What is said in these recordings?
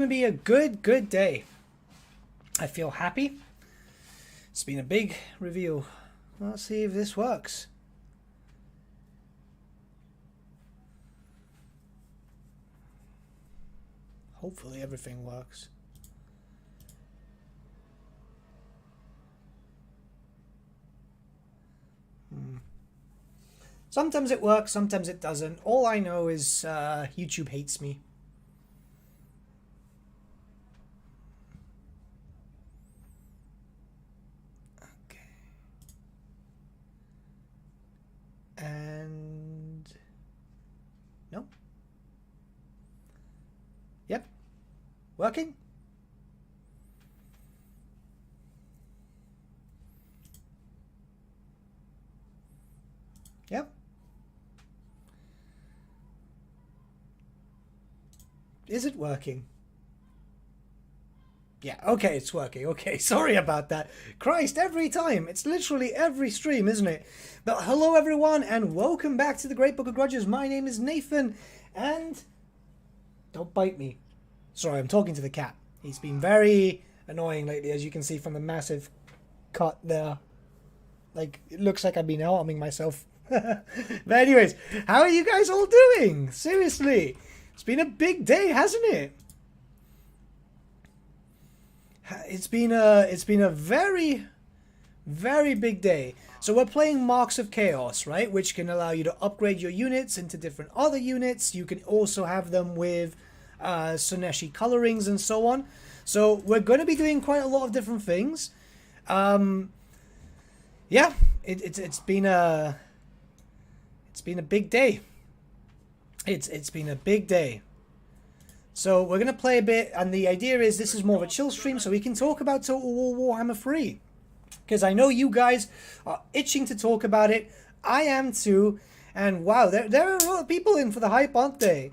Gonna be a good day. I feel happy. It's been a big reveal. Let's see if this works. Hopefully everything works. Sometimes it works, sometimes it doesn't. All I know is YouTube hates me. Okay. And... no. Yep. Working. Yep. Is it working? Yeah, okay, it's working. Okay, sorry about that. Christ, every time. It's literally every stream, isn't it? But hello, everyone, and welcome back to the Great Book of Grudges. My name is Nathan, and... don't bite me. Sorry, I'm talking to the cat. He's been very annoying lately, as you can see from the massive cut there. Like, it looks like I've been harming myself. But anyways, how are you guys all doing? Seriously. It's been a big day, hasn't it? It's been a very, very big day. So we're playing Marks of Chaos, right? Which can allow you to upgrade your units into different other units. You can also have them with Soneshi colorings and so on. So we're going to be doing quite a lot of different things. Yeah, it's been a big day. It's been a big day. So we're going to play a bit, and the idea is this is more of a chill stream, so we can talk about Total War Warhammer 3. Because I know you guys are itching to talk about it. I am too. And wow, there are a lot of people in for the hype, aren't they?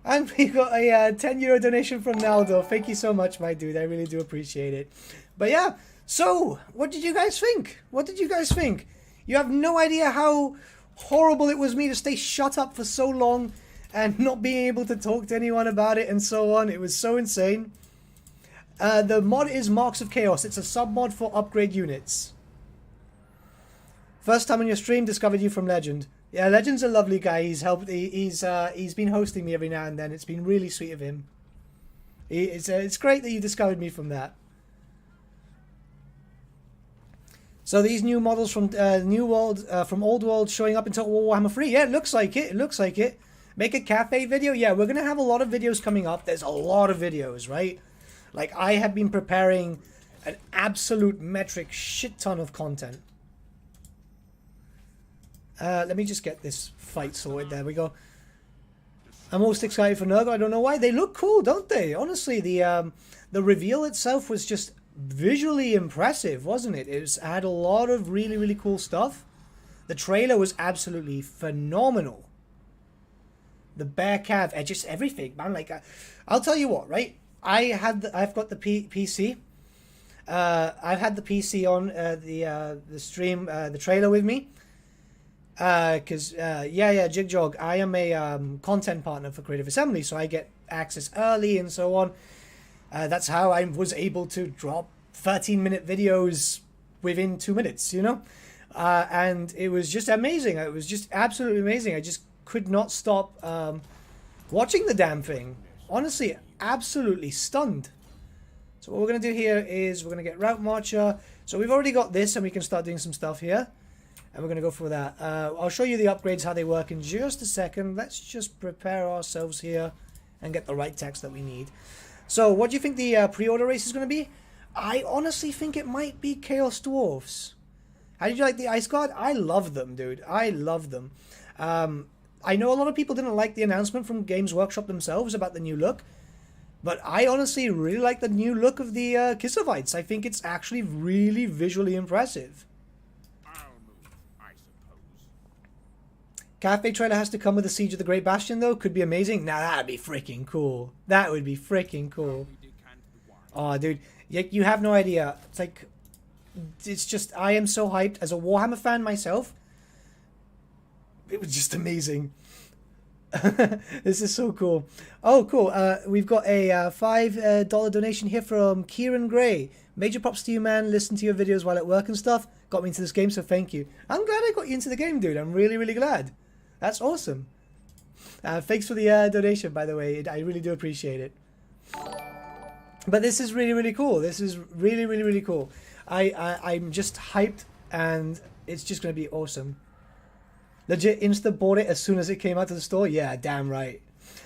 And we got a €10 donation from Naldo. Thank you so much, my dude. I really do appreciate it. But yeah, so what did you guys think? What did you guys think? You have no idea how horrible it was me to stay shut up for so long and not being able to talk to anyone about it and so on. It was so insane. The mod is Marks of Chaos. It's a sub-mod for upgrade units. First time on your stream, discovered you from Legend. Yeah, Legend's a lovely guy. He's helped. He's been hosting me every now and then. It's been really sweet of him. It's great that you discovered me from that. So these new models from New World, from Old World, showing up in Total War Warhammer 3. Yeah, it looks like it. It looks like it. Make a cafe video. Yeah, we're gonna have a lot of videos coming up. There's a lot of videos, right? Like, I have been preparing an absolute metric shit ton of content. Let me just get this fight sorted. There we go. I'm most excited for Nurgle. I don't know why. They look cool, don't they? Honestly, the reveal itself was just visually impressive, wasn't it? It had a lot of really, really cool stuff. The trailer was absolutely phenomenal. The bear calf, just everything, man. Like, I'll tell you what, right? I've got the PC. I've had the PC on the stream, the trailer with me. Because Jig Jog, I am a content partner for Creative Assembly, so I get access early and so on. That's how I was able to drop 13-minute videos within 2 minutes, you know? And it was just amazing. It was just absolutely amazing. I just could not stop watching the damn thing. Honestly, absolutely stunned. So what we're going to do here is we're going to get Route Marcher. So we've already got this, and we can start doing some stuff here. And we're going to go for that. I'll show you the upgrades, how they work in just a second. Let's just prepare ourselves here and get the right text that we need. So, what do you think the pre-order race is going to be? I honestly think it might be Chaos Dwarfs. How did you like the Ice Guard? I love them, dude. I love them. I know a lot of people didn't like the announcement from Games Workshop themselves about the new look. But I honestly really like the new look of the Kislevites. I think it's actually really visually impressive. Cafe trailer has to come with the Siege of the Great Bastion, though. Could be amazing. Nah, that'd be freaking cool. That would be freaking cool. Oh, dude. You have no idea. It's like... it's just... I am so hyped. As a Warhammer fan myself, it was just amazing. This is so cool. Oh, cool. We've got a $5 donation here from Kieran Gray. Major props to you, man. Listen to your videos while at work and stuff. Got me into this game, so thank you. I'm glad I got you into the game, dude. I'm really, really glad. That's awesome. Thanks for the donation, by the way. I really do appreciate it. But this is really, really cool. This is really, really, really cool. I'm just hyped, and it's just going to be awesome. Legit insta bought it as soon as it came out to the store. Yeah, damn right.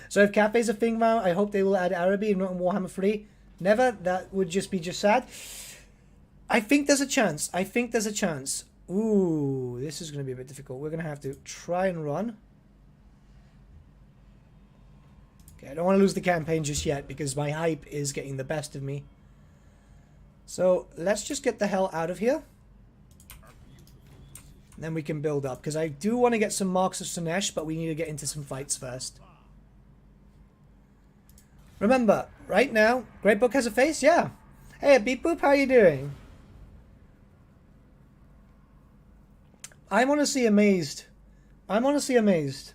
So if Cathay's a thing now, I hope they will add Araby and not in Warhammer 3. Never. That would just be sad. I think there's a chance. I think there's a chance. Ooh, this is going to be a bit difficult. We're going to have to try and run. Okay, I don't want to lose the campaign just yet because my hype is getting the best of me. So let's just get the hell out of here. Then we can build up, because I do want to get some marks of Sinesh, but we need to get into some fights first. Remember, right now, Great Book has a face, yeah. Hey, Beep Boop, how you doing? I'm honestly amazed. I'm honestly amazed.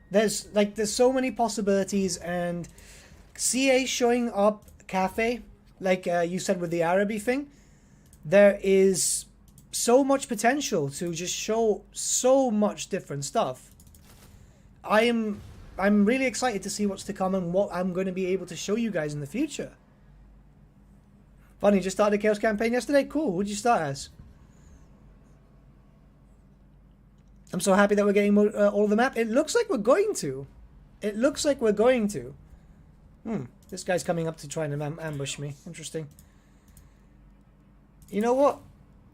There's so many possibilities, and CA showing up Cathay, like you said with the Araby thing, there is so much potential to just show so much different stuff. I'm really excited to see what's to come and what I'm going to be able to show you guys in the future. Funny, just started a Chaos campaign yesterday. Cool. Who'd you start as? I'm so happy that we're getting all of the map. It looks like we're going to. It looks like we're going to. This guy's coming up to try and ambush me. Interesting. You know what?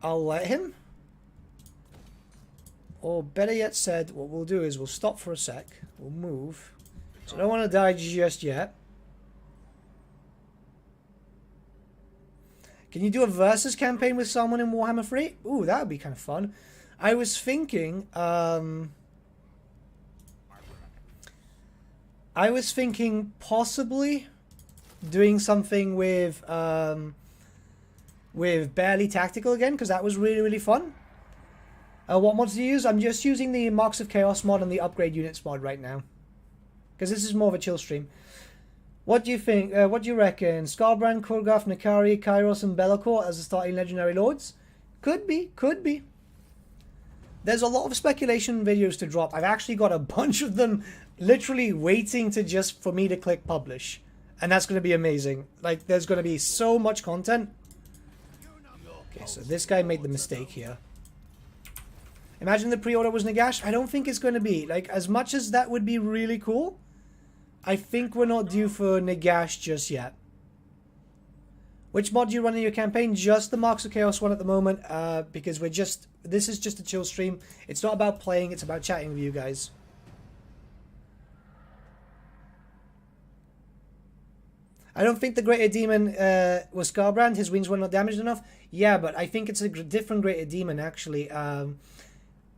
I'll let him. Or better yet said, what we'll do is we'll stop for a sec. We'll move. So I don't want to die just yet. Can you do a versus campaign with someone in Warhammer 3? Ooh, that would be kind of fun. I was thinking, possibly doing something with Barely Tactical again, because that was really, really fun. What mods do you use? I'm just using the Marks of Chaos mod and the Upgrade Units mod right now, because this is more of a chill stream. What do you think? What do you reckon? Skarbrand, Kurgaf, Nakari, Kairos, and Belakor as the starting Legendary Lords? Could be, could be. There's a lot of speculation videos to drop. I've actually got a bunch of them literally waiting to just for me to click publish. And that's going to be amazing. Like, there's going to be so much content. Okay, so this guy made the mistake here. Imagine the pre-order was Nagash. I don't think it's going to be. Like, as much as that would be really cool, I think we're not due for Nagash just yet. Which mod do you run in your campaign? Just the Marks of Chaos one at the moment, because this is just a chill stream. It's not about playing, it's about chatting with you guys. I don't think the Greater Demon was Skarbrand. His wings were not damaged enough. Yeah, but I think it's a different Greater Demon, actually.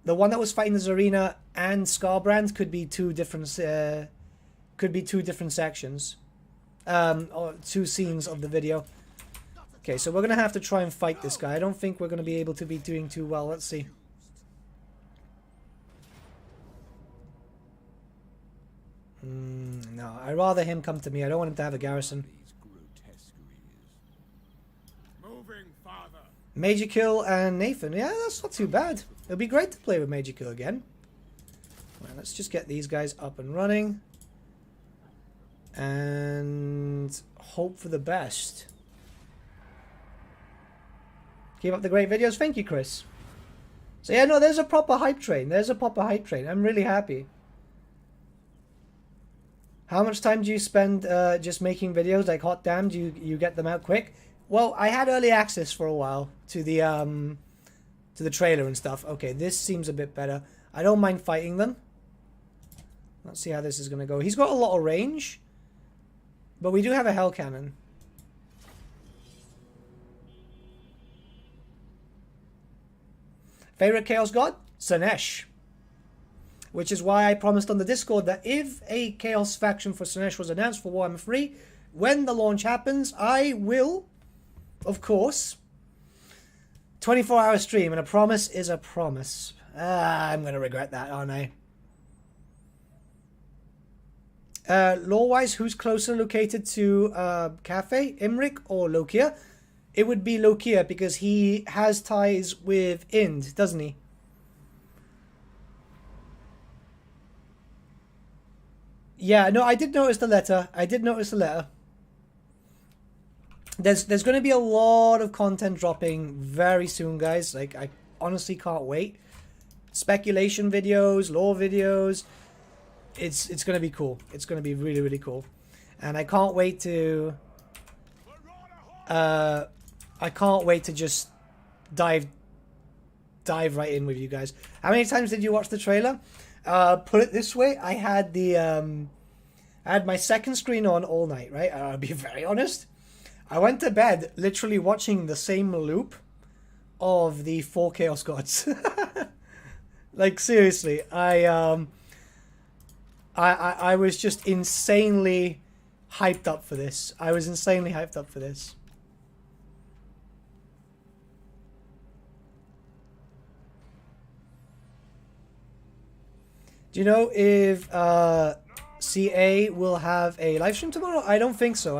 The one that was fighting the Zarina and Skarbrand could be two different sections. Or two scenes of the video. Okay, so we're going to have to try and fight this guy. I don't think we're going to be able to be doing too well. Let's see. No, I'd rather him come to me. I don't want him to have a garrison. Major Kill and Nathan. Yeah, that's not too bad. It'll be great to play with Major Kill again. Well, let's just get these guys up and running. And hope for the best. Keep up the great videos. Thank you, Chris. So yeah, no, there's a proper hype train. There's a proper hype train. I'm really happy. How much time do you spend just making videos? Like, hot damn, do you get them out quick? Well, I had early access for a while to the trailer and stuff. Okay, this seems a bit better. I don't mind fighting them. Let's see how this is going to go. He's got a lot of range, but we do have a Hell Cannon. Favorite Chaos God? Sinesh. Which is why I promised on the Discord that if a Chaos faction for Sinesh was announced for Warhammer 3, when the launch happens, I will, of course, 24-hour stream. And a promise is a promise. I'm going to regret that, aren't I? lore-wise, who's closer located to Cathay, Imrik or Lokia? It would be Lokia because he has ties with Ind, doesn't he? Yeah, no, I did notice the letter. There's going to be a lot of content dropping very soon, guys. Like, I honestly can't wait. Speculation videos, lore videos. It's going to be cool. It's going to be really, really cool. And I can't wait to... I can't wait to just dive right in with you guys. How many times did you watch the trailer? Put it this way, I had my second screen on all night, right? I'll be very honest. I went to bed literally watching the same loop of the 4 Chaos Gods. Like, seriously, I was just insanely hyped up for this. Do you know if CA will have a live stream tomorrow? I don't think so.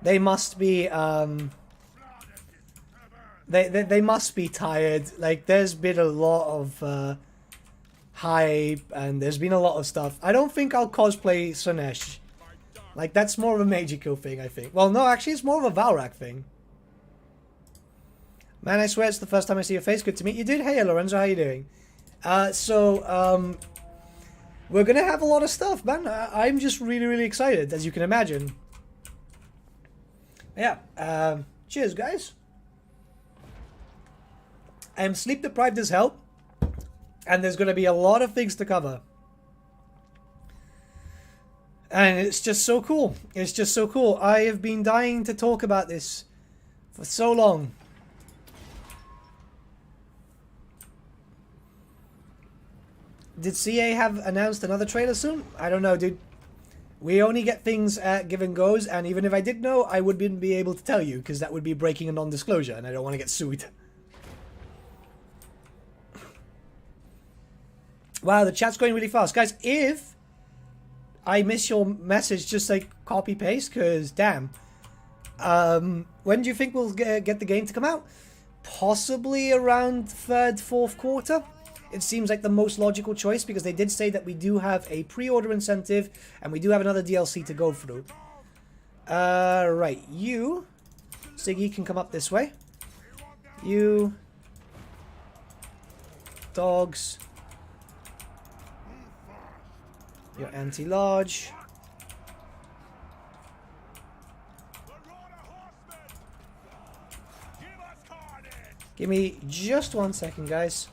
They must be they must be tired. Like, there's been a lot of hype and there's been a lot of stuff. I don't think I'll cosplay Sunesh. Like, that's more of a Magico thing, I think. Well, no, actually, it's more of a Valrak thing. Man, I swear it's the first time I see your face. Good to meet you, dude. Hey, Lorenzo, how you doing? We're gonna have a lot of stuff, man. I'm just really, really excited, as you can imagine. Yeah, cheers, guys. I'm sleep deprived as hell, and there's gonna be a lot of things to cover. And it's just so cool. I have been dying to talk about this for so long. Did CA have announced another trailer soon? I don't know, dude. We only get things at Give and Goes, and even if I did know, I wouldn't be able to tell you, because that would be breaking a non-disclosure, and I don't want to get sued. Wow, the chat's going really fast. Guys, if I miss your message, just like copy-paste, because damn. When do you think we'll get the game to come out? Possibly around 3rd, 4th quarter. It seems like the most logical choice because they did say that we do have a pre-order incentive and we do have another DLC to go through. Right, you, Siggy, can come up this way. You, dogs, you're anti-large. Give me just 1 second, guys.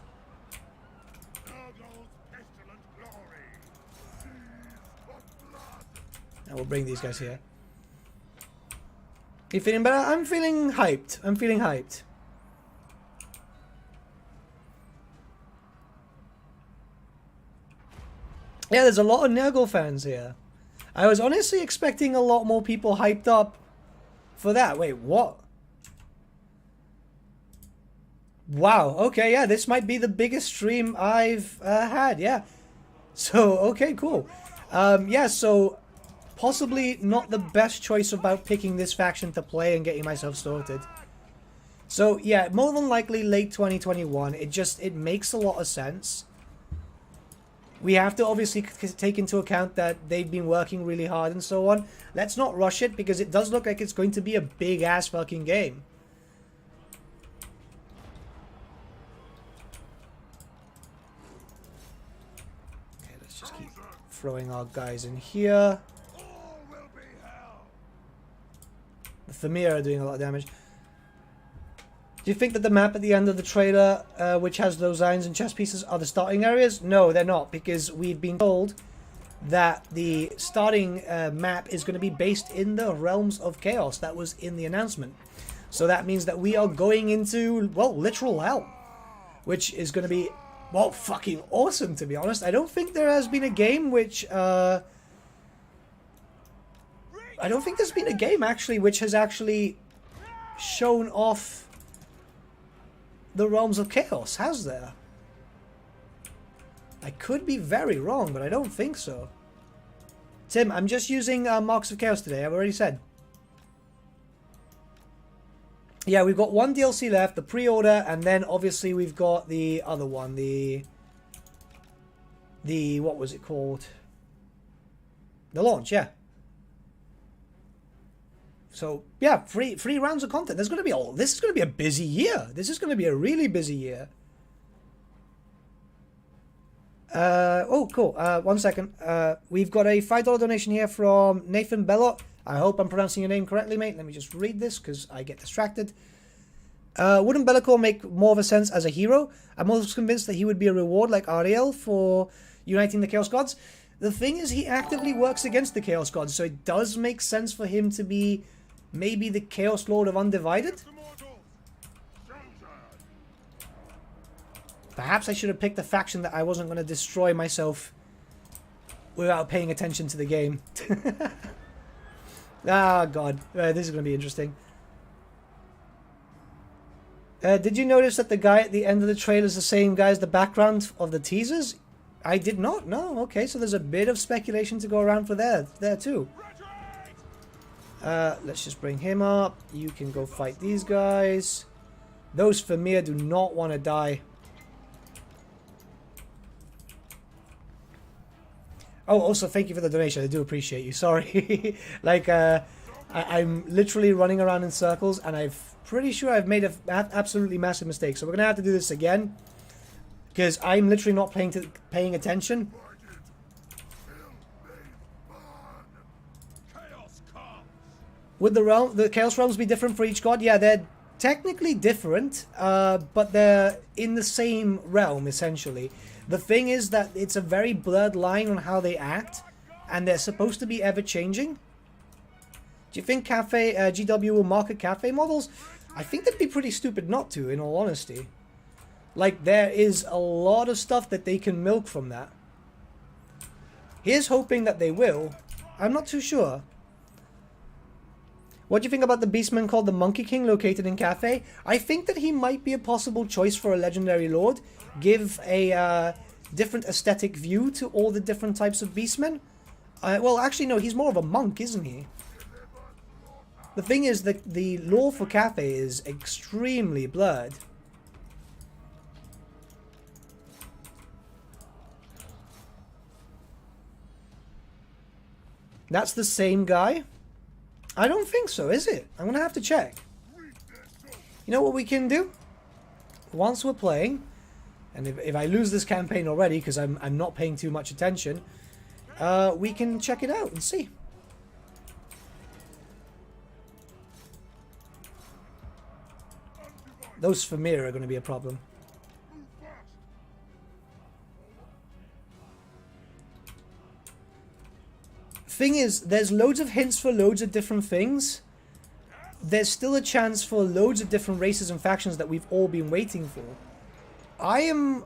And we'll bring these guys here. You feeling better? I'm feeling hyped. Yeah, there's a lot of Nurgle fans here. I was honestly expecting a lot more people hyped up for that. Wait, what? Wow, okay, yeah, this might be the biggest stream I've had, yeah. So, okay, cool. Yeah, so possibly not the best choice about picking this faction to play and getting myself sorted. So, yeah, more than likely late 2021. It makes a lot of sense. We have to obviously take into account that they've been working really hard and so on. Let's not rush it because it does look like it's going to be a big-ass fucking game. Okay, let's just keep throwing our guys in here. The Thamir are doing a lot of damage. Do you think that the map at the end of the trailer, which has those irons and chess pieces, are the starting areas? No, they're not, because we've been told that the starting map is going to be based in the Realms of Chaos. That was in the announcement. So that means that we are going into, well, literal hell. Which is going to be, well, fucking awesome, to be honest. I don't think there has been a game which... I don't think there's been a game, actually, which has actually shown off the Realms of Chaos, has there? I could be very wrong, but I don't think so. Tim, I'm just using Marks of Chaos today, I've already said. Yeah, we've got one DLC left, the pre-order, and then obviously we've got the other one, the what was it called? The launch, yeah. So, yeah, three rounds of content. This is going to be a busy year. This is going to be a really busy year. Oh, cool. 1 second. We've got a $5 donation here from Nathan Belakor. I hope I'm pronouncing your name correctly, mate. Let me just read this because I get distracted. Wouldn't Belakor make more of a sense as a hero? I'm almost convinced that he would be a reward like Ariel for uniting the Chaos Gods. The thing is, he actively works against the Chaos Gods, so it does make sense for him to be maybe the Chaos Lord of Undivided. Perhaps I should have picked a faction that I wasn't going to destroy myself without paying attention to the game. Ah, God. This is going to be interesting. Did you notice that the guy at the end of the trailer is the same guy as the background of the teasers? I did not. No. Okay, so there's a bit of speculation to go around for there too. Let's just bring him up. You can go fight these guys. Those Famir do not want to die. Oh, also, thank you for the donation. I do appreciate you. Sorry. Like, I'm literally running around in circles, and I'm pretty sure I've made an absolutely massive mistake. So we're going to have to do this again, because I'm literally not paying attention. Would the Chaos Realms be different for each god? Yeah, they're technically different, but they're in the same realm, essentially. The thing is that it's a very blurred line on how they act, and they're supposed to be ever-changing. Do you think GW will market cafe models? I think that'd be pretty stupid not to, in all honesty. Like, there is a lot of stuff that they can milk from that. Here's hoping that they will. I'm not too sure. What do you think about the beastman called the Monkey King located in Cathay? I think that he might be a possible choice for a legendary lord. Give a different aesthetic view to all the different types of beastmen. Well, actually, no, he's more of a monk, isn't he? The thing is that the lore for Cathay is extremely blurred. That's the same guy? I don't think so, is it? I'm going to have to check. You know what we can do? Once we're playing, and if I lose this campaign already because I'm not paying too much attention, we can check it out and see. Those Famir are going to be a problem. Thing is, there's loads of hints for loads of different things. There's still a chance for loads of different races and factions that we've all been waiting for. I am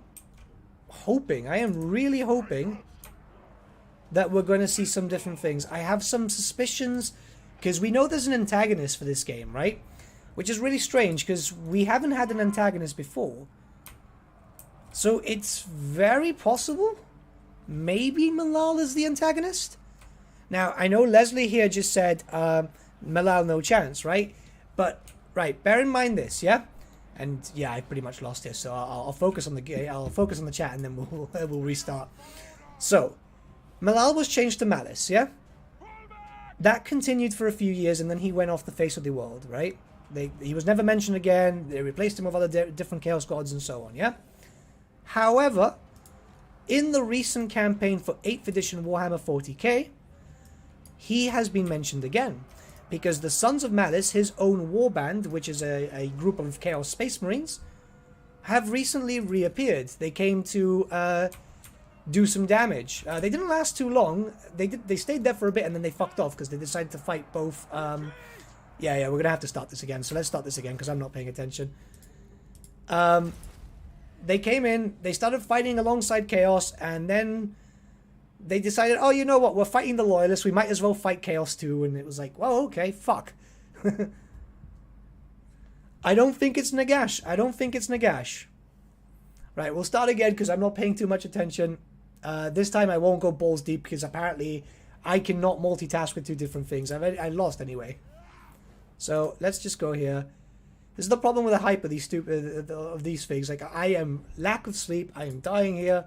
really hoping that we're going to see some different things. I have some suspicions, because we know there's an antagonist for this game, right? Which is really strange, because we haven't had an antagonist before. So it's very possible, maybe Malal is the antagonist? Now, I know Leslie here just said, Malal no chance, right? But, right, bear in mind this, yeah? And, yeah, I pretty much lost here, so I'll focus on the chat, and then we'll restart. So, Malal was changed to Malice, yeah? That continued for a few years, and then he went off the face of the world, right? He was never mentioned again. They replaced him with other different Chaos Gods and so on, yeah? However, in the recent campaign for 8th edition Warhammer 40k, he has been mentioned again. Because the Sons of Malice, his own warband, which is a group of Chaos Space Marines, have recently reappeared. They came to do some damage. They didn't last too long. They stayed there for a bit and then they fucked off because they decided to fight both. Yeah, we're going to have to start this again. So let's start this again because I'm not paying attention. They came in, they started fighting alongside Chaos, and then they decided, oh, you know what, we're fighting the Loyalists, we might as well fight Chaos too, and it was like, well, okay, fuck. I don't think it's Nagash. Right, we'll start again because I'm not paying too much attention. This time I won't go balls deep because apparently I cannot multitask with two different things. I lost anyway. So let's just go here. This is the problem with the hype of these things. Like, I am lack of sleep. I am dying here.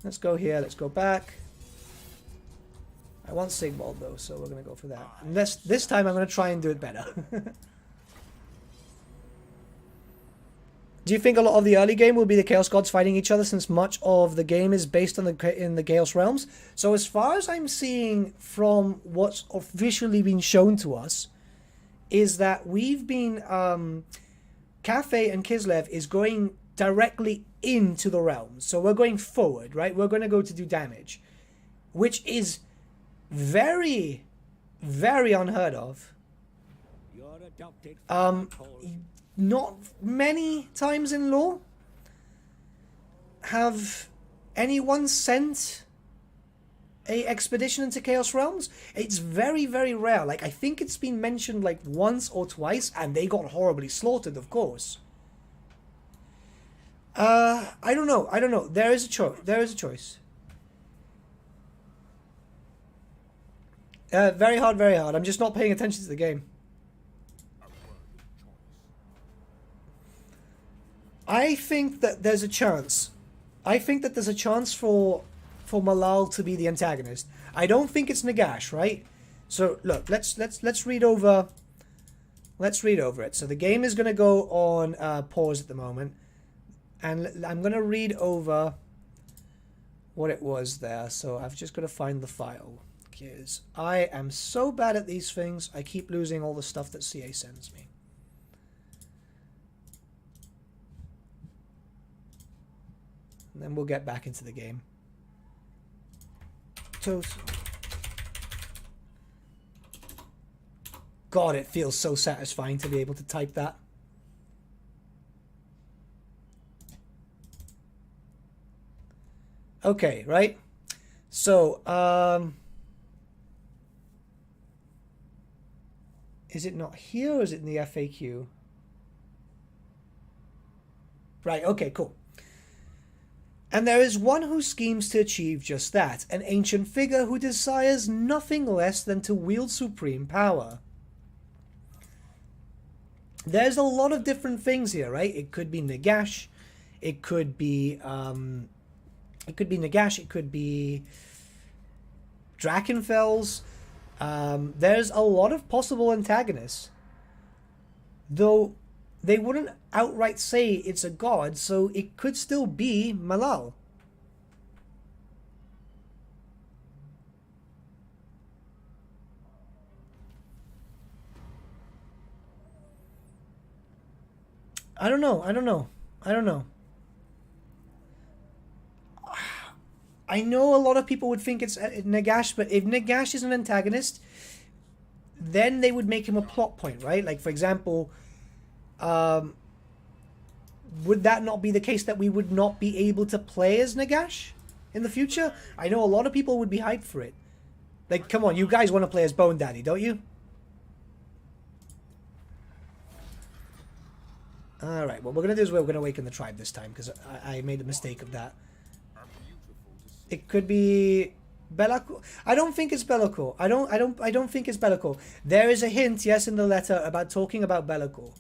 Let's go here. Let's go back. I want Sigvald though, so we're gonna go for that. And this time I'm gonna try and do it better. Do you think a lot of the early game will be the Chaos Gods fighting each other, since much of the game is based on in the Chaos Realms? So as far as I'm seeing from what's officially been shown to us, is that we've been Cathay and Kislev is going directly into the realms. So we're going forward, right? We're going to go to do damage, which is very, very unheard of. Not many times in lore have anyone sent a expedition into Chaos Realms. It's very, very rare. Like, I think it's been mentioned like once or twice, and they got horribly slaughtered, of course. I don't know. There is a choice. Very hard. I'm just not paying attention to the game. I think that there's a chance. I think that there's a chance for Malal to be the antagonist. I don't think it's Nagash, right? So look, let's read over. Let's read over it. So the game is going to go on pause at the moment, and I'm going to read over what it was there. So I've just got to find the file, because I am so bad at these things. I keep losing all the stuff that CA sends me. And then we'll get back into the game. God, it feels so satisfying to be able to type that. Okay, right? So, is it not here, or is it in the FAQ? Right, okay, cool. And there is one who schemes to achieve just that, an ancient figure who desires nothing less than to wield supreme power. There's a lot of different things here, right? It could be Nagash, it could be Nagash, it could be Drachenfels. There's a lot of possible antagonists, though they wouldn't outright say it's a god, so it could still be Malal. I don't know. I know a lot of people would think it's Nagash, but if Nagash is an antagonist, then they would make him a plot point, right? Like, for example, would that not be the case that we would not be able to play as Nagash in the future? I know a lot of people would be hyped for it. Like, come on, you guys want to play as Bone Daddy, don't you? Alright, what we're going to do is we're going to awaken the tribe this time, because I made a mistake of that. It could be Belakor. I don't think it's Belakor. I don't think it's Belakor. There is a hint, yes, in the letter about talking about Belakor.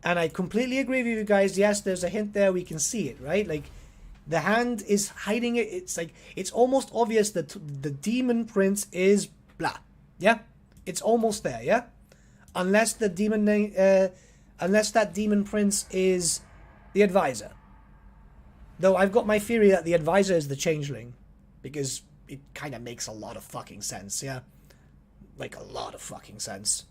And I completely agree with you guys. Yes, there's a hint there. We can see it, right? Like, the hand is hiding it. It's like, it's almost obvious that the demon prince is blah. Yeah? It's almost there, yeah? Unless the demon unless that demon prince is the advisor. Though I've got my theory that the advisor is the changeling, because it kind of makes a lot of fucking sense, yeah? Like, a lot of fucking sense.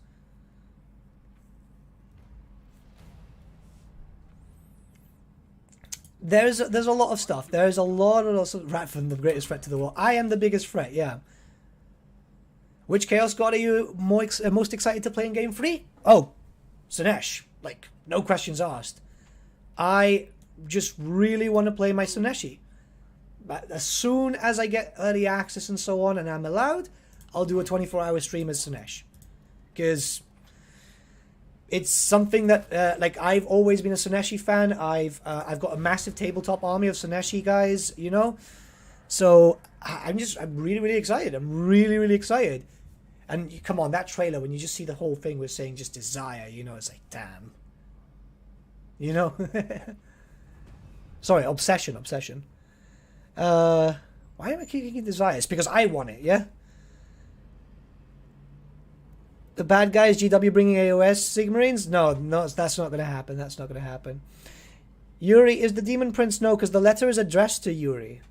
There's a lot of stuff. There's a lot of right from the greatest threat to the world. I am the biggest threat, yeah. Which Chaos God are you most excited to play in Game 3? Oh, Sinesh. Like, no questions asked. I just really want to play my Sineshi. But as soon as I get early access and so on, and I'm allowed, I'll do a 24-hour stream as Sinesh. Because it's something that, like, I've always been a Sineshi fan. I've got a massive tabletop army of Sineshi guys, you know. So I'm really excited. I'm really excited. And come on, that trailer, when you just see the whole thing was saying just desire, you know, it's like, damn. You know? Sorry, obsession. Why am I kicking desire? It's because I want it, yeah? The bad guys, GW bringing AOS Sigmarines? No, that's not going to happen. That's not going to happen. Yuri, is the Demon Prince? No, because the letter is addressed to Yuri.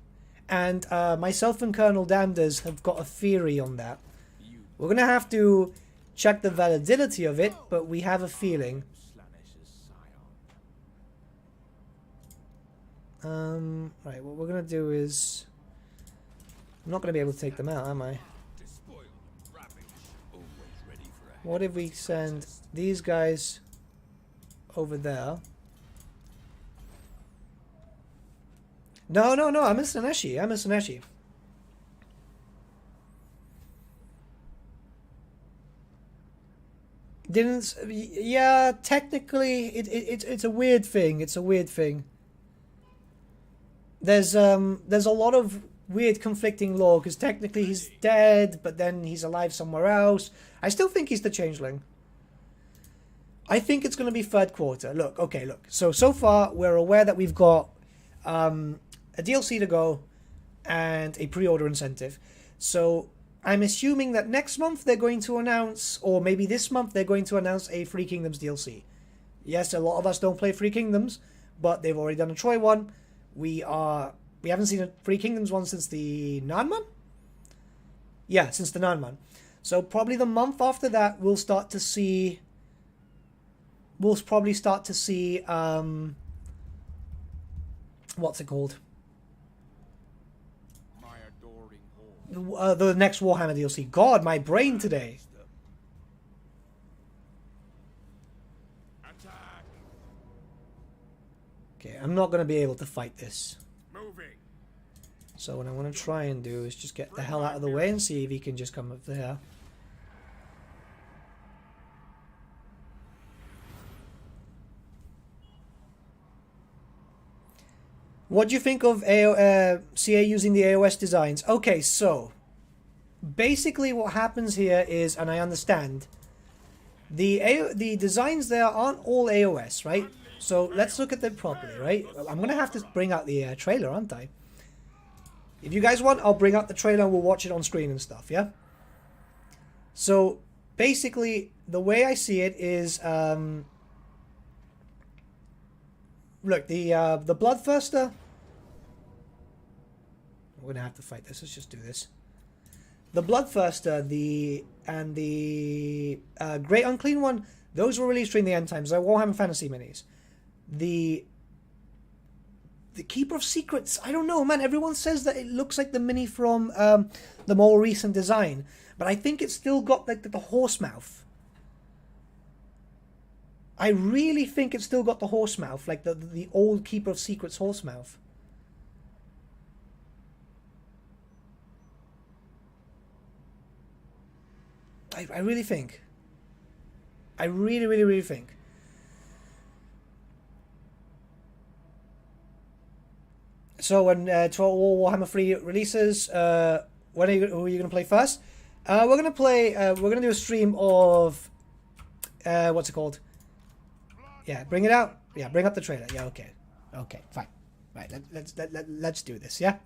And myself and Colonel Danders have got a theory on that. We're going to have to check the validity of it, but we have a feeling. Right, what we're going to do is... I'm not going to be able to take them out, am I? What if we send these guys over there? No, I'm a Sineshi. Didn't... Yeah, technically, it's a weird thing. It's a weird thing. There's a lot of weird conflicting lore, because technically he's dead, but then he's alive somewhere else. I still think he's the Changeling. I think it's going to be third quarter. Look. So far, we're aware that we've got a DLC to go and a pre-order incentive. So I'm assuming that next month they're going to announce, or maybe this month they're going to announce a Free Kingdoms DLC. Yes, a lot of us don't play Free Kingdoms, but they've already done a Troy one. We haven't seen a Free Kingdoms one since the Nanman? Yeah, since the Nanman. So probably the month after that we'll start to see... what's it called? The next Warhammer DLC. God, my brain today. Okay, I'm not going to be able to fight this. So what I want to try and do is just get the hell out of the way and see if he can just come up there. What do you think of CA using the AOS designs? Okay, so basically what happens here is, and I understand, the designs there aren't all AOS, right? So let's look at them properly, right? I'm going to have to bring out the trailer, aren't I? If you guys want, I'll bring out the trailer and we'll watch it on screen and stuff, yeah? So basically, the way I see it is, look, the Bloodthirster. We're gonna have to fight this. Let's just do this. The Bloodthirster, the Great Unclean One, those were released during the end times. They're Warhammer Fantasy minis. The Keeper of Secrets, I don't know, man. Everyone says that it looks like the mini from the more recent design, but I think it's still got like the horse mouth. I really think it's still got the horse mouth, like the old Keeper of Secrets horse mouth. I really think. I really think. So when all Warhammer 3 releases, who are you going to play first? We're going to play. We're going to do a stream of what's it called? Yeah, bring it out. Yeah, bring up the trailer. Yeah, okay, fine. Right, let's do this. Yeah.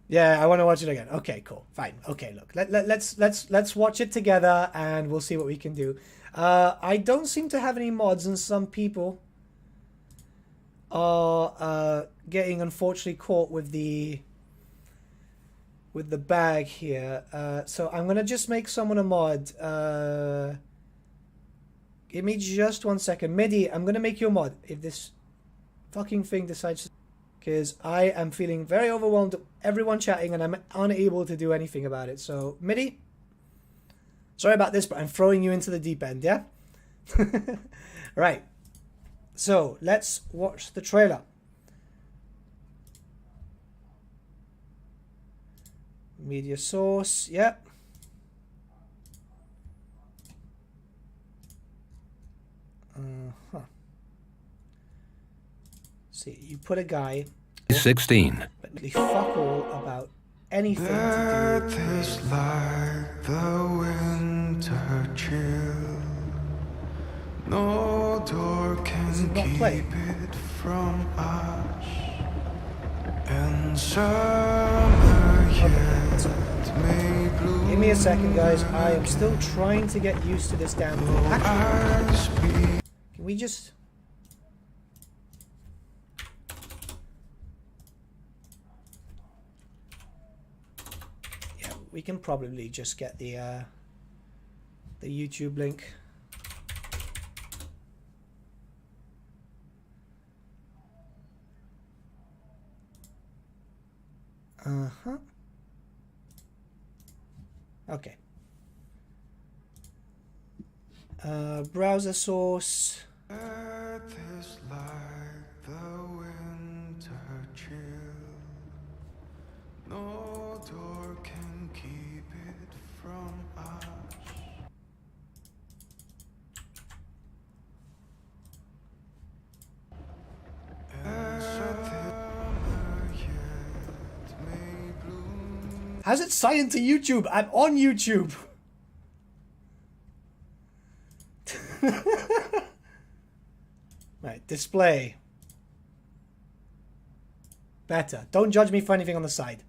Yeah, I want to watch it again. Okay, cool, fine. Okay, look, let's watch it together and we'll see what we can do. I don't seem to have any mods, and some people are getting unfortunately caught with the bag here. So I'm gonna just make someone a mod. Give me just 1 second. Midi, I'm gonna make you a mod if this fucking thing decides to, because I am feeling very overwhelmed, everyone chatting, and I'm unable to do anything about it. So Midi, sorry about this, but I'm throwing you into the deep end, yeah? Right. So let's watch the trailer. Media source, yep. See, you put a guy 16. But really fuck all about anything to do is like the winter chill. No door can keep it from us. And summer yet may bloom. Give me a second, guys. I am still trying to get used to this damn thing. Actually, can we just... Yeah, we can probably just get the YouTube link. Uh-huh. Okay. Browser source. Earth is like the winter chill. No door can keep it from us. How's it signed to YouTube? I'm on YouTube. Right, display. Better. Don't judge me for anything on the side.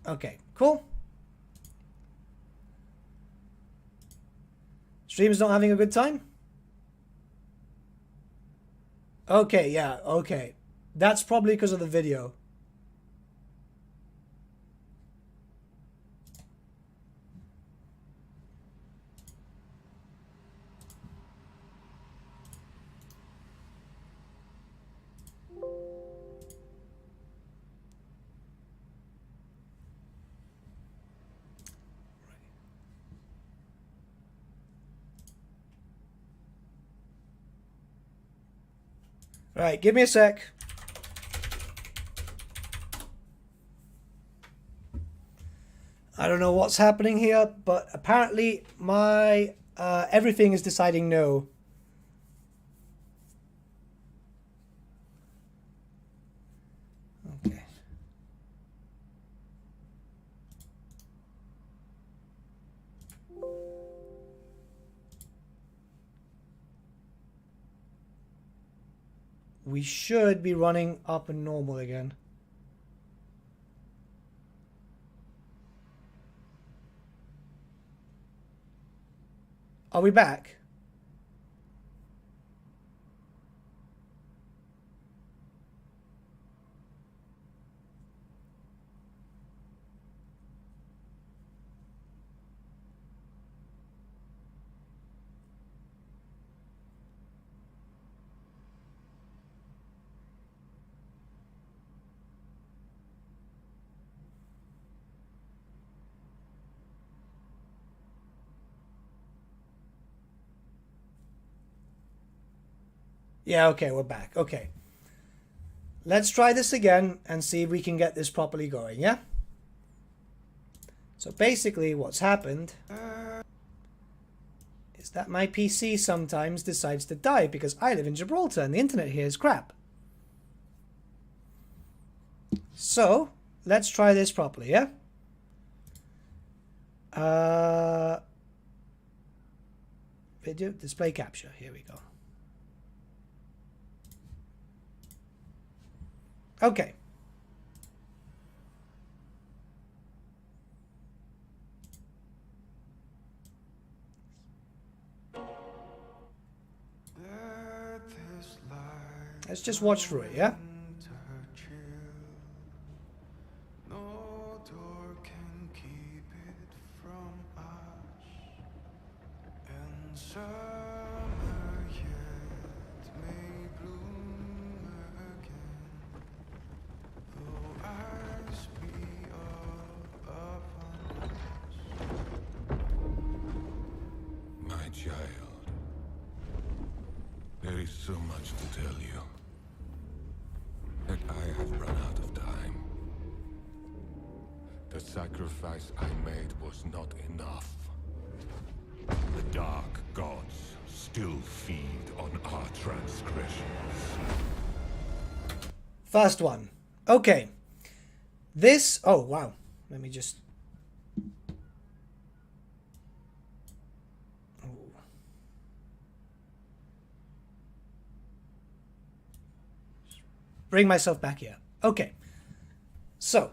Okay, cool. Stream's not having a good time? Okay, yeah, okay. That's probably because of the video. Right, give me a sec. I don't know what's happening here, but apparently my everything is deciding no. Okay. We should be running up and normal again. Are we back? Yeah, okay, we're back. Okay. Let's try this again and see if we can get this properly going, yeah? So basically what's happened is that my PC sometimes decides to die because I live in Gibraltar and the internet here is crap. So, let's try this properly, yeah? Video, display capture, here we go. Okay. Let's just watch through it, yeah? There is so much to tell you, that I have run out of time. The sacrifice I made was not enough. The dark gods still feed on our transgressions. First one. Okay. This... Oh, wow. Let me just... Bring myself back here. Okay. So,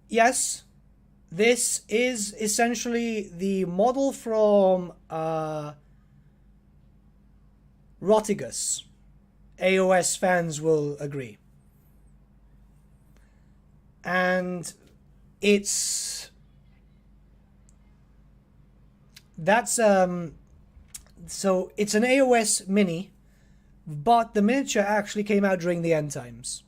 yes, this is essentially the model from Rotigus. AOS fans will agree. And it's... That's... So, it's an AOS mini, but the miniature actually came out during the end times.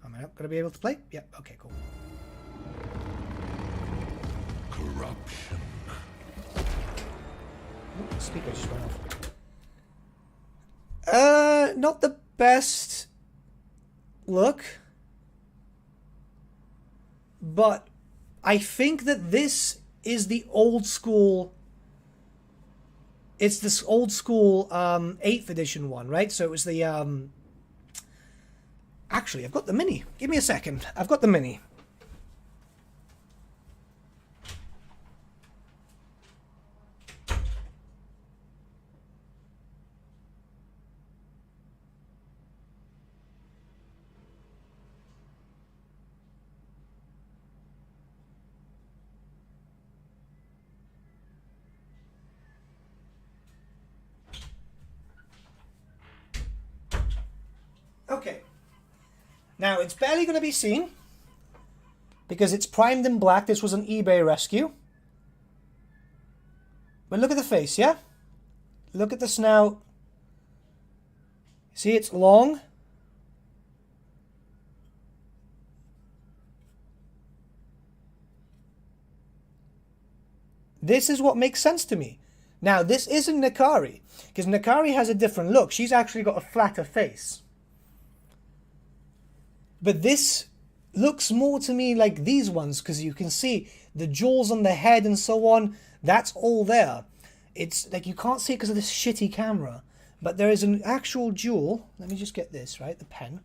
Am I not going to be able to play? Yep, okay, cool. Corruption. Oh, the speaker just went off. Not the best look. But I think that this is the old school... It's this old school 8th edition one, right? So it was the... Actually, I've got the mini. Give me a second. I've got the mini. Okay. Now, it's barely going to be seen because it's primed in black. This was an eBay rescue. But look at the face, yeah? Look at the snout. See, it's long. This is what makes sense to me. Now, this isn't Nakari, because Nakari has a different look. She's actually got a flatter face. But this looks more to me like these ones, because you can see the jewels on the head and so on. That's all there. It's like you can't see it because of this shitty camera. But there is an actual jewel. Let me just get this, right? The pen.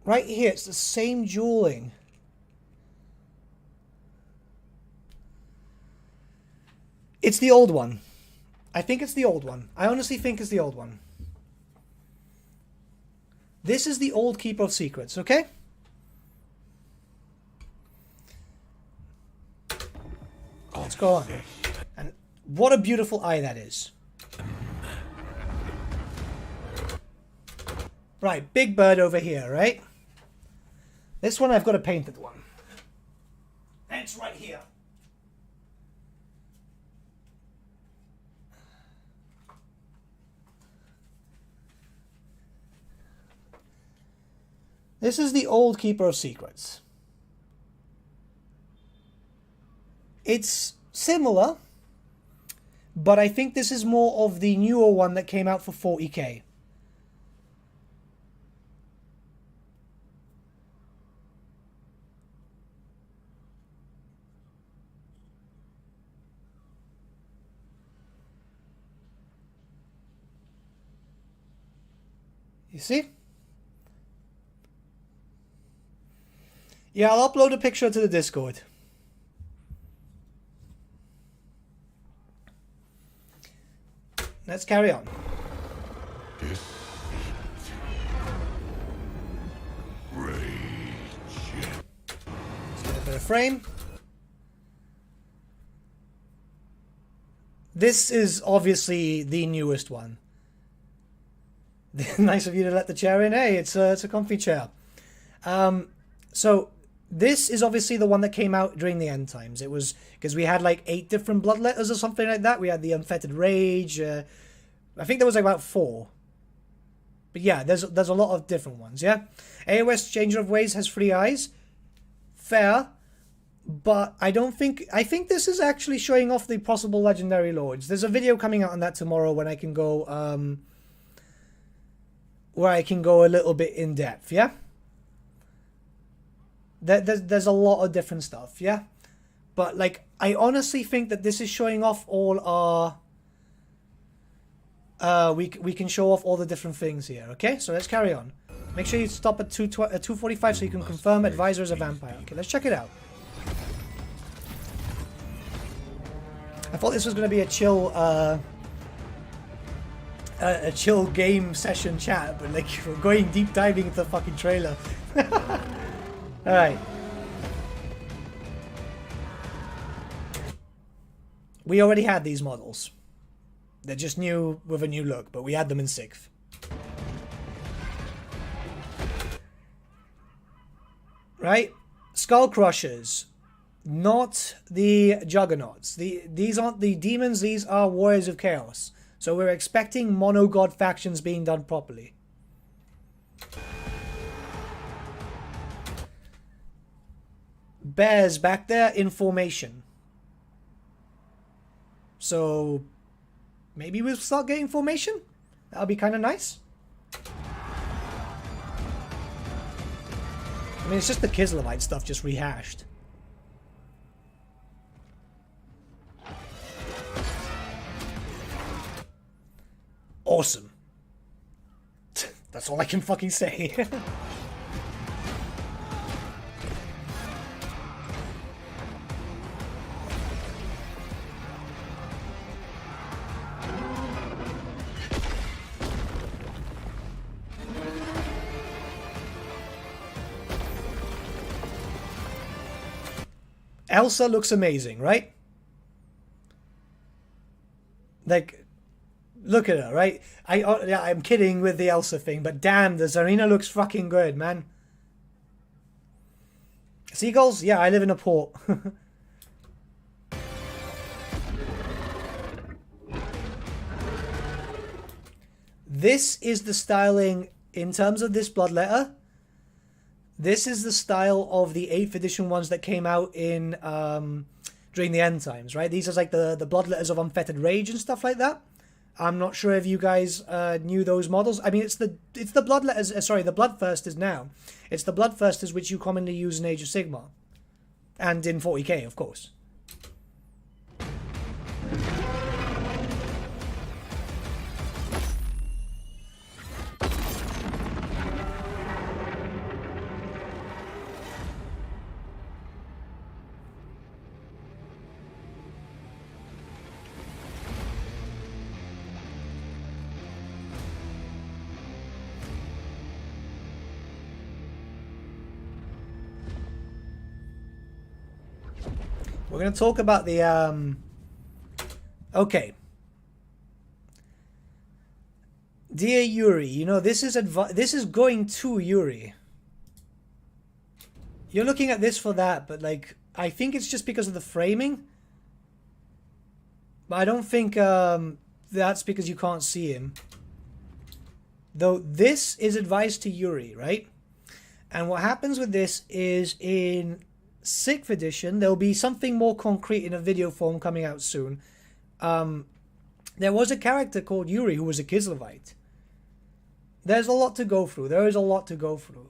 Right here, it's the same jeweling. It's the old one. I think it's the old one. I honestly think it's the old one. This is the old Keeper of Secrets, okay? Let's go on. And what a beautiful eye that is. Right, big bird over here, right? This one I've got a painted one. And it's right here. This is the old Keeper of Secrets. It's similar, but I think this is more of the newer one that came out for 40k. You see? Yeah, I'll upload a picture to the Discord. Let's carry on. This rage. Let's get a bit of frame. This is obviously the newest one. Nice of you to let the chair in. Hey, it's a comfy chair. So this is obviously the one that came out during the end times. It was because we had like 8 different bloodletters or something like that. We had the Unfettered Rage. I think there was like about 4. But yeah, there's a lot of different ones. Yeah, AOS Changer of Ways has 3 eyes. Fair, but I think this is actually showing off the possible legendary lords. There's a video coming out on that tomorrow when I can go where I can go a little bit in depth. Yeah. There's a lot of different stuff, yeah? But, like, I honestly think that this is showing off all our... we can show off all the different things here, okay? So let's carry on. Make sure you stop at 245 so you can confirm Advisor is a vampire. Okay, let's check it out. I thought this was going to be a chill game session chat, but like we're going deep diving into the fucking trailer. Alright. We already had these models. They're just new with a new look, but we had them in 6th. Right? Skull Crushers. Not the Juggernauts. These aren't the demons, these are Warriors of Chaos. So we're expecting mono-god factions being done properly. Bears back there in formation. So maybe we'll start getting formation? That'll be kind of nice. I mean, it's just the Kislev stuff just rehashed. Awesome. That's all I can fucking say. Elsa looks amazing, right? Like, look at her, right? I'm kidding with the Elsa thing, but damn, the Zarina looks fucking good, man. Seagulls? Yeah, I live in a port. This is the styling, in terms of this bloodletter, this is the style of the 8th edition ones that came out in during the end times, right? These are like the bloodletters of Unfettered Rage and stuff like that. I'm not sure if you guys knew those models. I mean, it's the bloodletters. Sorry, the Bloodthirsters now. It's the Bloodthirsters which you commonly use in Age of Sigmar, and in 40k, of course. We're going to talk about the, okay. Dear Yuri, you know, this is going to Yuri. You're looking at this for that, but, like, I think it's just because of the framing. But I don't think, that's because you can't see him. Though, this is advised to Yuri, right? And what happens with this is in 6th edition, there'll be something more concrete in a video form coming out soon. There was a character called Yuri who was a Kislevite. There's a lot to go through. There is a lot to go through.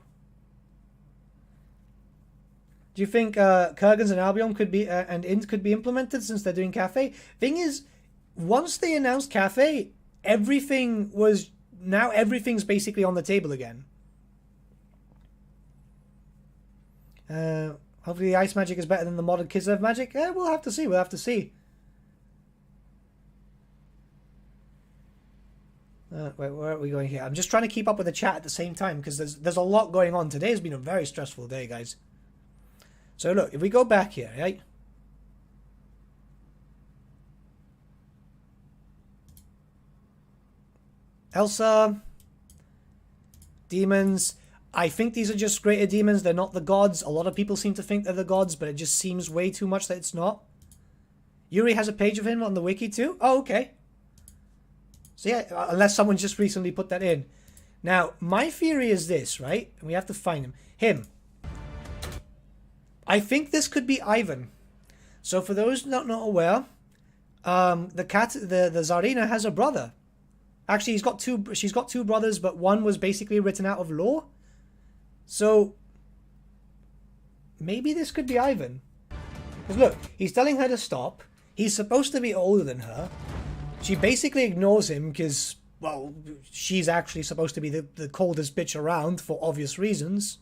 Do you think Kurgans and Albion could be and Int could be implemented since they're doing Cathay? Thing is, once they announced Cathay, everything's basically on the table again. Hopefully the ice magic is better than the modern Kislev magic. We'll have to see. We'll have to see. Wait, where are we going here? I'm just trying to keep up with the chat at the same time because there's a lot going on. Today has been a very stressful day, guys. So look, if we go back here, right? Elsa. Demons. I think these are just greater demons. They're not the gods. A lot of people seem to think they're the gods, but it just seems way too much that it's not. Yuri has a page of him on the wiki too? Oh, okay. So yeah, unless someone just recently put that in. Now, my theory is this, right? And we have to find him. Him. I think this could be Ivan. So for those not aware, the Tsarina has a brother. Actually, she's got two brothers, but one was basically written out of lore. So maybe this could be Ivan. Because look, he's telling her to stop. He's supposed to be older than her. She basically ignores him because, well, she's actually supposed to be the coldest bitch around for obvious reasons.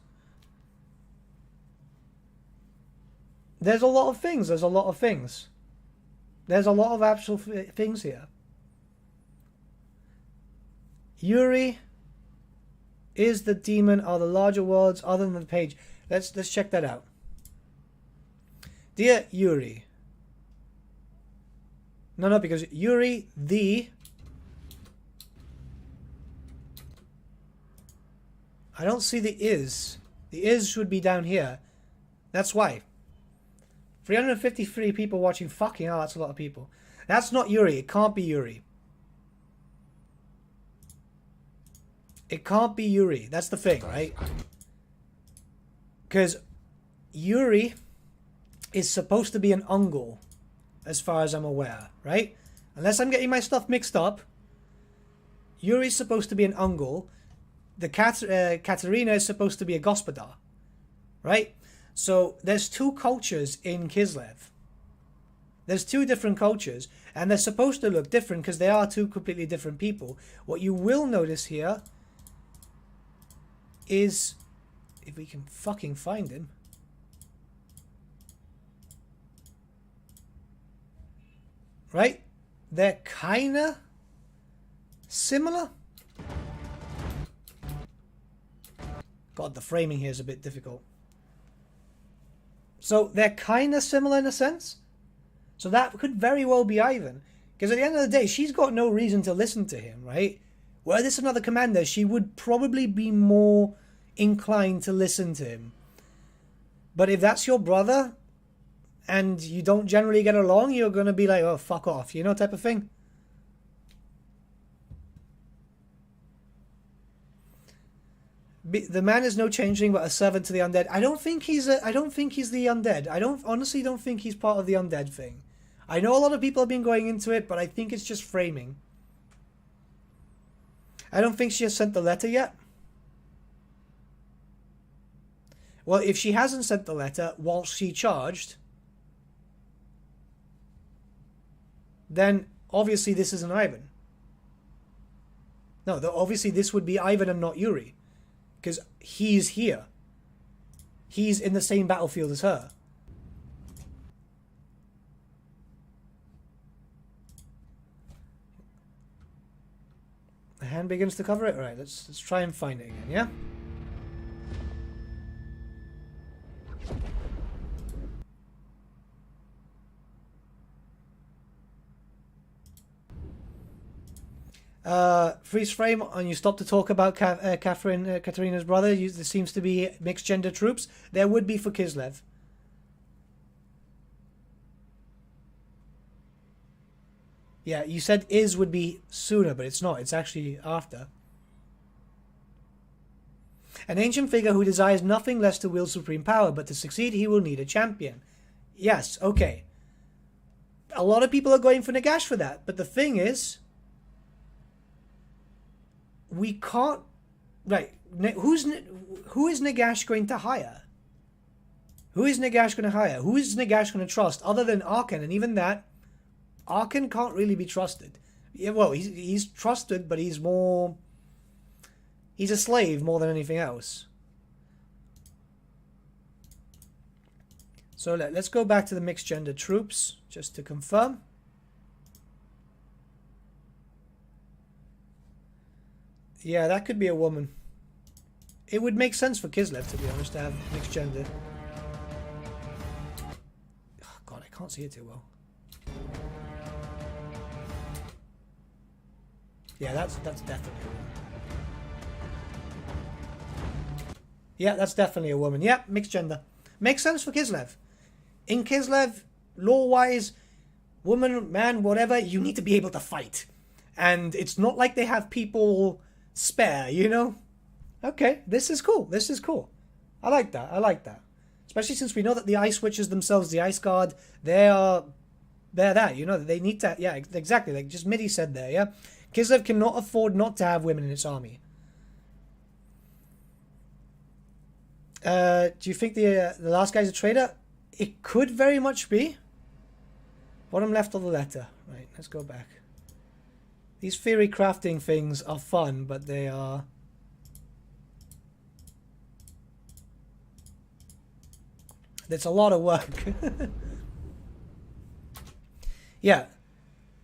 There's a lot of things. There's a lot of things. There's a lot of actual things here. Yuri is the demon. Are the larger worlds other than the page? Let's check that out. Dear Yuri. No, because Yuri, I don't see the is. The is should be down here. That's why. 353 people watching. Fucking hell, that's a lot of people. That's not Yuri. It can't be Yuri. It can't be Yuri. That's the thing, right? Because Yuri is supposed to be an Ungol, as far as I'm aware, right? Unless I'm getting my stuff mixed up. Yuri's supposed to be an Ungol. The Katarina is supposed to be a Gospodar, right? So there's two cultures in Kislev. There's two different cultures, and they're supposed to look different because they are two completely different people. What you will notice here is, if we can fucking find him, right? They're kinda similar. God, the framing here is a bit difficult. So they're kinda similar in a sense. So that could very well be Ivan. Because at the end of the day, she's got no reason to listen to him, right? Were this another commander, she would probably be more inclined to listen to him. But if that's your brother, and you don't generally get along, you're going to be like, oh, fuck off, you know, type of thing. The man is no changeling, but a servant to the undead. I don't think he's the undead. Honestly don't think he's part of the undead thing. I know a lot of people have been going into it, but I think it's just framing. I don't think she has sent the letter yet. Well, if she hasn't sent the letter while she charged, then obviously this isn't Ivan. No, obviously this would be Ivan and not Yuri. Because he's here. He's in the same battlefield as her. The hand begins to cover it. All right, let's try and find it again, yeah? Freeze frame, and you stop to talk about Katarina's brother. There seems to be mixed gender troops. There would be for Kislev. Yeah, you said is would be sooner, but it's not. It's actually after. An ancient figure who desires nothing less to wield supreme power, but to succeed he will need a champion. Yes, okay. A lot of people are going for Nagash for that, but the thing is, we can't... Right, who is Nagash going to hire? Who is Nagash going to hire? Who is Nagash going to trust other than Arkan? And even that, Arkan can't really be trusted. Yeah, well, he's trusted, but he's more... He's a slave more than anything else. So let's go back to the mixed gender troops, just to confirm. Yeah, that could be a woman. It would make sense for Kislev, to be honest, to have mixed gender. Oh, God, I can't see it too well. Yeah, that's definitely a woman. Yeah, that's definitely a woman. Yeah, mixed gender. Makes sense for Kislev. In Kislev, law-wise, woman, man, whatever, you need to be able to fight. And it's not like they have people spare, you know? Okay, this is cool. This is cool. I like that. I like that. Especially since we know that the Ice Witches themselves, the Ice Guard, they're that, you know? They need to... Yeah, exactly. Like just Mitty said there, yeah? Kislev cannot afford not to have women in its army. Do you think the last guy's a traitor? It could very much be. Bottom left of the letter. Right, let's go back. These theory crafting things are fun, but they are... It's a lot of work. Yeah.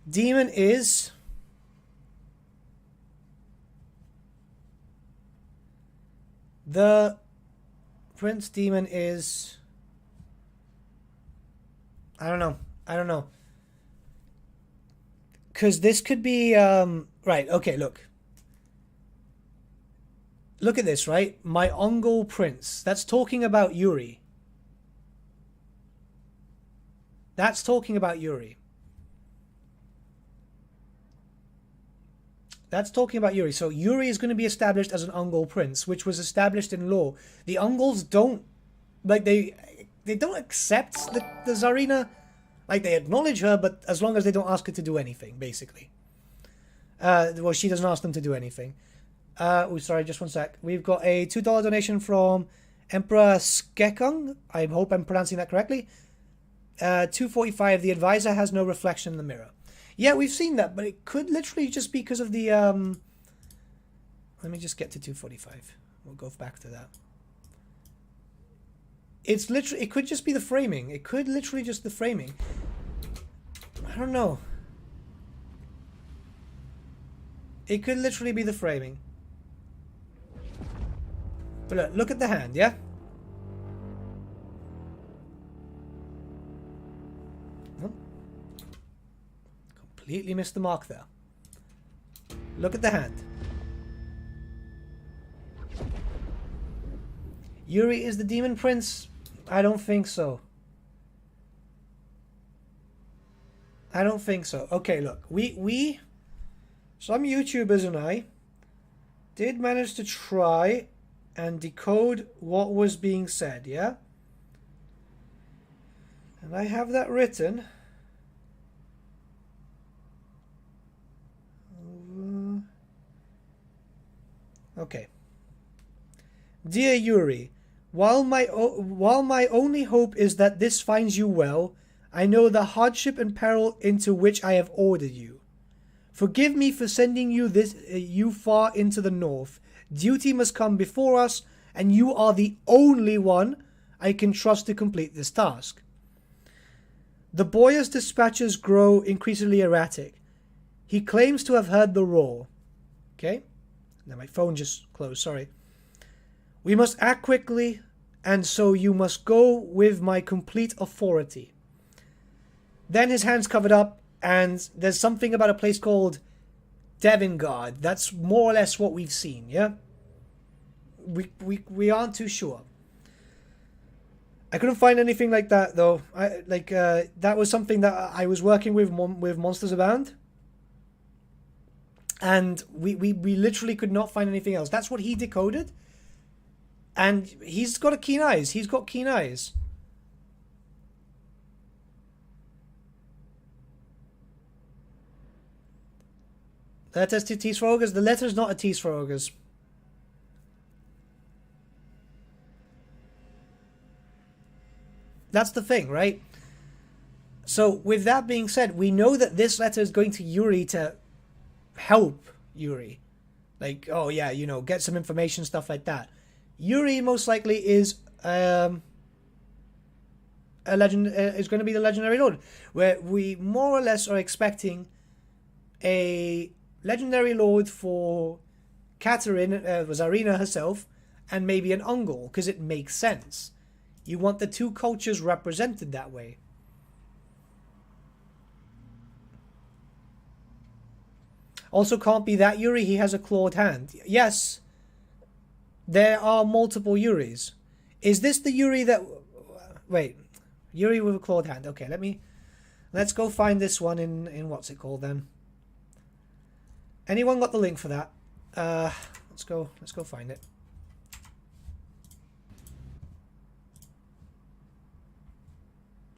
Demon is... The Prince Demon is... I don't know. Because this could be... Right, okay, look. Look at this, right? My Ongol Prince. That's talking about Yuri. That's talking about Yuri. That's talking about Yuri. So Yuri is going to be established as an Ongol prince, which was established in law. The Ongols don't, like, they don't accept the Tsarina. Like, they acknowledge her, but as long as they don't ask her to do anything, basically. Well, she doesn't ask them to do anything. Oh, sorry, just one sec. We've got a $2 donation from Emperor Skekung. I hope I'm pronouncing that correctly. 245, the advisor has no reflection in the mirror. Yeah, we've seen that, but it could literally just be because of the... Let me just get to 245. We'll go back to that. It's literally... It could just be the framing. It could literally just the framing. I don't know. It could literally be the framing. But look at the hand, yeah? Completely missed the mark there. Look at the hand. Yuri is the demon prince? I don't think so. I don't think so. Okay, look. We some YouTubers and I did manage to try and decode what was being said, yeah? And I have that written. Okay. Dear Yuri, while my only hope is that this finds you well, I know the hardship and peril into which I have ordered you. Forgive me for sending you far into the north. Duty must come before us, and you are the only one I can trust to complete this task. The boy's dispatches grow increasingly erratic. He claims to have heard the roar. Okay? Now my phone just closed, sorry. We must act quickly, and so you must go with my complete authority. Then his hand's covered up, and there's something about a place called Devengard. That's more or less what we've seen, yeah? We aren't too sure. I couldn't find anything like that, though. That was something that I was working with Monsters Abound. And we literally could not find anything else. That's what he decoded. And he's got keen eyes. He's got keen eyes. The letter's to tease for ogres. The letter's not a tease for ogres. That's the thing, right? So, with that being said, we know that this letter is going to Yuri to help Yuri. Like, oh yeah, you know, get some information, stuff like that. Yuri most likely is a legend, is going to be the legendary lord, where we more or less are expecting a legendary lord for Catherine, Tsarina herself, and maybe an Ongol, because it makes sense. You want the two cultures represented that way. Also can't be that Yuri, he has a clawed hand. Yes, there are multiple Yuris. Is this the Yuri that... Wait, Yuri with a clawed hand. Okay, let's go find this one in what's it called then. Anyone got the link for that? Let's go find it.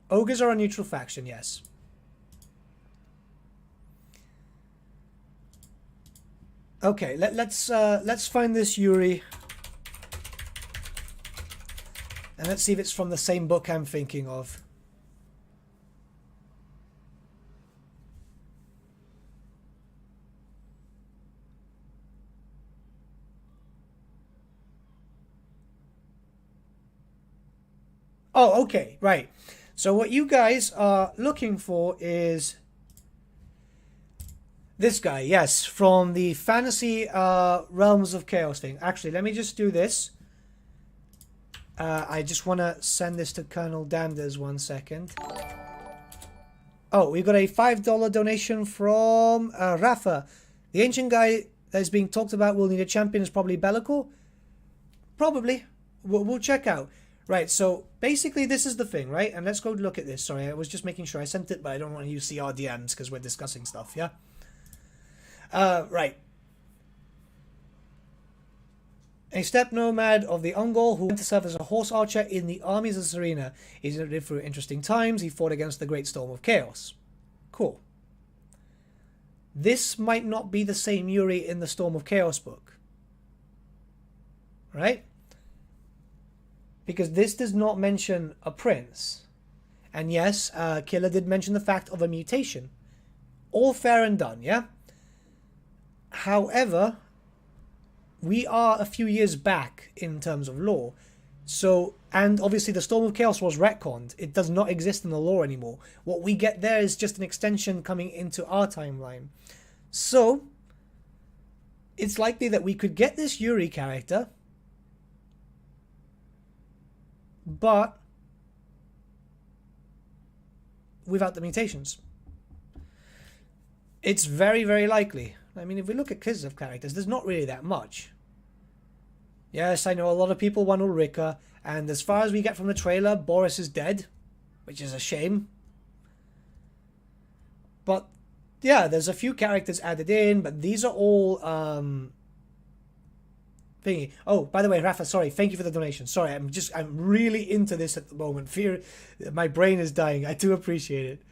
Ogres are a neutral faction, yes. Okay, let's find this Yuri. And let's see if it's from the same book I'm thinking of. Oh, okay, right. So what you guys are looking for is this guy, yes, from the Fantasy Realms of Chaos thing. Actually, let me just do this. I just want to send this to Colonel Danders 1 second. Oh, we got a $5 donation from Rafa. The ancient guy that is being talked about will need a champion is probably Belakor? Probably. We'll check out. Right, so basically this is the thing, right? And let's go look at this. Sorry, I was just making sure I sent it, but I don't want to use CR DMs because we're discussing stuff, yeah? Right. A steppe nomad of the Ungol who went to serve as a horse archer in the armies of Serena. He's lived through interesting times. He fought against the Great Storm of Chaos. Cool. This might not be the same Yuri in the Storm of Chaos book. Right? Because this does not mention a prince. And yes, Killer did mention the fact of a mutation. All fair and done, yeah? However, we are a few years back in terms of lore. So, and obviously the Storm of Chaos was retconned. It does not exist in the lore anymore. What we get there is just an extension coming into our timeline. So, it's likely that we could get this Yuri character, but without the mutations. It's very, very likely. I mean, if we look at Kislev characters, there's not really that much. Yes, I know a lot of people want Ulrika, and as far as we get from the trailer, Boris is dead, which is a shame. But, yeah, there's a few characters added in, but these are all, thingy. Oh, by the way, Rafa, sorry, thank you for the donation. Sorry, I'm really into this at the moment. Fear, my brain is dying. I do appreciate it.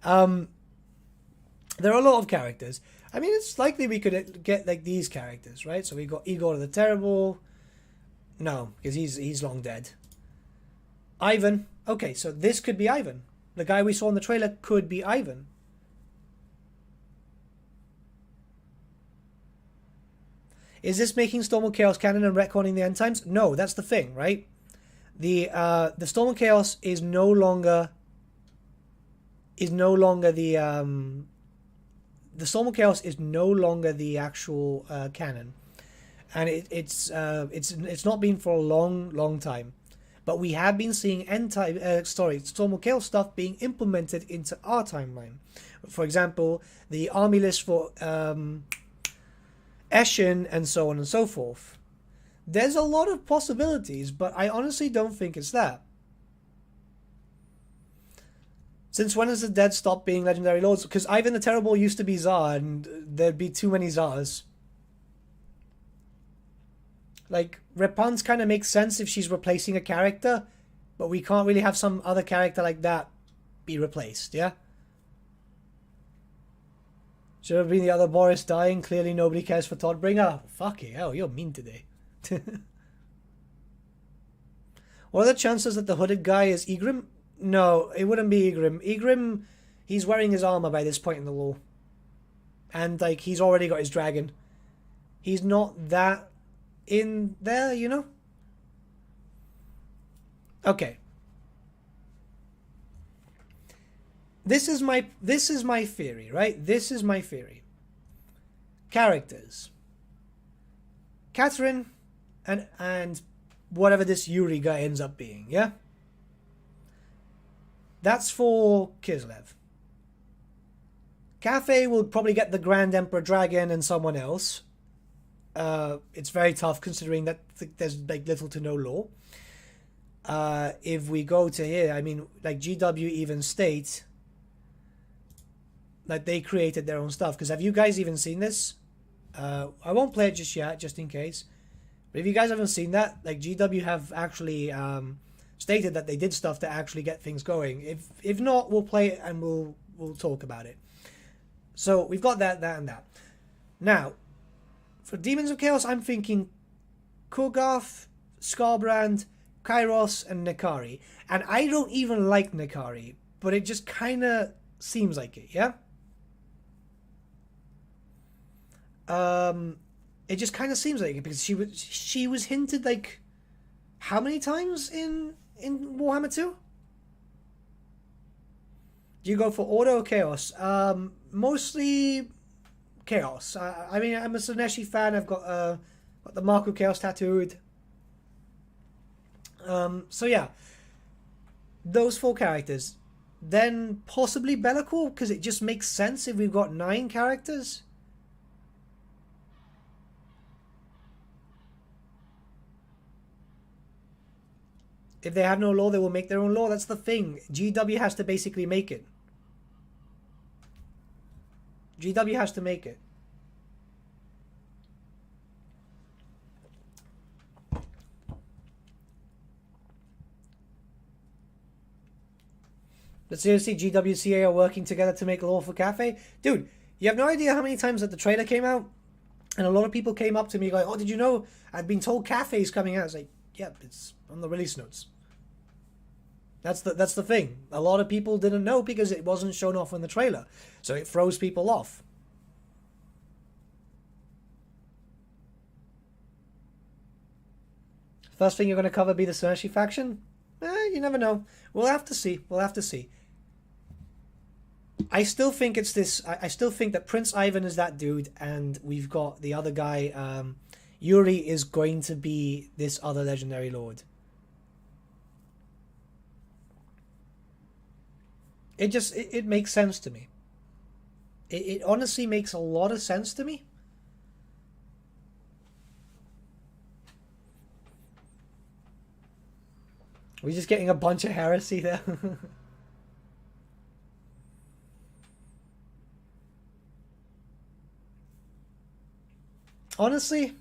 There are a lot of characters. I mean, it's likely we could get like these characters, right? So we got Igor the Terrible. No, because he's long dead. Ivan. Okay, so this could be Ivan. The guy we saw in the trailer could be Ivan. Is this making Storm of Chaos canon and retconning the end times? No, that's the thing, right? The Storm of Chaos is no longer the Storm of Chaos is no longer the actual canon, and it's not been for a long time, but we have been seeing Storm of Chaos stuff being implemented into our timeline. For example, the army list for Eshin and so on and so forth. There's a lot of possibilities, but I honestly don't think it's that. Since when has the dead stopped being legendary lords? Because Ivan the Terrible used to be Tsar, and there'd be too many Tsars. Like, Rapunzel kind of makes sense if she's replacing a character, but we can't really have some other character like that be replaced, yeah? Should have been the other Boris dying. Clearly nobody cares for Toddbringer. Fucking hell, you're mean today. What are the chances that the hooded guy is Egrim? No, it wouldn't be Egrim. Egrim, he's wearing his armor by this point in the lore. And, like, he's already got his dragon. He's not that in there, you know? Okay. This is my theory, right? This is my theory. Characters. Catherine and whatever this Yuri guy ends up being, yeah? That's for Kislev. Cathay will probably get the Grand Emperor Dragon and someone else. It's very tough considering that there's like little to no lore. If we go to here, I mean, like GW even states that they created their own stuff. Because have you guys even seen this? I won't play it just yet, just in case. But if you guys haven't seen that, like GW have actually stated that they did stuff to actually get things going. If not, we'll play it and we'll talk about it. So we've got that, and that. Now, for Demons of Chaos, I'm thinking Kurgarth, Skarbrand, Kairos, and Nikari. And I don't even like Nikari, but it just kind of seems like it, yeah? It just kind of seems like it because she was hinted like how many times in Warhammer 2? Do you go for order or chaos? Mostly chaos. I mean, I'm a Slaneshi fan. I've got the Mark of Chaos tattooed. So yeah, those 4 characters. Then possibly Belakor, because it just makes sense if we've got 9 characters. If they have no law, they will make their own law. That's the thing. GW has to basically make it. GW has to make it. But seriously, GWCA are working together to make law for Cathay? Dude, you have no idea how many times that the trailer came out? And a lot of people came up to me going, oh, did you know? I've been told Cathay's coming out. I was like, yeah, it's on the release notes. That's the thing. A lot of people didn't know because it wasn't shown off in the trailer. So it throws people off. First thing you're going to cover be the Slaneshi faction? You never know. We'll have to see. We'll have to see. I still think it's this. I still think that Prince Ivan is that dude, and we've got the other guy. Yuri is going to be this other legendary lord. It makes sense to me. It honestly makes a lot of sense to me. We're just getting a bunch of heresy there. Honestly,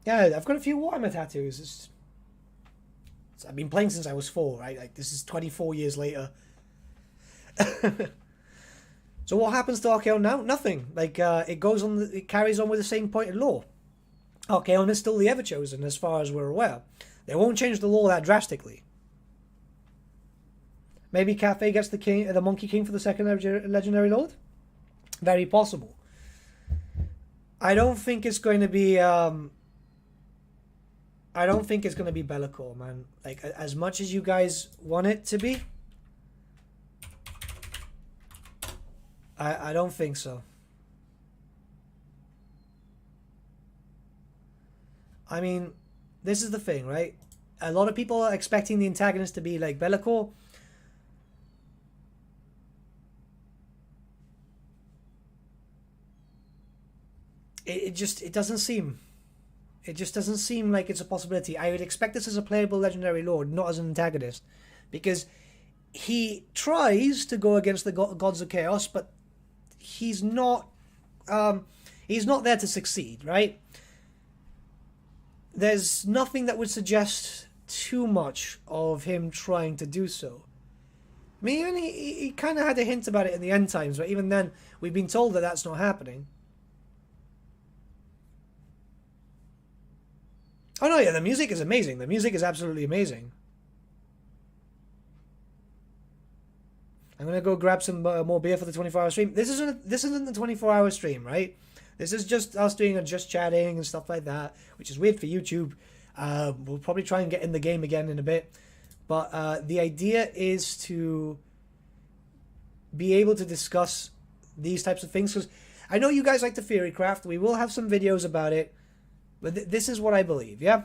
yeah, I've got a few Warhammer tattoos. I've been playing since I was 4, right? Like, this is 24 years later. So what happens to Archaon now? Nothing. Like, it carries on with the same point in law. Archaon is still the Everchosen, as far as we're aware. They won't change the law that drastically. Maybe Cathay gets the Monkey King for the second legendary lord? Very possible. I don't think it's going to be I don't think it's going to be Belakor, man. Like, as much as you guys want it to be, I don't think so. I mean, this is the thing, right? A lot of people are expecting the antagonist to be like Belakor. It just doesn't seem. It just doesn't seem like it's a possibility. I would expect this as a playable legendary lord, not as an antagonist, because he tries to go against the gods of chaos, but he's not there to succeed, right? There's nothing that would suggest too much of him trying to do so. I mean, even he kind of had a hint about it in the end times, but even then, we've been told that that's not happening. Oh no, yeah, the music is amazing. The music is absolutely amazing. I'm gonna go grab some more beer for the 24-hour stream. This isn't the 24-hour stream, right? This is just us doing a just chatting and stuff like that, which is weird for YouTube. We'll probably try and get in the game again in a bit, but the idea is to be able to discuss these types of things, because I know you guys like the theory craft. We will have some videos about it. But this is what I believe, yeah?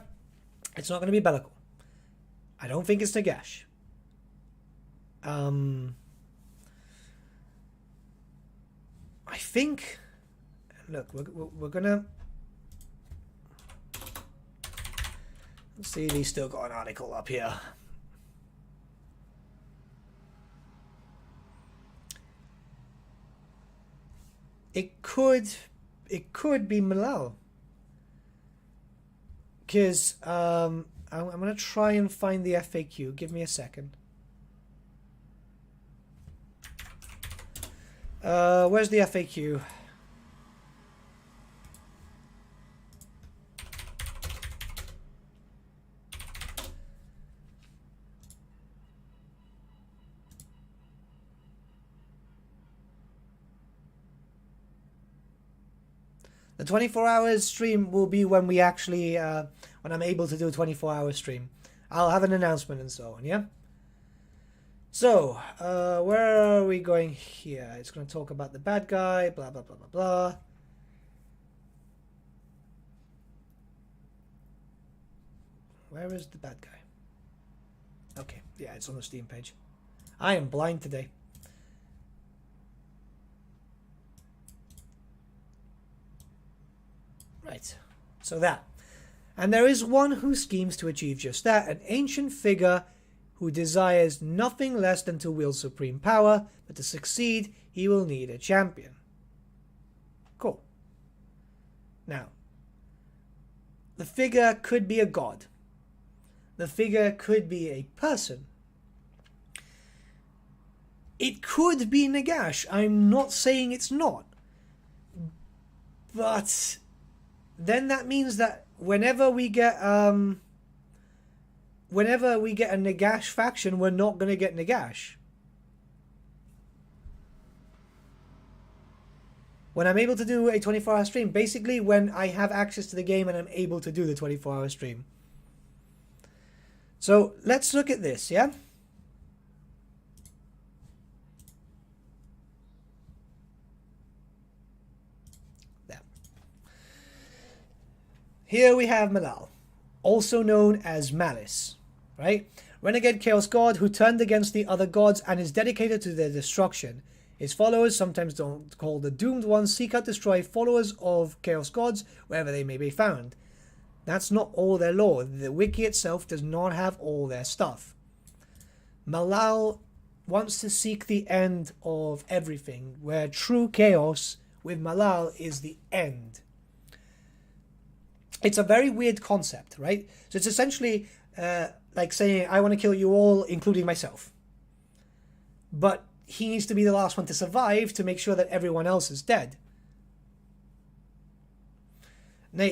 It's not going to be Belakor. I don't think it's Nagash. I think... Look, we're going to... Let's see if he's still got an article up here. It could be Malal. Because I'm going to try and find the FAQ. Give me a second. Where's the FAQ? The 24 hours stream will be when we actually, when I'm able to do a 24-hour stream. I'll have an announcement and so on, yeah? So, where are we going here? It's going to talk about the bad guy, blah, blah, blah, blah, blah. Where is the bad guy? Okay, yeah, it's on the Steam page. I am blind today. Right, so that. And there is one who schemes to achieve just that, an ancient figure who desires nothing less than to wield supreme power, but to succeed, he will need a champion. Cool. Now, the figure could be a god. The figure could be a person. It could be Nagash. I'm not saying it's not. But then that means that whenever we get a Nagash faction, we're not going to get Nagash. When I'm able to do a 24-hour stream, basically when I have access to the game and I'm able to do the 24-hour stream. So let's look at this, yeah? There. Here we have Malal, also known as Malice, right? Renegade Chaos God who turned against the other gods and is dedicated to their destruction. His followers, sometimes called the Doomed Ones, seek out destroy followers of Chaos Gods wherever they may be found. That's not all their lore. The wiki itself does not have all their stuff. Malal wants to seek the end of everything, where true chaos with Malal is the end. It's a very weird concept, right? So it's essentially like saying, I want to kill you all, including myself. But he needs to be the last one to survive to make sure that everyone else is dead. Now,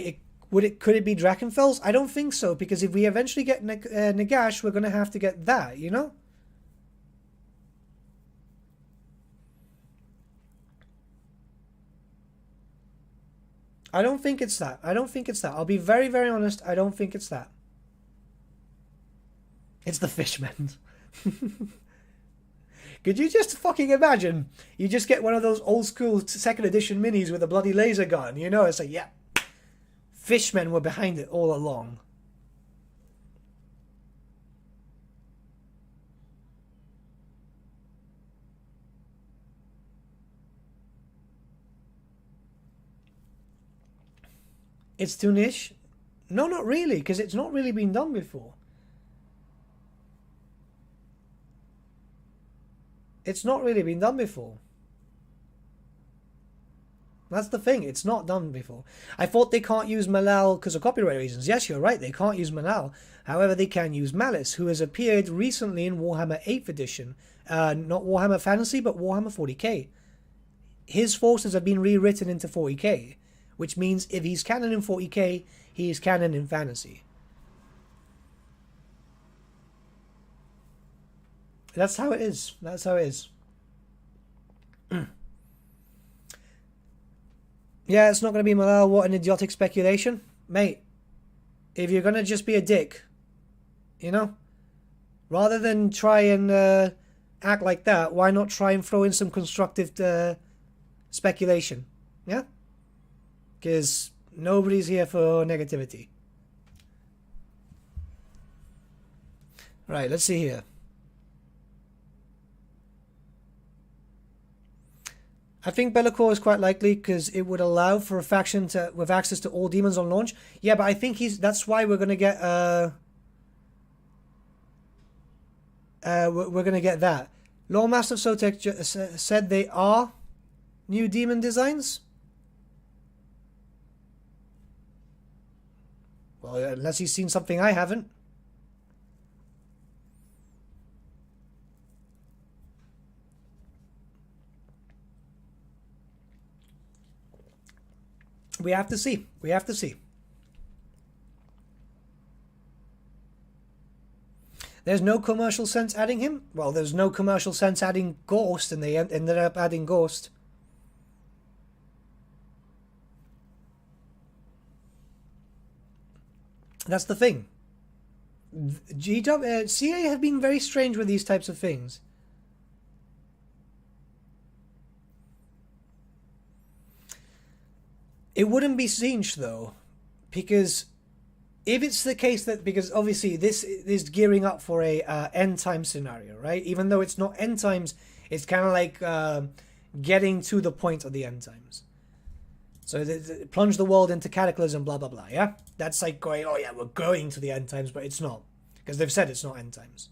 could it be Drakenfels? I don't think so, because if we eventually get Nagash, we're going to have to get that, you know? I don't think it's that. I don't think it's that. I'll be very, very honest. I don't think it's that. It's the Fishmen. Could you just fucking imagine? You just get one of those old school 2nd edition minis with a bloody laser gun, you know? It's like, yeah. Fishmen were behind it all along. It's too niche? No, not really, because it's not really been done before. It's not really been done before. That's the thing, it's not done before. I thought they can't use Malal because of copyright reasons. Yes, you're right, they can't use Malal. However, they can use Malice, who has appeared recently in Warhammer 8th edition. Not Warhammer Fantasy, but Warhammer 40k. His forces have been rewritten into 40k, which means if he's canon in 40k, he's canon in Fantasy. That's how it is. That's how it is. Yeah, it's not going to be Malal. What an idiotic speculation. Mate, if you're going to just be a dick, you know, rather than try and act like that, why not try and throw in some constructive speculation? Yeah? Because nobody's here for negativity. Right, let's see here. I think Belakor is quite likely because it would allow for a faction with access to all demons on launch. Yeah, but I think that's why we're gonna get we're gonna get that. Lawmaster Sotek said they are new demon designs. Well, unless he's seen something I haven't. We have to see. We have to see. There's no commercial sense adding him? Well, there's no commercial sense adding Ghost, and they ended up adding Ghost. That's the thing. CA have been very strange with these types of things. It wouldn't be Zinch though, because if it's the case that, because obviously this is gearing up for a end time scenario, right? Even though it's not end times, it's kind of like getting to the point of the end times. So plunge the world into cataclysm, blah blah blah. Yeah, that's like going, oh yeah, we're going to the end times, but it's not, because they've said it's not end times.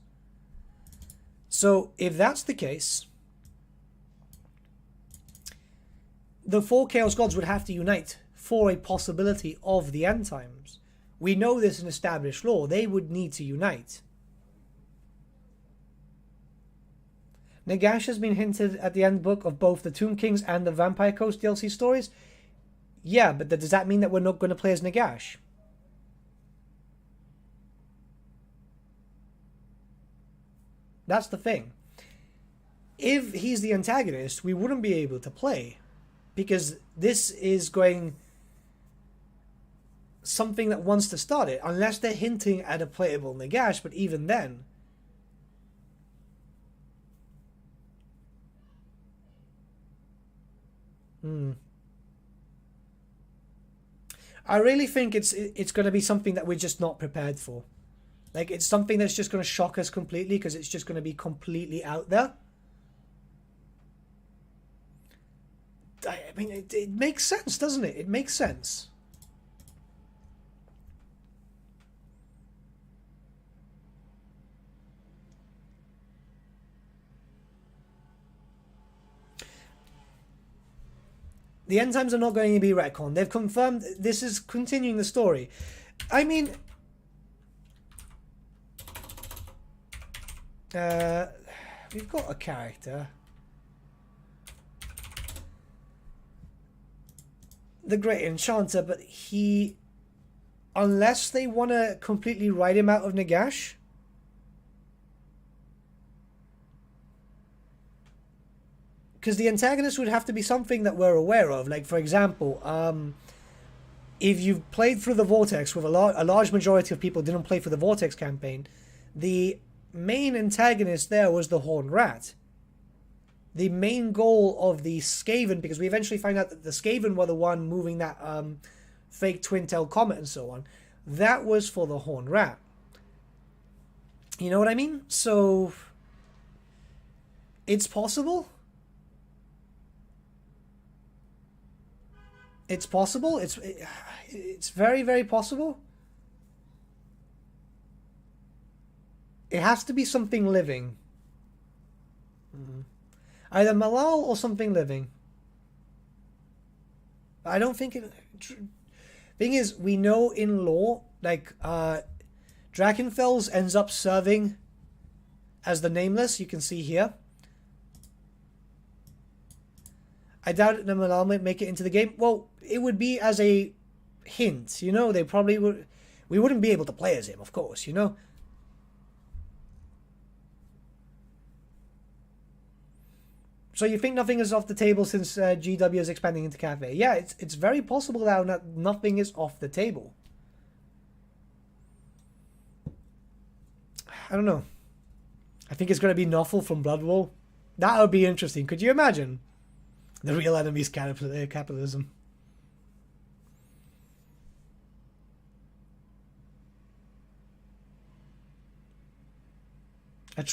So if that's the case, the four Chaos Gods would have to unite for a possibility of the end times. We know this in established lore. They would need to unite. Nagash has been hinted at the end book of both the Tomb Kings and the Vampire Coast DLC stories. Yeah, but does that mean that we're not going to play as Nagash? That's the thing. If he's the antagonist, we wouldn't be able to play, because this is going something that wants to start it, unless they're hinting at a playable Nagash, but even then. I really think it's going to be something that we're just not prepared for. Like, it's something that's just going to shock us completely, because it's just going to be completely out there. I mean, it makes sense, doesn't it? It makes sense. The end times are not going to be retconned. They've confirmed this is continuing the story. I mean, we've got a character. The Great Enchanter, but he, unless they want to completely write him out of Nagash, because the antagonist would have to be something that we're aware of. Like, for example, if you've played through the Vortex, with a large majority of people didn't play for the Vortex campaign, the main antagonist there was the Horned Rat. The main goal of the Skaven, because we eventually find out that the Skaven were the one moving that fake twin-tailed comet and so on, that was for the Horned Rat. You know what I mean? So, it's possible. It's possible. It's very, very possible. It has to be something living. Either Malal or something living. I don't think it... Thing is, we know in lore, like, Drakenfels ends up serving as the Nameless, you can see here. I doubt that Malal might make it into the game. Well, it would be as a hint, you know? They probably would... We wouldn't be able to play as him, of course, you know? So you think nothing is off the table since GW is expanding into Cathay? Yeah, it's very possible now that nothing is off the table. I don't know. I think it's going to be Nuffle from Bloodwall. That would be interesting. Could you imagine? The real enemy's capitalism. A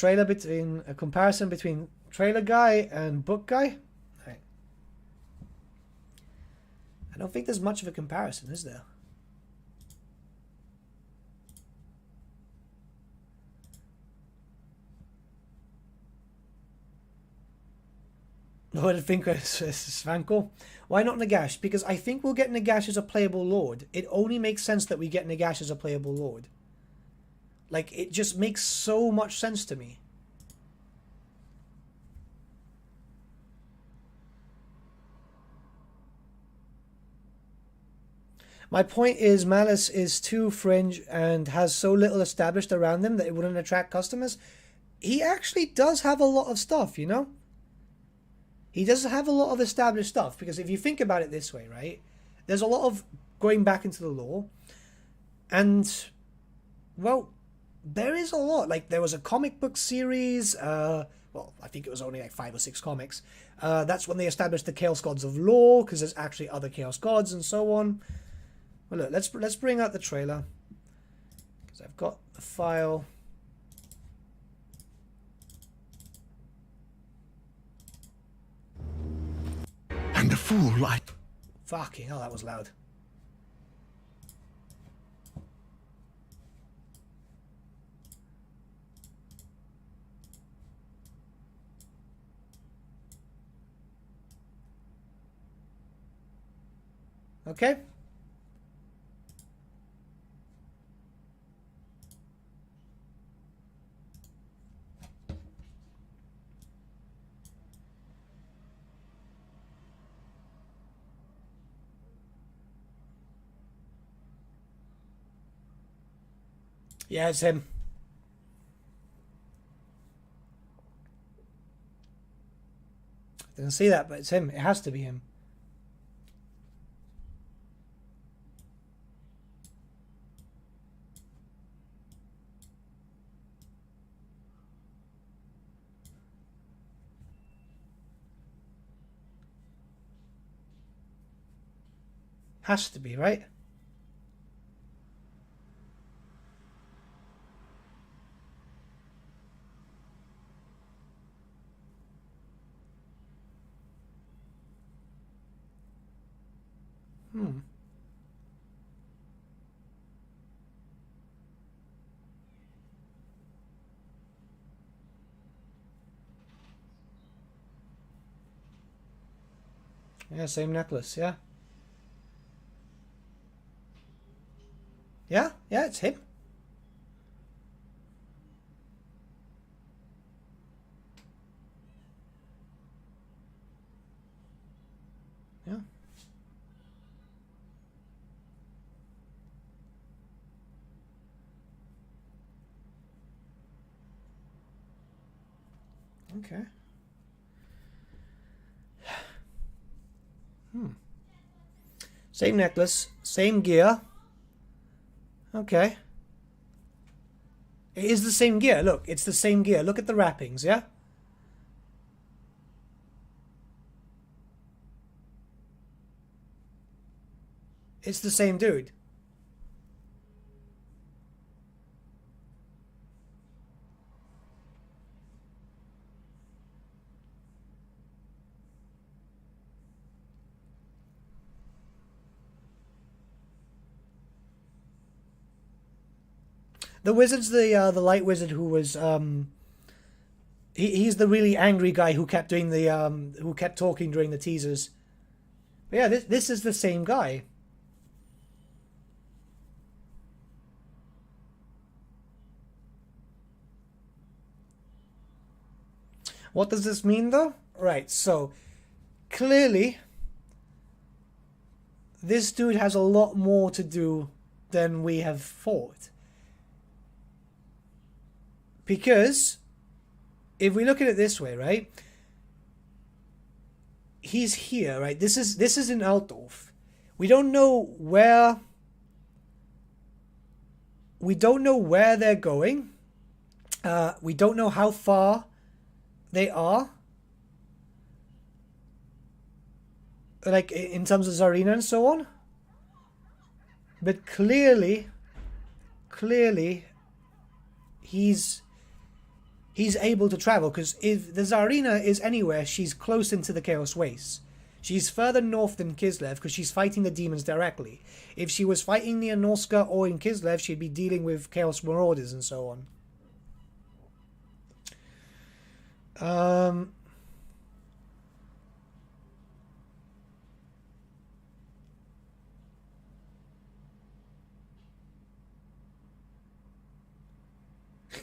comparison between trailer guy and book guy? Right. I don't think there's much of a comparison, is there? Lord of Finker Svanko. Why not Nagash? Because I think we'll get Nagash as a playable lord. It only makes sense that we get Nagash as a playable lord. Like, it just makes so much sense to me. My point is, Malice is too fringe and has so little established around him that it wouldn't attract customers. He actually does have a lot of stuff, you know? He does have a lot of established stuff, because if you think about it this way, right? There's a lot of going back into the lore. And, well, there is a lot. Like, there was a comic book series, well, I think it was only like 5 or 6 comics. That's when they established the Chaos Gods of Lore, because there's actually other Chaos Gods and so on. Well, look, let's bring out the trailer, because I've got the file. And a fool like... Fucking hell, that was loud. Okay. Yeah, it's him. I didn't see that, but it's him. It has to be him. Has to be, right? Yeah, same necklace, yeah. Yeah, it's him. Yeah. Okay. Same necklace, same gear. Okay. It is the same gear. Look, it's the same gear. Look at the wrappings, yeah? It's the same dude. The wizard's the light wizard who was he's the really angry guy who kept doing the who kept talking during the teasers. But yeah, this is the same guy. What does this mean though? Right, so clearly this dude has a lot more to do than we have thought. Because if we look at it this way, right? He's here, right? This is in Altdorf. We don't know where they're going. We don't know how far they are. Like in terms of Tsarina and so on. But clearly he's able to travel, because if the Tsarina is anywhere, she's close into the Chaos Wastes. She's further north than Kislev because she's fighting the demons directly. If she was fighting near Norska or in Kislev, she'd be dealing with Chaos Marauders and so on.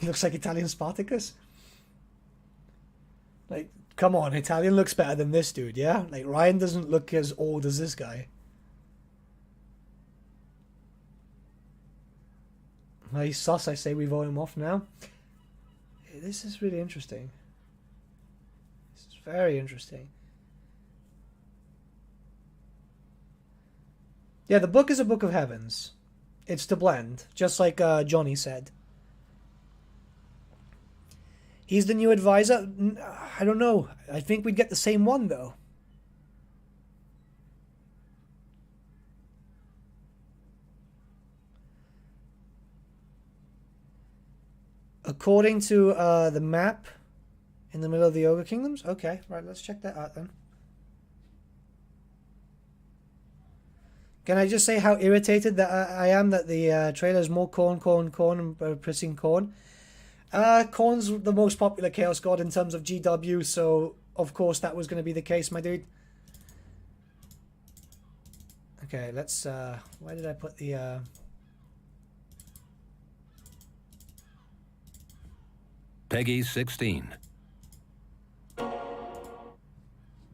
He looks like Italian Spartacus. Like, come on, Italian looks better than this dude, yeah? Like, Ryan doesn't look as old as this guy. Well, he's sus, I say we vote him off now. This is really interesting. This is very interesting. Yeah, the book is a book of heavens. It's to blend, just like Johnny said. He's the new advisor? I don't know. I think we'd get the same one, though. According to the map in the middle of the Ogre Kingdoms? Okay, right, let's check that out then. Can I just say how irritated that I am that the trailer is more corn, and pressing corn? Corn's the most popular Chaos God in terms of GW, so of course that was going to be the case, my dude. Okay, let's, where did I put the, Peggy 16.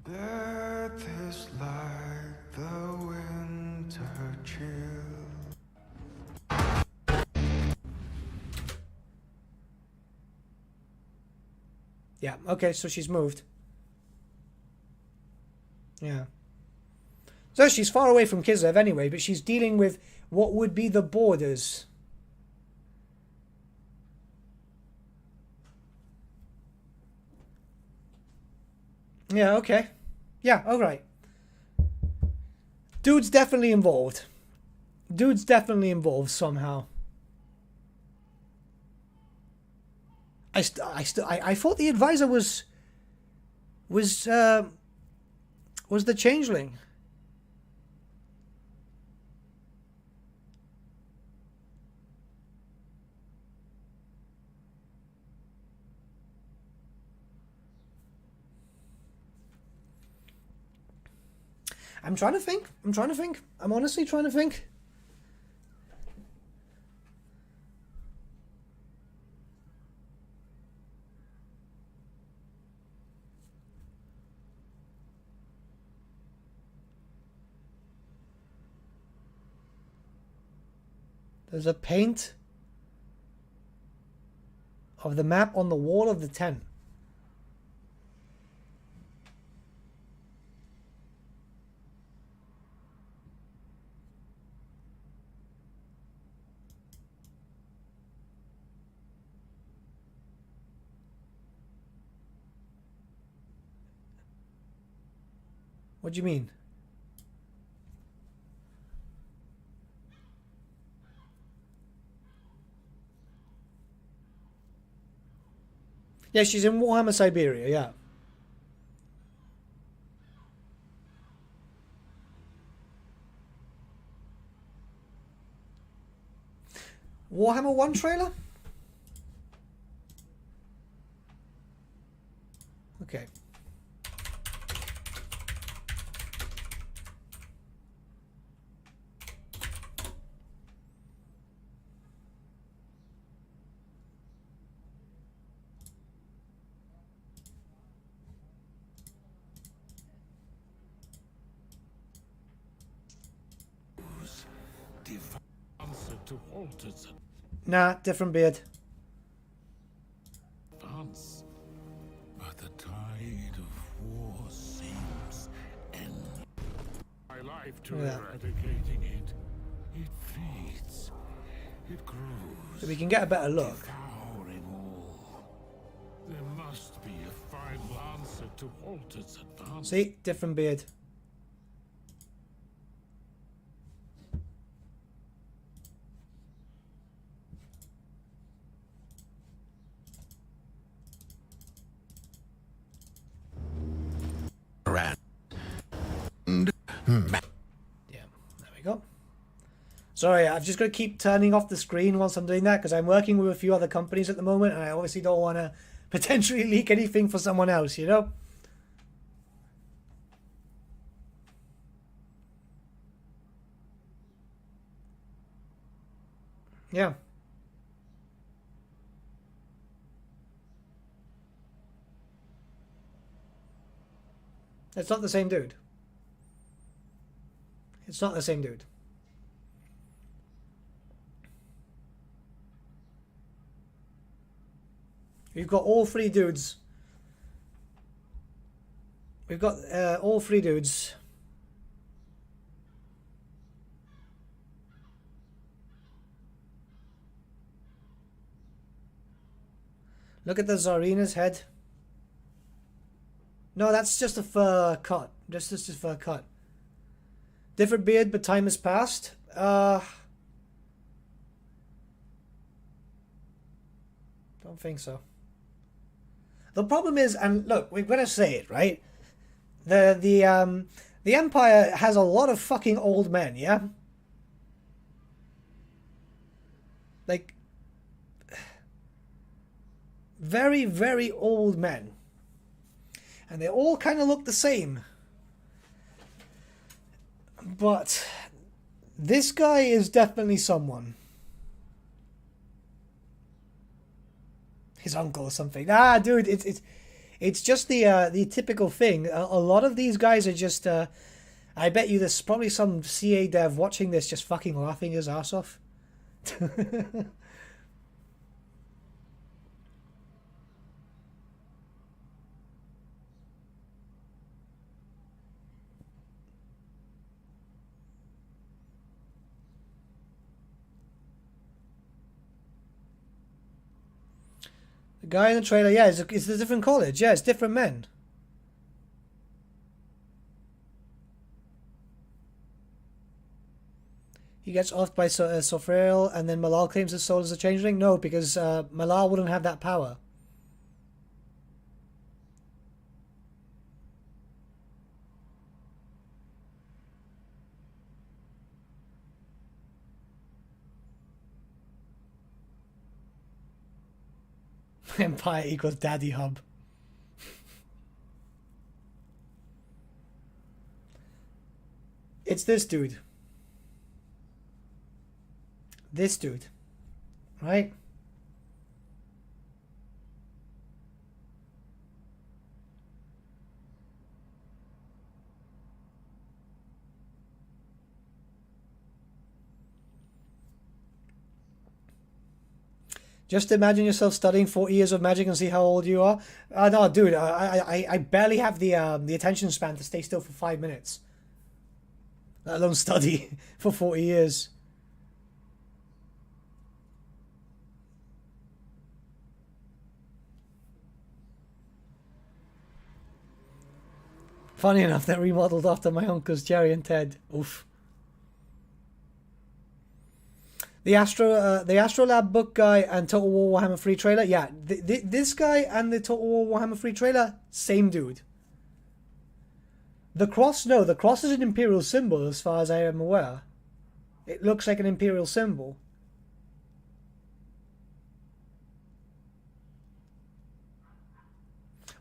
Death is like the winter chill. yeah, okay, so she's moved. Yeah. So she's far away from Kislev anyway, but she's dealing with what would be the borders. Yeah, okay. Yeah, alright. Dude's definitely involved. Dude's definitely involved somehow. I thought the advisor was the changeling. I'm trying to think. I'm honestly trying to think. There's a paint of the map on the wall of the tent. What do you mean? Yeah, she's in Warhammer Siberia, yeah. Warhammer 1 trailer? Okay. Nah, different beard. But the tide of war seems endless. My life to eradicating it. It feeds. It grows. So we can get a better look. Devouring all. There must be a final answer to halt its advance. See, different beard. Yeah, there we go. Sorry, I've just got to keep turning off the screen whilst I'm doing that because I'm working with a few other companies at the moment and I obviously don't want to potentially leak anything for someone else, you know? Yeah. It's not the same dude. It's not the same dude. We've got all three dudes. We've got all three dudes. Look at the Tsarina's head. No, that's just a fur cut. Just a fur cut. Different beard, but time has passed. Don't think so. The problem is, and look, we're gonna say it, right? The Empire has a lot of fucking old men, yeah? Like, very, very old men. And they all kind of look the same. But this guy is definitely someone. His uncle or something. Ah, dude, it's just the typical thing. A lot of these guys are just. I bet you there's probably some CA dev watching this just fucking laughing his ass off. The guy in the trailer, yeah, it's a different college. Yeah, it's different men. He gets offed by Sofrail, and then Malal claims his soul as a changeling? No, because Malal wouldn't have that power. Empire equals daddy hub. It's this dude. This dude. Right? Just imagine yourself studying 40 years of magic and see how old you are. No, dude, I barely have the attention span to stay still for 5 minutes. Let alone study for 40 years. Funny enough, they're remodeled after my uncles Jerry and Ted. Oof. The Astrolab book guy and Total War Warhammer 3 trailer. Yeah, this guy and the Total War Warhammer 3 trailer, same dude. The cross, no, the cross is an Imperial symbol as far as I am aware. It looks like an Imperial symbol.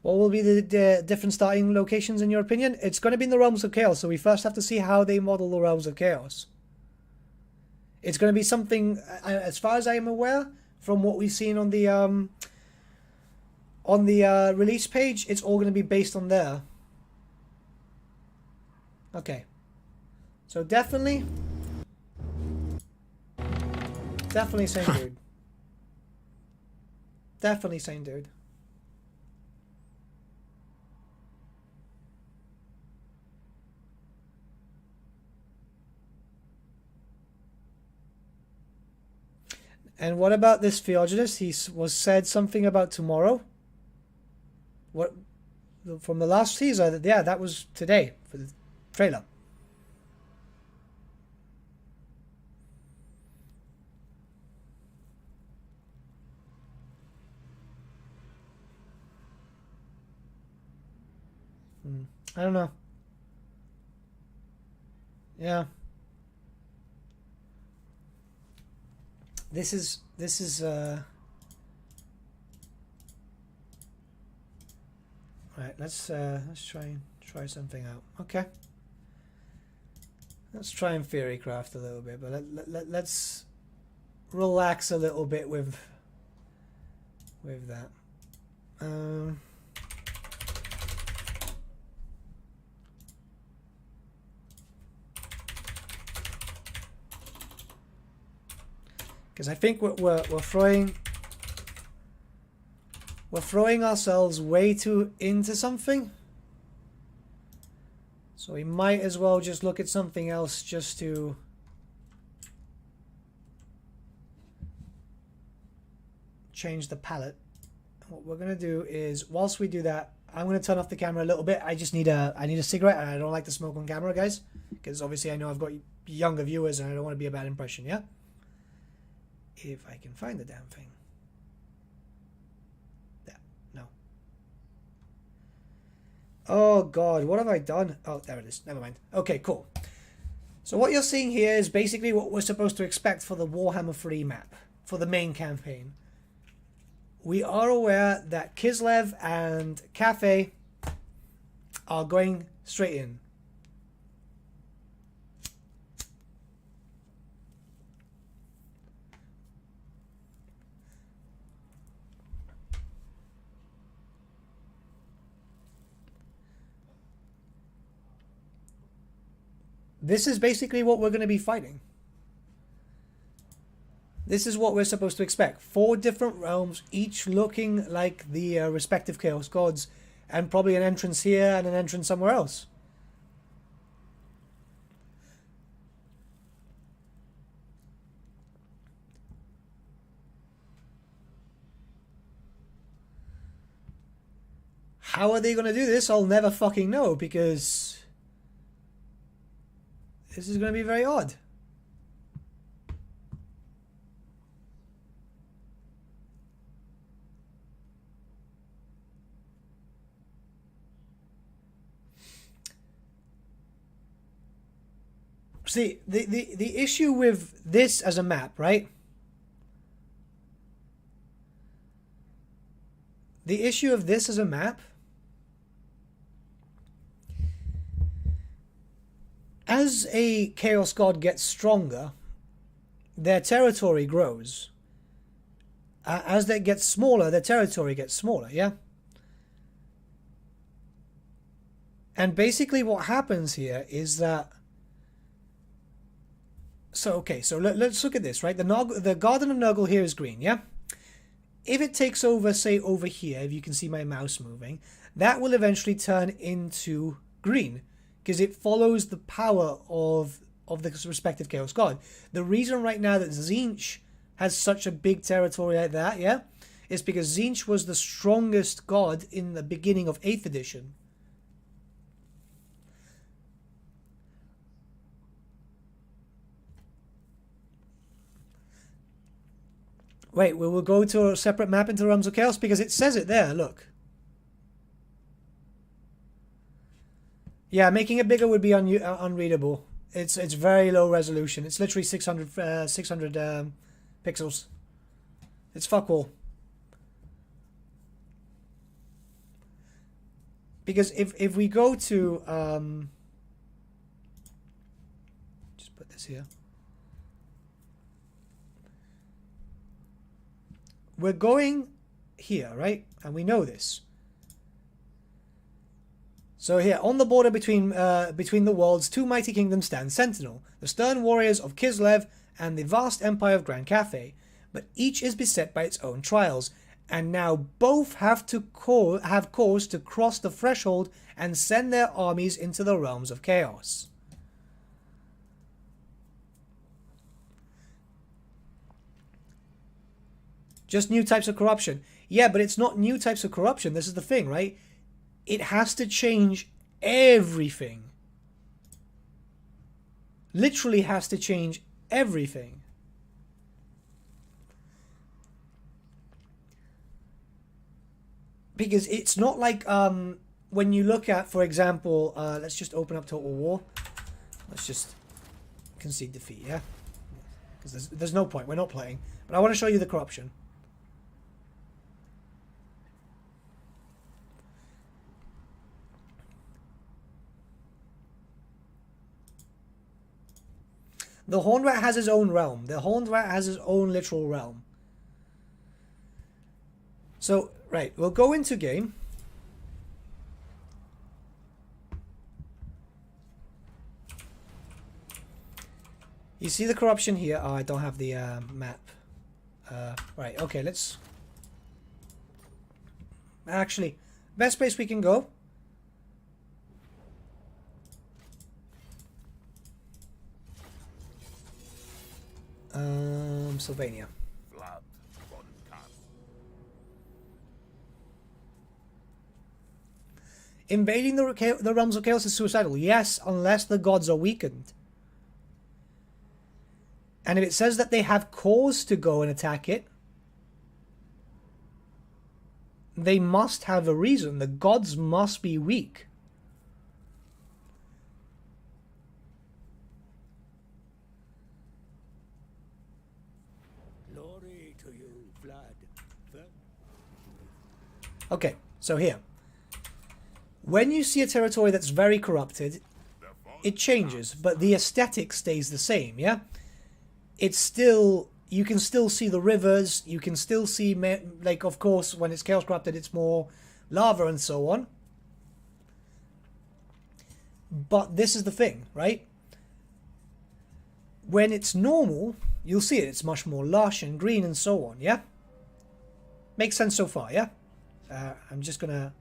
What will be the different starting locations in your opinion? It's going to be in the Realms of Chaos, so we first have to see how they model the Realms of Chaos. It's going to be something, as far as I am aware, from what we've seen on the release page, it's all going to be based on there. Okay. So definitely same dude. Definitely same dude. And what about this Theogenes? He was said something about tomorrow. What from the last teaser? Yeah, that was today for the trailer. I don't know. Yeah. This is right, let's try something out. Okay. Let's try and theory craft a little bit, but let's relax a little bit with that. Because I think we're throwing ourselves way too into something. So we might as well just look at something else just to change the palette What we're gonna do is, whilst we do that, I'm gonna turn off the camera a little bit. I just need a cigarette, and I don't like to smoke on camera, guys, because obviously I know I've got younger viewers, and I don't want to be a bad impression. Yeah. If I can find the damn thing. There. No. Oh God, what have I done? Oh, there it is. Never mind. Okay, cool. So what you're seeing here is basically what we're supposed to expect for the Warhammer 3 map, for the main campaign. We are aware that Kislev and Cathay are going straight in. This is basically what we're going to be fighting. This is what we're supposed to expect. 4 different realms, each looking like the respective Chaos Gods, and probably an entrance here and an entrance somewhere else. How are they going to do this? I'll never fucking know, because this is going to be very odd. See, the issue with this as a map, right? The issue of this as a map, as a Chaos God gets stronger, their territory grows. As they get smaller, their territory gets smaller, yeah? And basically what happens here is that... So, okay, so let's look at this, right? The Garden of Nurgle here is green, yeah? If it takes over, say, over here, if you can see my mouse moving, that will eventually turn into green, because it follows the power of the respective Chaos God. The reason right now that Tzeentch has such a big territory like that, yeah, is because Tzeentch was the strongest god in the beginning of 8th edition. Wait, we will go to a separate map into Realms of Chaos, because it says it there, look. Yeah, making it bigger would be unreadable. It's very low resolution. It's literally 600 pixels. It's fuck all. Because if we go to... just put this here. We're going here, right? And we know this. So here, on the border between the worlds, 2 mighty kingdoms stand sentinel, the stern warriors of Kislev and the vast empire of Grand Cathay. But each is beset by its own trials, and now both have cause to cross the threshold and send their armies into the realms of chaos. Just new types of corruption. Yeah, but it's not new types of corruption. This is the thing, right? It has to change everything. Literally has to change everything. Because it's not like when you look at, for example, let's just open up Total War. Let's just concede defeat, yeah? Because there's no point. We're not playing. But I want to show you the corruption. The Horned Rat has his own realm. The Horned Rat has his own literal realm. So, right, we'll go into game. You see the corruption here? Oh, I don't have the map. Right, okay, let's... Actually, best place we can go. Sylvania. invading the realms of chaos is suicidal. Yes, unless the gods are weakened. And if it says that they have cause to go and attack it, they must have a reason. The gods must be weak. Glory to you, Vlad. Okay, so here. When you see a territory that's very corrupted, it changes, but the aesthetic stays the same, yeah? It's still, you can still see the rivers, you can still see, like, of course, when it's chaos corrupted, it's more lava and so on. But this is the thing, right? When it's normal, you'll see it, it's much more lush and green and so on, yeah? Makes sense so far, yeah? I'm just gonna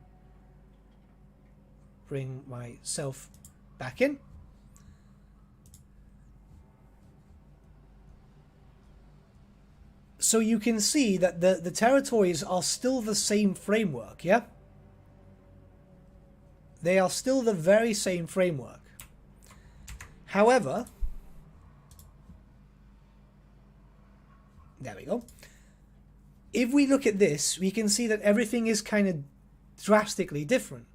bring myself back in. So you can see that the territories are still the same framework, yeah? They are still the very same framework. However, there we go. If we look at this, we can see that everything is kind of drastically different.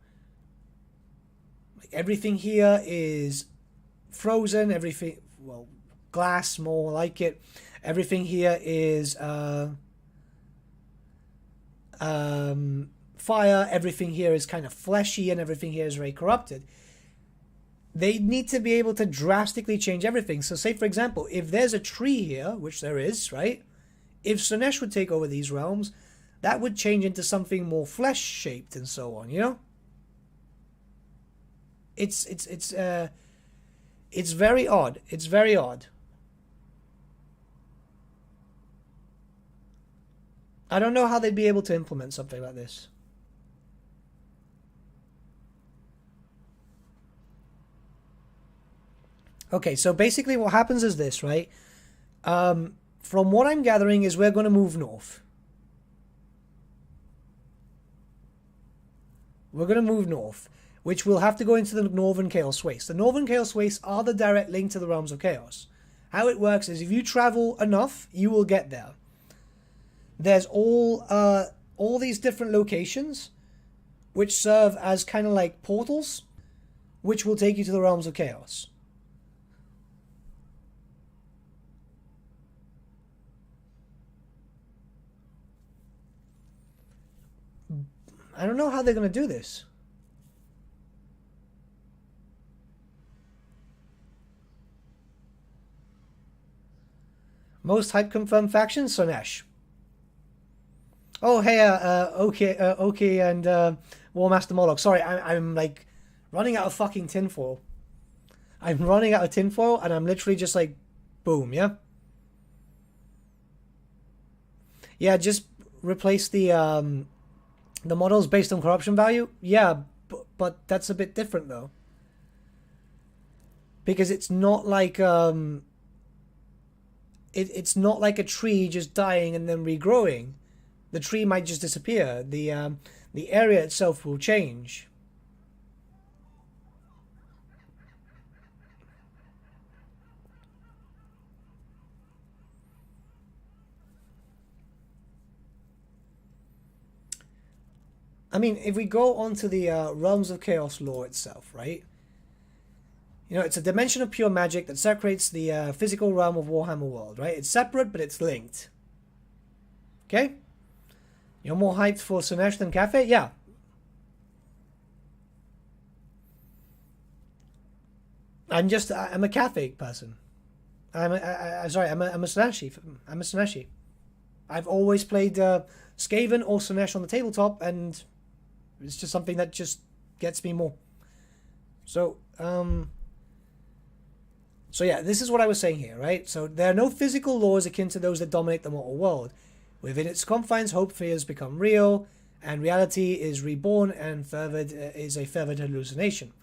Like everything here is frozen, everything, well, glass, more like it. Everything here is fire, everything here is kind of fleshy, and everything here is very corrupted. They need to be able to drastically change everything. So say, for example, if there's a tree here, which there is, right? If Slaanesh would take over these realms, that would change into something more flesh-shaped and so on, you know? It's very odd. It's very odd. I don't know how they'd be able to implement something like this. Okay, so basically what happens is this, right? From what I'm gathering is we're going to move north. We're going to move north, which will have to go into the Northern Chaos Wastes. The Northern Chaos Wastes are the direct link to the Realms of Chaos. How it works is if you travel enough, you will get there. There's all these different locations which serve as kind of like portals, which will take you to the Realms of Chaos. I don't know how they're going to do this. Most hype confirmed faction, Slaanesh. Oh, hey, okay, and Warmaster Moloch. Sorry, I'm like running out of fucking tinfoil. I'm running out of tinfoil, and I'm literally just like, boom, yeah? Yeah, just replace the models based on corruption value. Yeah, but that's a bit different, though. Because it's not like, it's not like a tree just dying and then regrowing. The tree might just disappear. The area itself will change. I mean, if we go on to the Realms of Chaos lore itself, right? You know, it's a dimension of pure magic that separates the physical realm of Warhammer world, right? It's separate, but it's linked. Okay? You're more hyped for Slaanesh than Cathay? Yeah. I'm a Cathay person. I'm a Slaaneshi. I'm a Slaaneshi. I've always played Skaven or Slaanesh on the tabletop, and it's just something that just gets me more. So yeah, this is what I was saying here, right? So there are no physical laws akin to those that dominate the mortal world. Within its confines, hope fears become real, and reality is reborn, and is a fervid hallucination.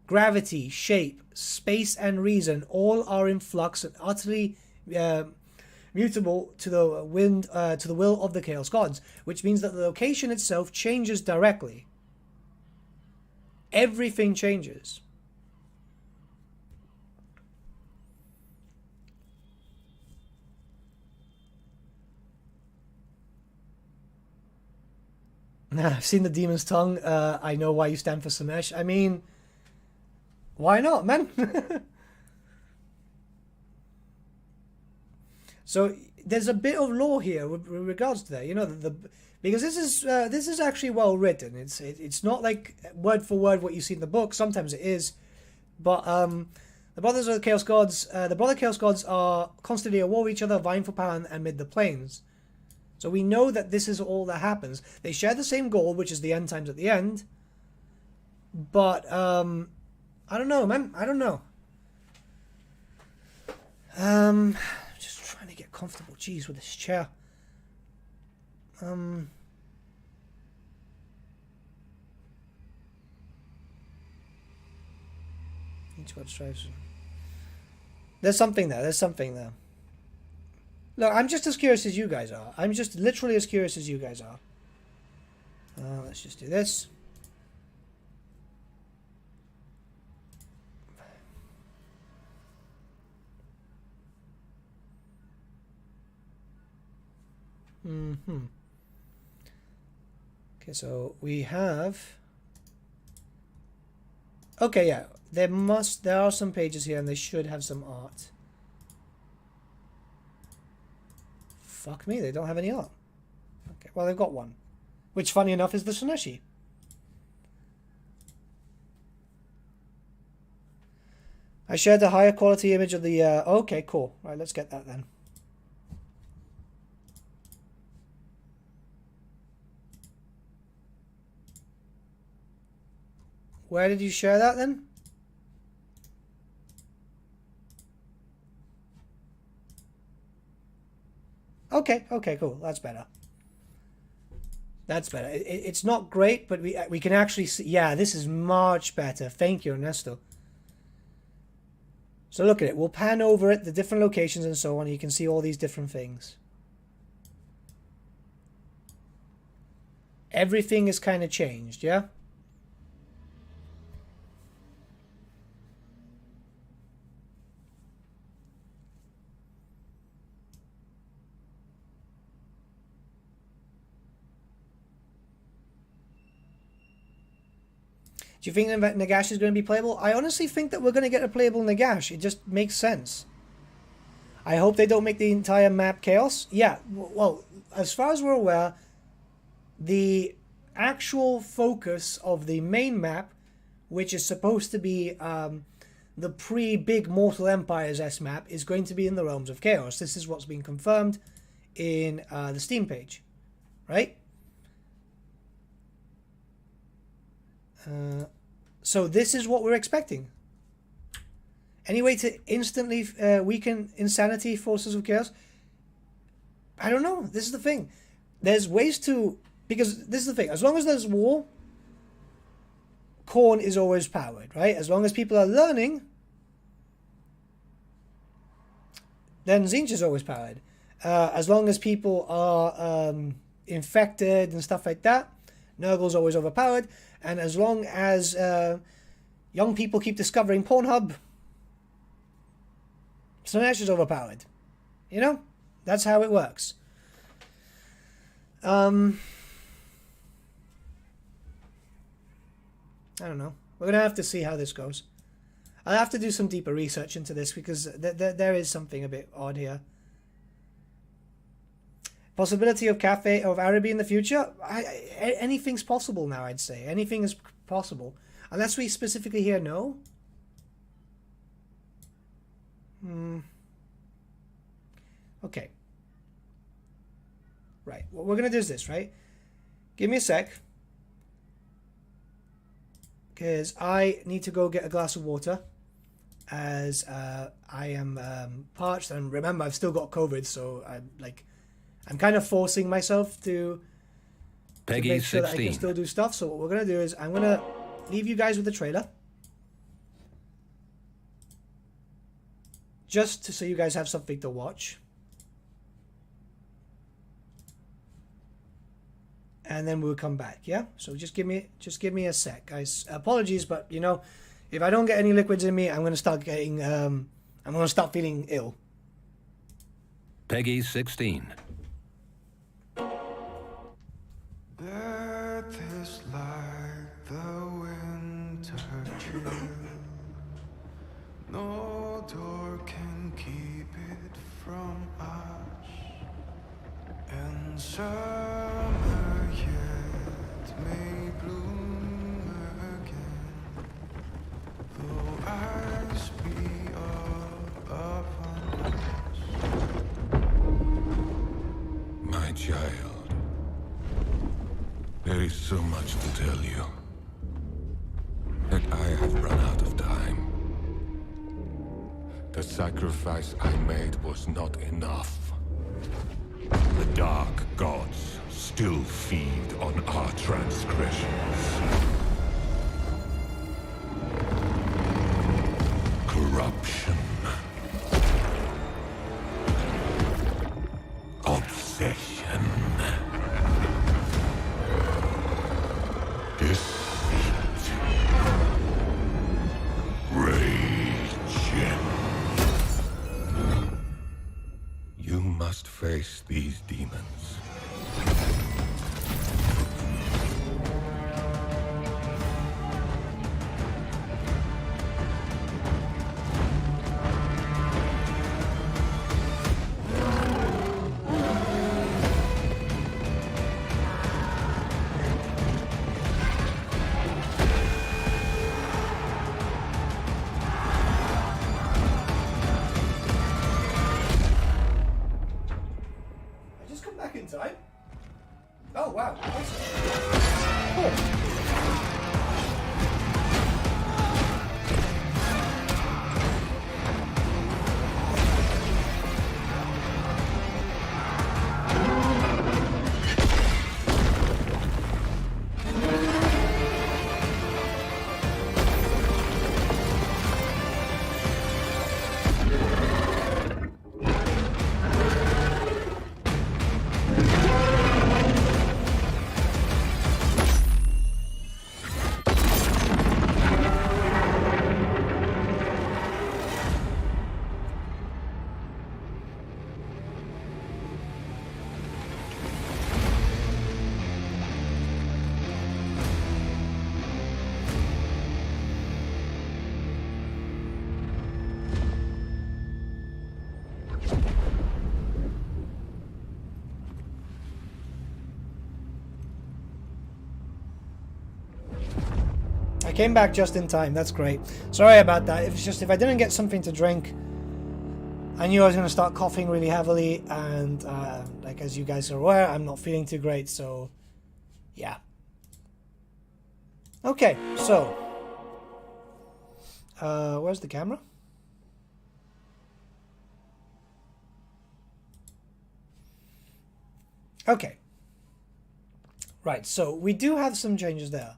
Gravity, shape, space, and reason all are in flux and utterly mutable to the will of the Chaos Gods, which means that the location itself changes directly. Everything changes. I've seen the Demon's Tongue. I know why you stand for Samesh. I mean, why not, man? So there's a bit of lore here with regards to that. You know, because this is actually well written. It's not like word for word what you see in the book. Sometimes it is, but the brothers of the Chaos Gods, the brother Chaos Gods are constantly at war with each other, vying for power amid the planes. So we know that this is all that happens. They share the same goal, which is the end times at the end. But I don't know, man. I don't know. Just trying to get comfortable. Jeez, with this chair. Each one strives. There's something there. There's something there. Look, I'm just as curious as you guys are. I'm just literally as curious as you guys are. Let's just do this. Okay, so we have... Okay, yeah. There are some pages here and they should have some art. Fuck me, they don't have any art. Okay, well, they've got one. Which, funny enough, is the Shinichi. I shared a higher quality image of the... okay, cool. Right, let's get that then. Where did you share that then? Okay, okay, cool. That's better. That's better. It's not great, but we can actually see... Yeah, this is much better. Thank you, Ernesto. So look at it. We'll pan over it, the different locations and so on. And you can see all these different things. Everything is kind of changed, yeah? Do you think that Nagash is going to be playable? I honestly think that we're going to get a playable Nagash. It just makes sense. I hope they don't make the entire map chaos. Yeah, well, as far as we're aware, the actual focus of the main map, which is supposed to be the pre-Big Mortal Empires S map, is going to be in the Realms of Chaos. This is what's been confirmed in the Steam page, right? So this is what we're expecting. Any way to instantly weaken Insanity Forces of Chaos? I don't know. This is the thing. There's ways to... Because this is the thing. As long as there's war, Khorne is always powered, right? As long as people are learning, then Tzeentch is always powered. As long as people are infected and stuff like that, Nurgle's always overpowered. And as long as young people keep discovering Pornhub, Slaanesh is overpowered. You know? That's how it works. I don't know. We're going to have to see how this goes. I'll have to do some deeper research into this because there is something a bit odd here. Possibility of Cathay of Araby in the future? Anything's possible now, I'd say. Anything is possible. Unless we specifically here know. Okay. Right. What we're going to do is this, right? Give me a sec. Because I need to go get a glass of water. As I am parched. And remember, I've still got COVID, so I'm kind of forcing myself to make sure that I can still do stuff. So what we're going to do is I'm going to leave you guys with the trailer. Just so you guys have something to watch. and then we'll come back. Yeah. So just give me a sec, guys. Apologies, but you know, if I don't get any liquids in me, I'm gonna start getting I'm gonna start feeling ill. Peggy 16. Death is like the winter chill. No door can keep it from us. And summer yet may bloom again, though ice be all upon us. My child, there is so much to tell you, that I have run out of time. The sacrifice I made was not enough. The dark gods still feed on our transgressions. Corruption. Obsession. Deceit. Rage. You must face these demons. Oh wow. I came back just in time. That's great. Sorry about that. It was just if I didn't get something to drink, I knew I was going to start coughing really heavily, and like as you guys are aware, I'm not feeling too great. So, yeah. Okay, so where's the camera? Okay. Right. So we do have some changes there.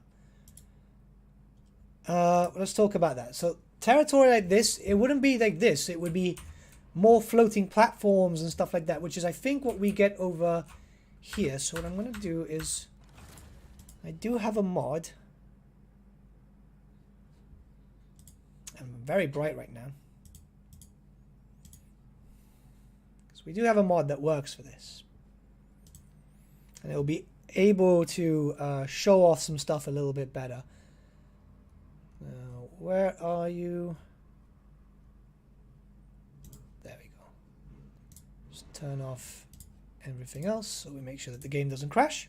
Let's talk about that. So territory like this, it wouldn't be like this. It would be more floating platforms and stuff like that, which is I think what we get over here. So what I'm going to do is I do have a mod. I'm very bright right now. So we do have a mod that works for this. And it'll be able to show off some stuff a little bit better. Where are you? There we go. Just turn off everything else so we make sure that the game doesn't crash.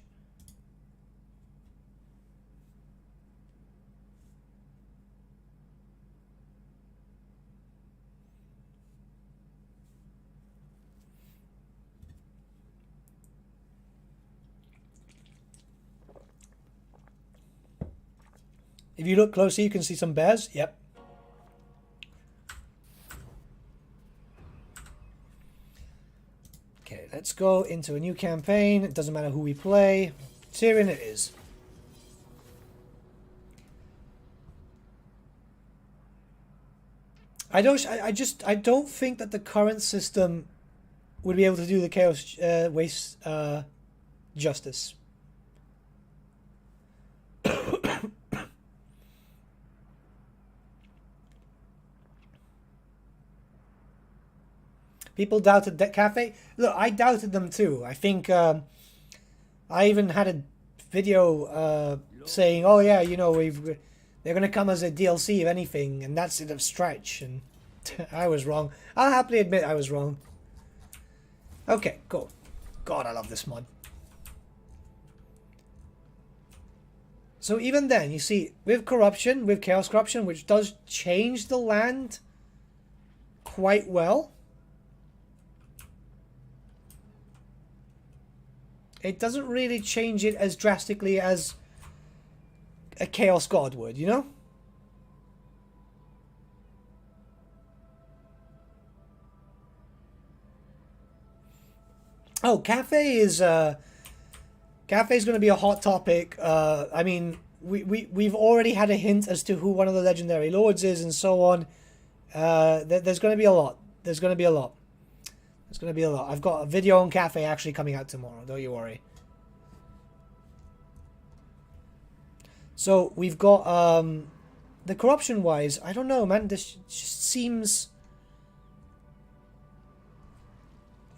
If you look closer, you can see some bears. Yep. Okay, let's go into a new campaign. It doesn't matter who we play. Tyrion it is. I don't think that the current system would be able to do the Chaos Waste justice. People doubted that Cathay. Look, I doubted them too. I think I even had a video saying, "Oh yeah, you know, they're gonna come as a DLC if anything," and that's it of stretch. And I was wrong. I'll happily admit I was wrong. Okay, cool. God, I love this mod. So even then, you see, with corruption, with chaos corruption, which does change the land quite well, it doesn't really change it as drastically as a chaos god would, you know? Oh, Cathay is Cathay's going to be a hot topic. I mean, we've already had a hint as to who one of the legendary lords is and so on. There's going to be a lot. There's going to be a lot. There's going to be a lot. I've got a video on Cathay actually coming out tomorrow. Don't you worry. So we've got the corruption wise. I don't know, man. This just seems.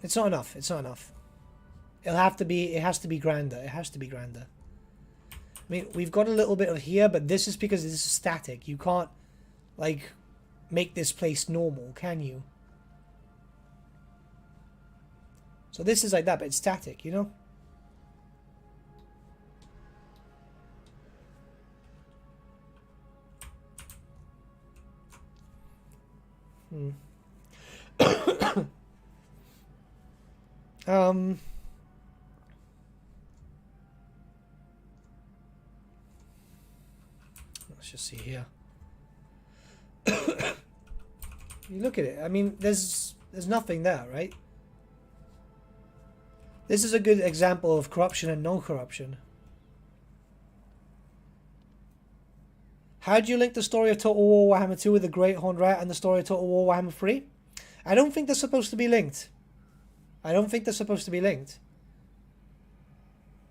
It's not enough. It's not enough. It'll have to be. It has to be grander. It has to be grander. I mean, we've got a little bit of here, but this is because this is static. You can't, like, make this place normal, can you? So this is like that, but it's static, you know? Let's just see here. You look at it. I mean, there's nothing there, right? This is a good example of corruption and non-corruption. How do you link the story of Total War Warhammer 2 with the Great Horned Rat and the story of Total War Warhammer 3? I don't think they're supposed to be linked. I don't think they're supposed to be linked.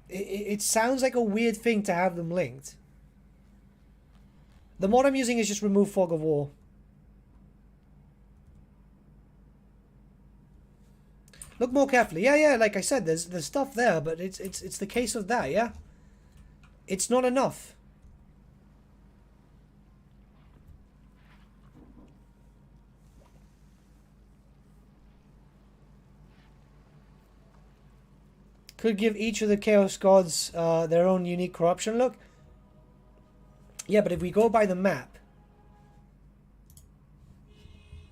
It sounds like a weird thing to have them linked. The mod I'm using is just remove Fog of War. Look more carefully. Yeah, like I said, there's stuff there, but it's the case of that, yeah? It's not enough. Could give each of the Chaos Gods their own unique corruption look. Yeah, but if we go by the map,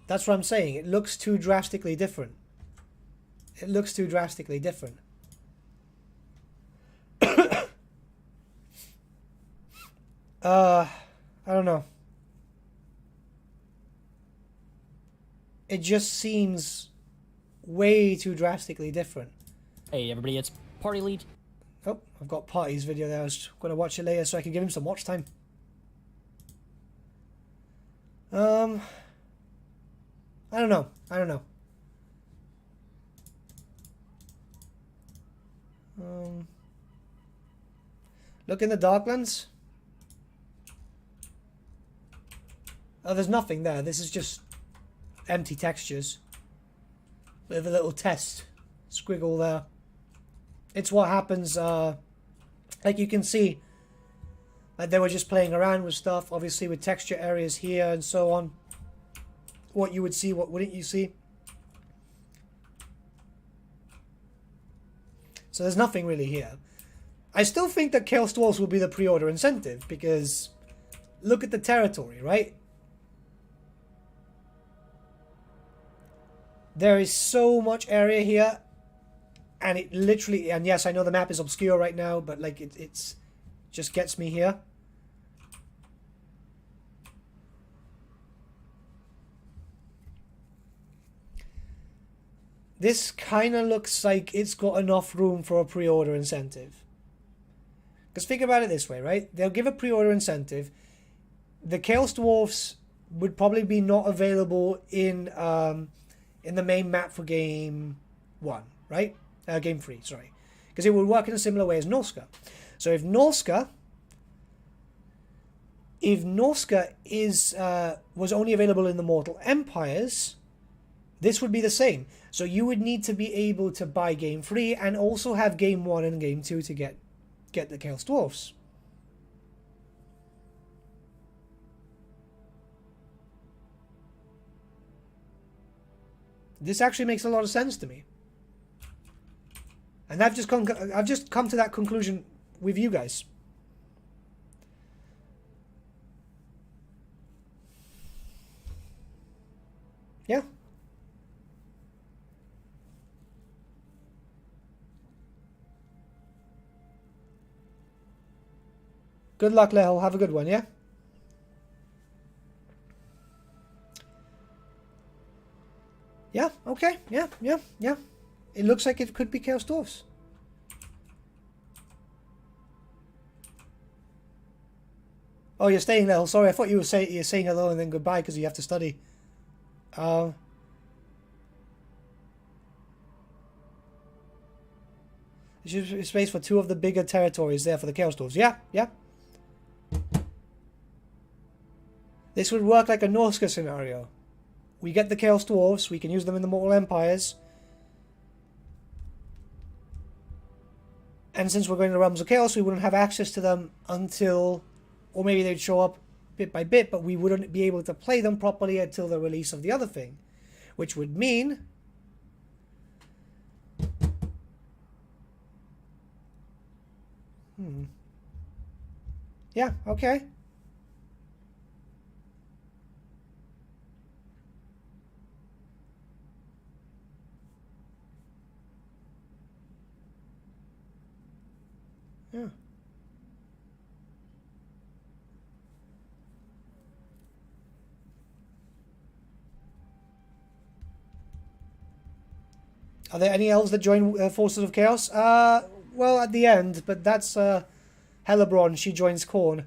that's what I'm saying. It looks too drastically different. It looks too drastically different. I don't know. It just seems way too drastically different. Hey everybody, it's Party Lead. Oh, I've got Party's video there. I was going to watch it later so I can give him some watch time. I don't know. Look in the Darklands. Oh, there's nothing there. This is just empty textures. With a little test squiggle there. It's what happens, like you can see, like they were just playing around with stuff, obviously with texture areas here and so on. What you would see, what wouldn't you see? So there's nothing really here. I still think that Chaos Dwarfs will be the pre-order incentive, because look at the territory, right? There is so much area here. And it literally, and yes, I know the map is obscure right now, but like it's just gets me here. This kind of looks like it's got enough room for a pre-order incentive. Because think about it this way, right? They'll give a pre-order incentive. The Chaos Dwarfs would probably be not available in the main map for game 1, right? Game 3, sorry. Because it would work in a similar way as Norska. So if Norska is was only available in the Mortal Empires, This would be the same. So you would need to be able to buy game 3 and also have game 1 and game 2 to get the Chaos Dwarfs. This actually makes a lot of sense to me. And I've just come to that conclusion with you guys. Yeah. Good luck, Lehel. Have a good one, yeah? Yeah, okay. Yeah. It looks like it could be Chaos Dwarfs. Oh, you're staying, Lehel. Sorry, I thought you were saying hello and then goodbye because you have to study. There's space for 2 of the bigger territories there for the Chaos Dwarfs. Yeah. This would work like a Norska scenario. We get the Chaos Dwarfs, we can use them in the Mortal Empires. And since we're going to Realms of Chaos, we wouldn't have access to them until... Or maybe they'd show up bit by bit, but we wouldn't be able to play them properly until the release of the other thing. Which would mean... Yeah, okay. Yeah. Are there any elves that join Forces of Chaos? Well, at the end, but that's Hellebron. She joins Khorne.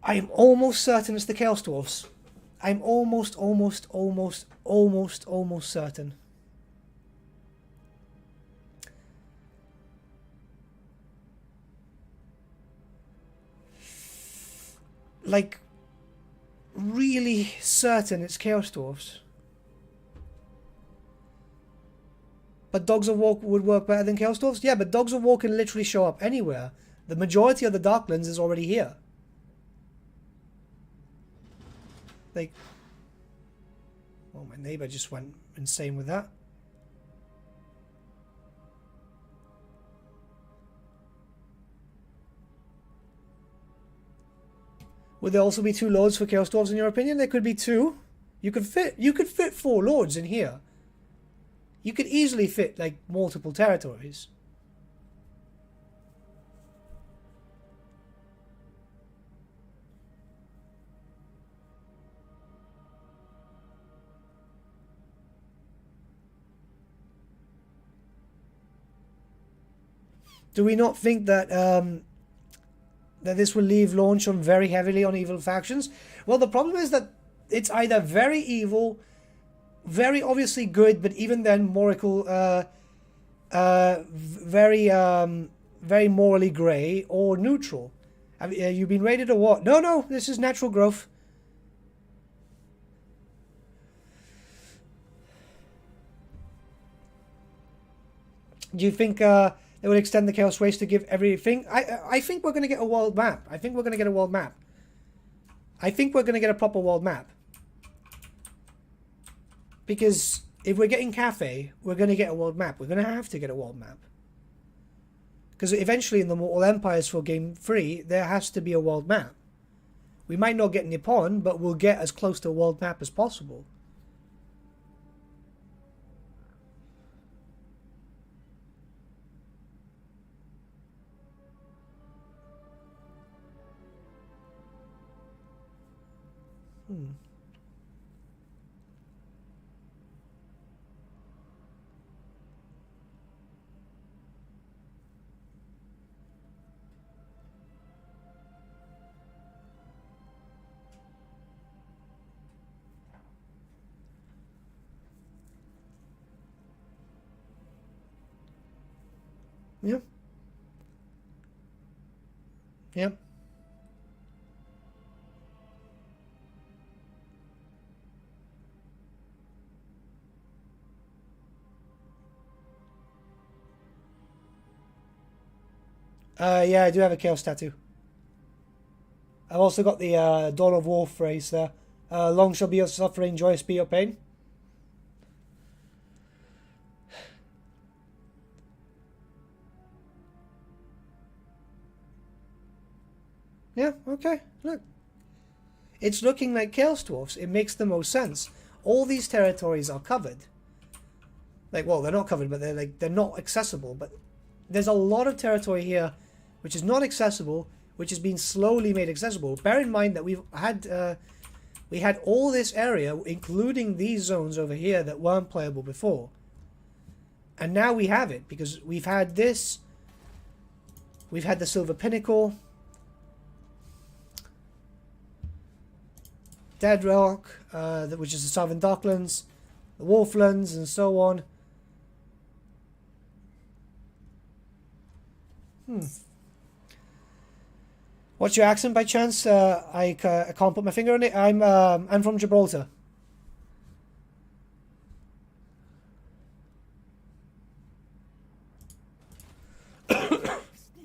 I am almost certain it's the Chaos Dwarfs. I'm almost certain. Like, really certain it's Chaos Dwarfs. But Dogs of War would work better than Chaos Dwarfs? Yeah, but Dogs of War can literally show up anywhere. The majority of the Darklands is already here. Like... Oh, my neighbor just went insane with that. Would there also be 2 lords for Chaos Dwarves in your opinion? There could be 2. You could fit 4 lords in here. You could easily fit like multiple territories. Do we not think that that this will leave launch on very heavily on evil factions? Well, the problem is that it's either very evil, very obviously good, but even then very morally grey, or neutral. Have you been raided or what? No, this is natural growth. Do you think they would extend the Chaos Race to give everything? I think we're going to get a world map. I think we're going to get a world map. I think we're going to get a proper world map. Because if we're getting Cathay, we're going to get a world map. We're going to have to get a world map. Because eventually in the Mortal Empires for Game 3, there has to be a world map. We might not get Nippon, but we'll get as close to a world map as possible. Yeah. Yep. Yeah, I do have a Chaos tattoo. I've also got the Dawn of War phrase there. Long shall be your suffering, joyous be your pain. Yeah, okay, look. It's looking like Chaos Dwarfs. It makes the most sense. All these territories are covered. Like, well, they're not covered, but they're not accessible. But there's a lot of territory here which is not accessible, which has been slowly made accessible. Bear in mind that we had all this area, including these zones over here, that weren't playable before. And now we have it, because we've had this. We've had the Silver Pinnacle. Dead Rock, which is the Southern Darklands, the Wolflands, and so on. What's your accent by chance? I can't put my finger on it. I'm from Gibraltar.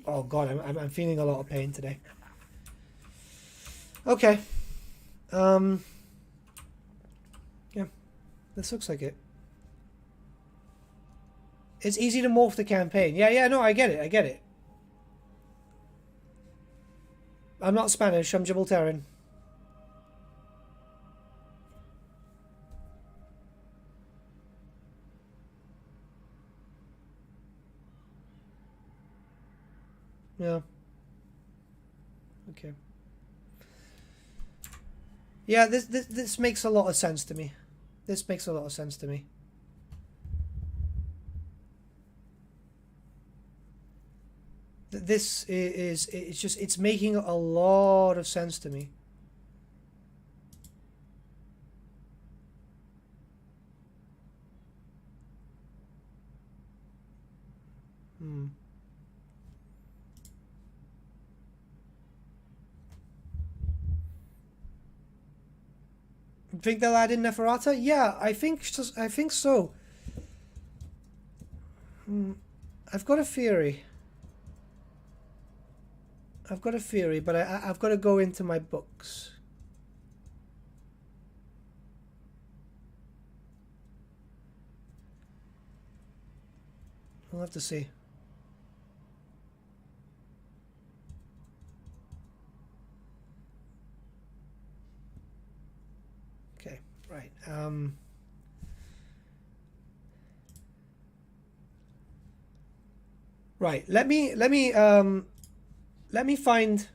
Oh God, I'm feeling a lot of pain today. Okay. Yeah, this looks like it. It's easy to morph the campaign. Yeah, no, I get it. I'm not Spanish, I'm Gibraltarian. Yeah. Okay. Yeah, this makes a lot of sense to me. This makes a lot of sense to me. This is it's making a lot of sense to me. Think they'll add in Neferata? Yeah, I think so. I've got a theory. But I've got to go into my books. We'll have to see. Okay, right. Right. Let me find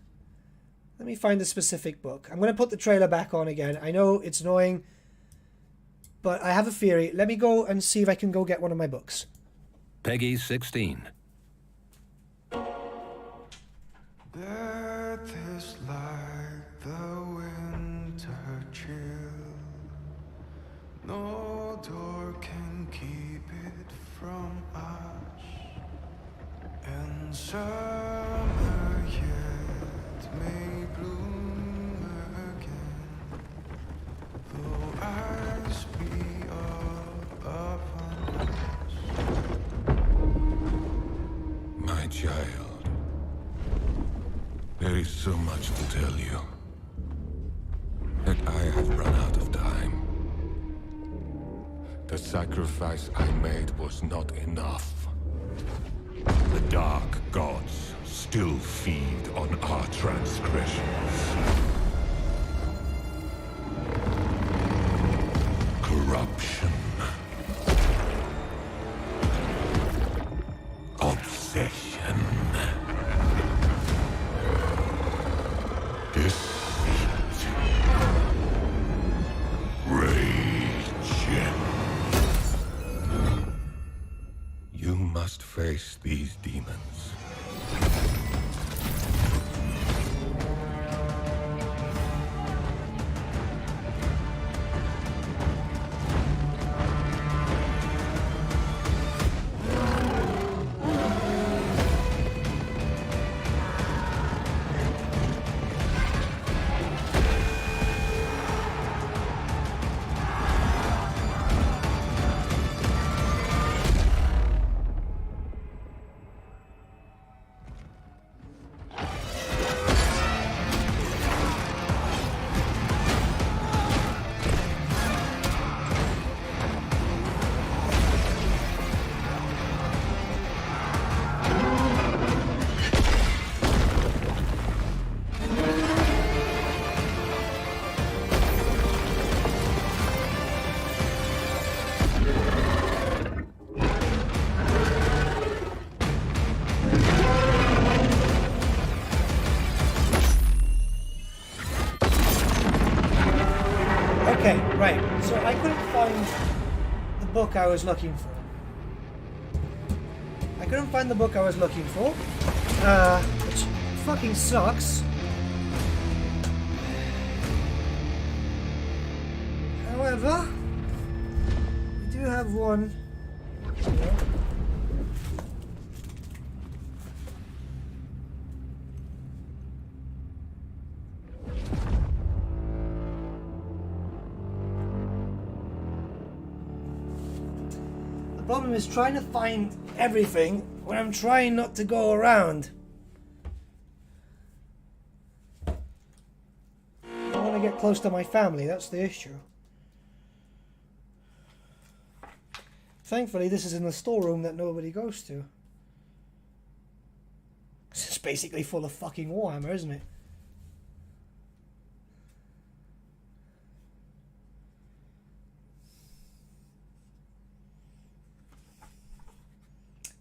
a specific book. I'm going to put the trailer back on again. I know it's annoying, but I have a theory. Let me go and see if I can go get one of my books. Peggy 16. Death is like the winter chill. No door can keep it from us. And summer yet may bloom again, though eyes be all upon us. My child, there is so much to tell you that I have run out of time. The sacrifice I made was not enough. The dark gods still feed on our transgressions. Corruption. Obsession. Deceit. Rage. You must face these demons. Okay, right. So I couldn't find the book I was looking for. I couldn't find the book I was looking for, which fucking sucks. However, we do have one here. The problem is trying to find everything when I'm trying not to go around. I want to get close to my family, that's the issue. Thankfully, this is in the storeroom that nobody goes to. This is basically full of fucking Warhammer, isn't it?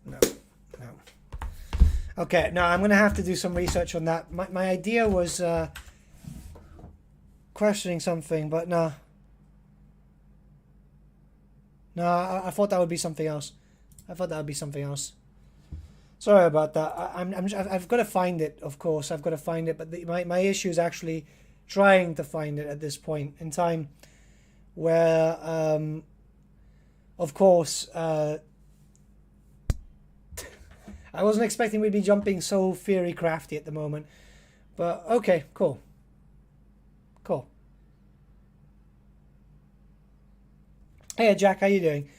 No. Okay, now I'm going to have to do some research on that. My idea was questioning something, but no. No, I thought that would be something else. Sorry about that. I've got to find it, of course. I've got to find it, but my issue is actually trying to find it at this point in time, where, of course, I wasn't expecting we'd be jumping so theory crafty at the moment, but okay, cool. Hey Jack, how you doing?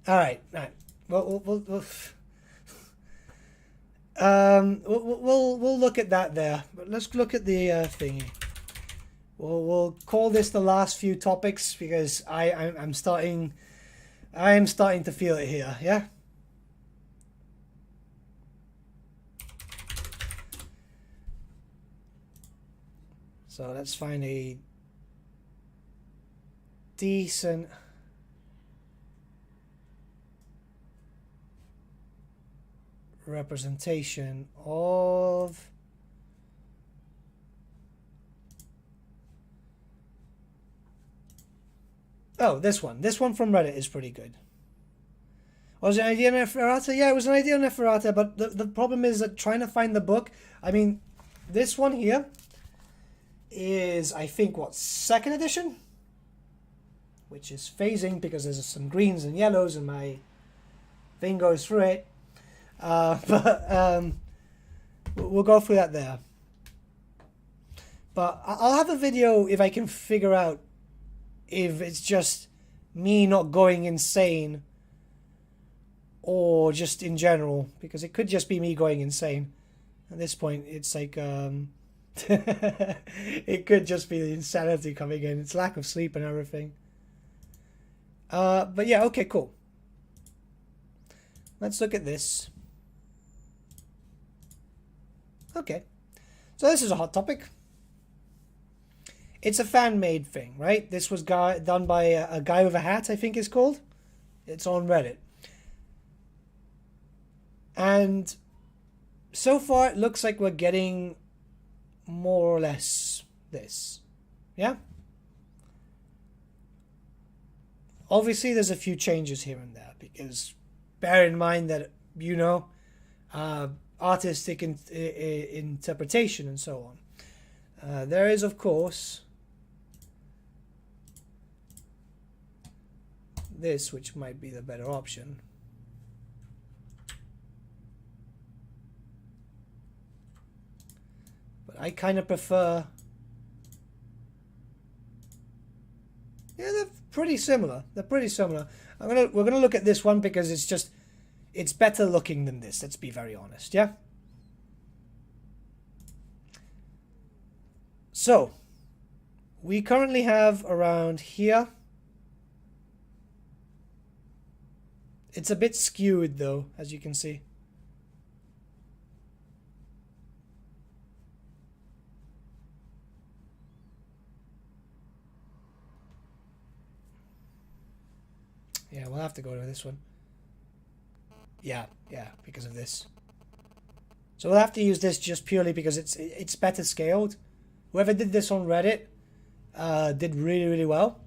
All right. We'll look at that there. But let's look at the thingy. We'll call this the last few topics because I'm starting to feel it here. Yeah. So let's find a decent representation of this one from Reddit is pretty good. Was it an idea on Neferata? Yeah, it was an idea on Neferata, but the problem is that trying to find the book, I mean, this one here is, I think, what, 2nd edition? Which is phasing because there's some greens and yellows and my thing goes through it. But we'll go through that there. But I'll have a video if I can figure out if it's just me not going insane or just in general, because it could just be me going insane. At this point, it's like... it could just be the insanity coming in. It's lack of sleep and everything. But yeah, okay, cool. Let's look at this. Okay. So this is a hot topic. It's a fan-made thing, right? This was done by a guy with a hat, I think it's called. It's on Reddit. And so far it looks like we're getting more or less this. Yeah? Obviously there's a few changes here and there, because bear in mind that, you know, artistic interpretation and so on. There is, of course, this, which might be the better option. But I kind of prefer... Yeah, they're pretty similar. We're gonna look at this one because it's better looking than this. Let's be very honest. Yeah. So we currently have around here. It's a bit skewed though, as you can see. Yeah, we'll have to go to this one. Yeah, because of this. So we'll have to use this just purely because it's better scaled. Whoever did this on Reddit did really, really well.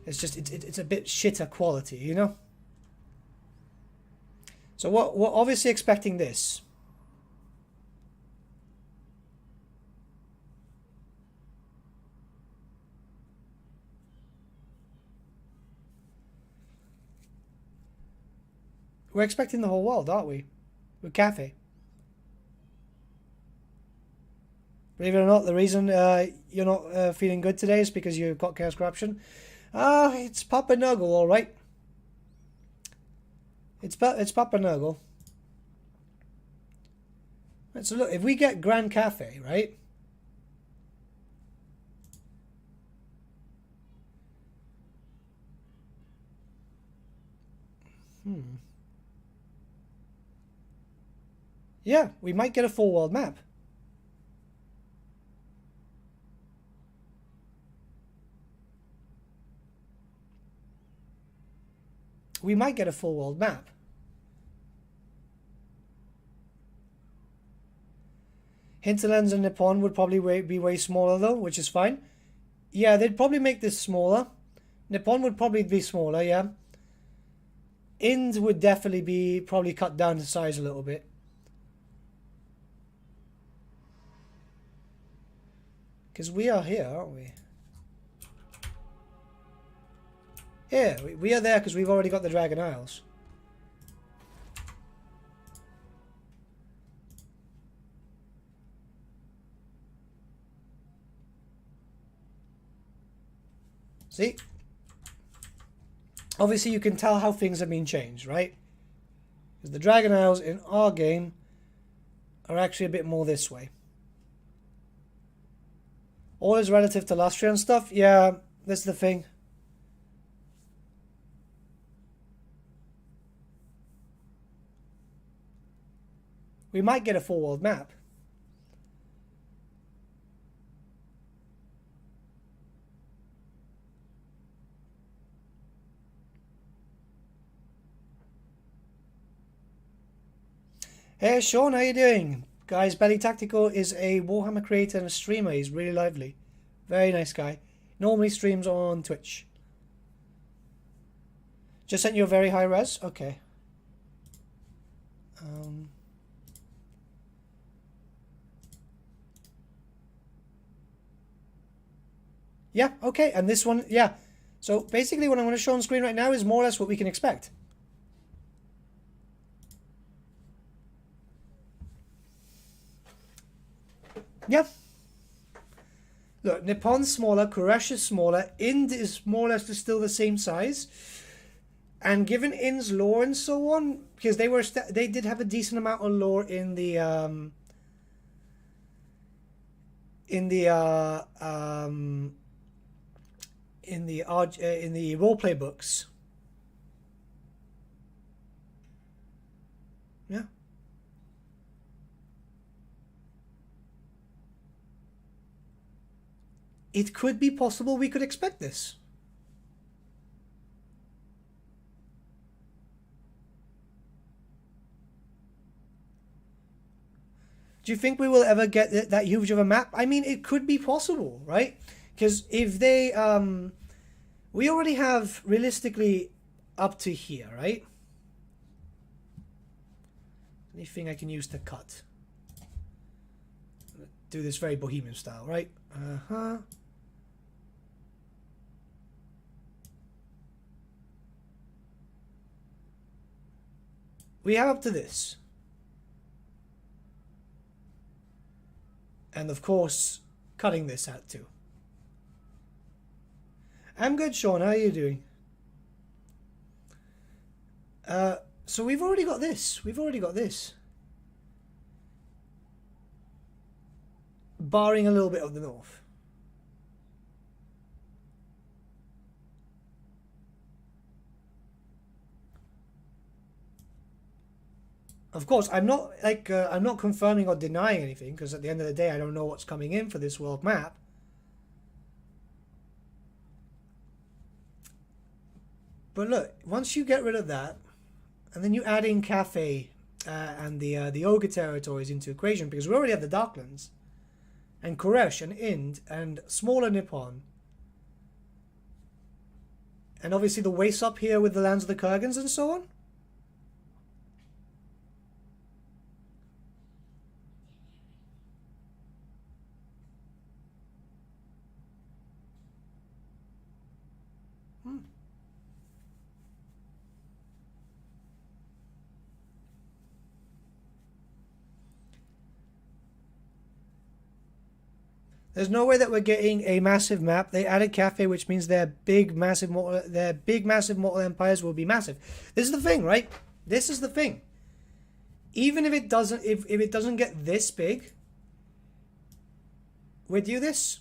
It's just it's a bit shitter quality, you know. So we're obviously expecting this. We're expecting the whole world, aren't we? With Cathay. Believe it or not, the reason you're not feeling good today is because you've got Chaos Corruption. It's Papa Nurgle, all right. It's Papa Nurgle. Right, so look, if we get Grand Cathay, right? Yeah, we might get a full world map. We might get a full world map. Hinterlands and Nippon would probably be way smaller though, which is fine. Yeah, they'd probably make this smaller. Nippon would probably be smaller, yeah. Ind would definitely be probably cut down to size a little bit. Because we are here, aren't we? Yeah, we are there because we've already got the Dragon Isles. See? Obviously you can tell how things have been changed, right? Because the Dragon Isles in our game are actually a bit more this way. All is relative to Lustria and stuff. Yeah, that's the thing. We might get a full world map. Hey Sean, how you doing? Guys, Belly Tactical is a Warhammer creator and a streamer. He's really lively. Very nice guy. Normally streams on Twitch. Just sent you a very high res? Okay. Yeah, okay, and this one, yeah. So basically what I'm going to show on screen right now is more or less what we can expect. Yeah. Look, Nippon's smaller, Koresh is smaller, Ind is more or less still the same size. And given Ind's lore and so on, because they did have a decent amount of lore in the roleplay books. Yeah. It could be possible we could expect this. Do you think we will ever get that huge of a map? I mean, it could be possible, right? Because if they... we already have, realistically, up to here, right? Anything I can use to cut. Do this very bohemian style, right? Uh-huh. We have up to this. And of course, cutting this out too. I'm good, Sean. How are you doing? So we've already got this. We've already got this. Barring a little bit of the north. Of course, I'm not I'm not confirming or denying anything, because at the end of the day, I don't know what's coming in for this world map. But look, once you get rid of that, and then you add in Cathay and the Ogre territories into equation, because we already have the Darklands and Koresh and Ind and smaller Nippon, and obviously the wastes up here with the lands of the Kurgans and so on. There's no way that we're getting a massive map. They added Cathay, which means their big massive mortal empires will be massive. This is the thing, right? This is the thing. Even if it doesn't, if it doesn't get this big, we do this.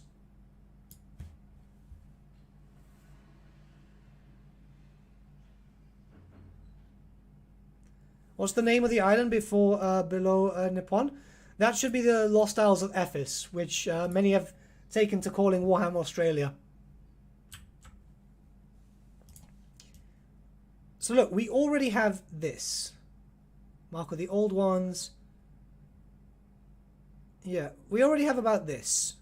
What's the name of the island below Nippon? That should be the Lost Isles of Ephes, which many have taken to calling Warhammer Australia. So look, we already have this. Mark of the old ones. Yeah, we already have about this.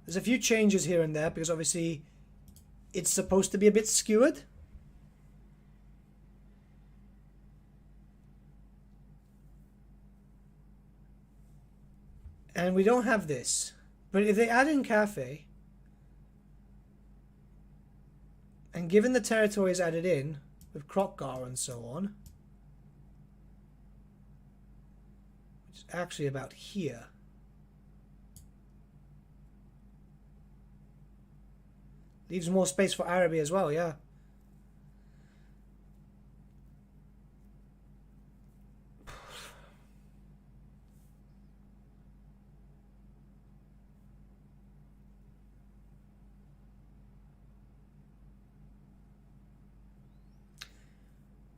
There's a few changes here and there, because obviously it's supposed to be a bit skewered. And we don't have this. But if they add in Cathay, and given the territories added in, with Krokgar and so on, which is actually about here, leaves more space for Araby as well, yeah.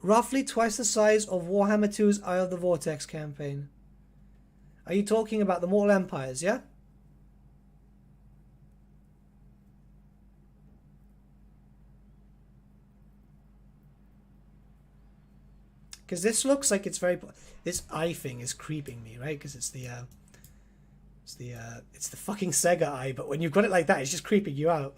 Roughly twice the size of Warhammer 2's Eye of the Vortex campaign. Are you talking about the Mortal Empires, yeah? Because this looks like it's very... This eye thing is creeping me, right? Because it's the fucking Sega eye, but when you've got it like that, it's just creeping you out.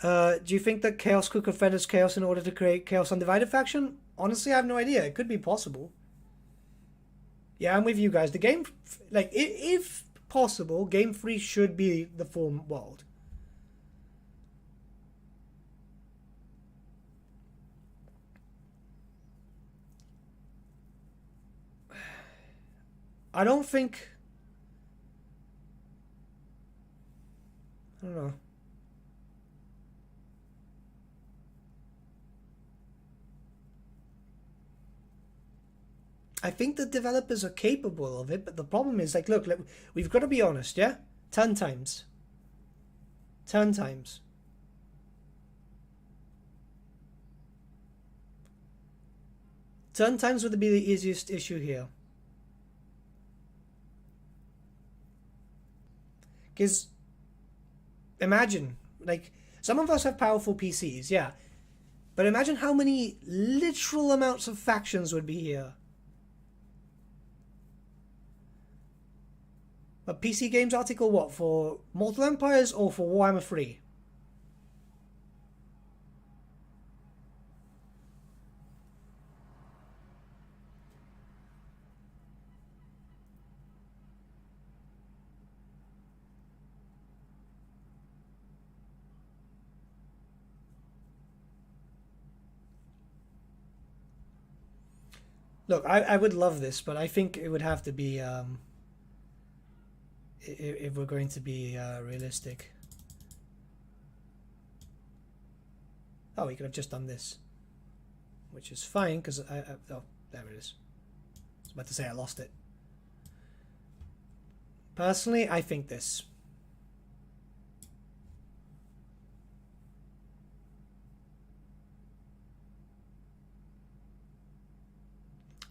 Do you think that Chaos could confederates Chaos in order to create Chaos Undivided faction? Honestly, I have no idea. It could be possible. Yeah, I'm with you guys. The game, like, if possible, Game 3 should be the full world. I don't think... I don't know. I think the developers are capable of it, but the problem is, like, look, we've got to be honest, yeah? 10 times. 10 times. Turn times would be the easiest issue here. Because, imagine, like, some of us have powerful PCs, yeah. But imagine how many literal amounts of factions would be here. A PC Games article, what, for Mortal Empires or for Warhammer 3? Look, I would love this, but I think it would have to be... if we're going to be realistic. Oh, we could have just done this, which is fine because oh, there it is. I was about to say I lost it. Personally, I think this.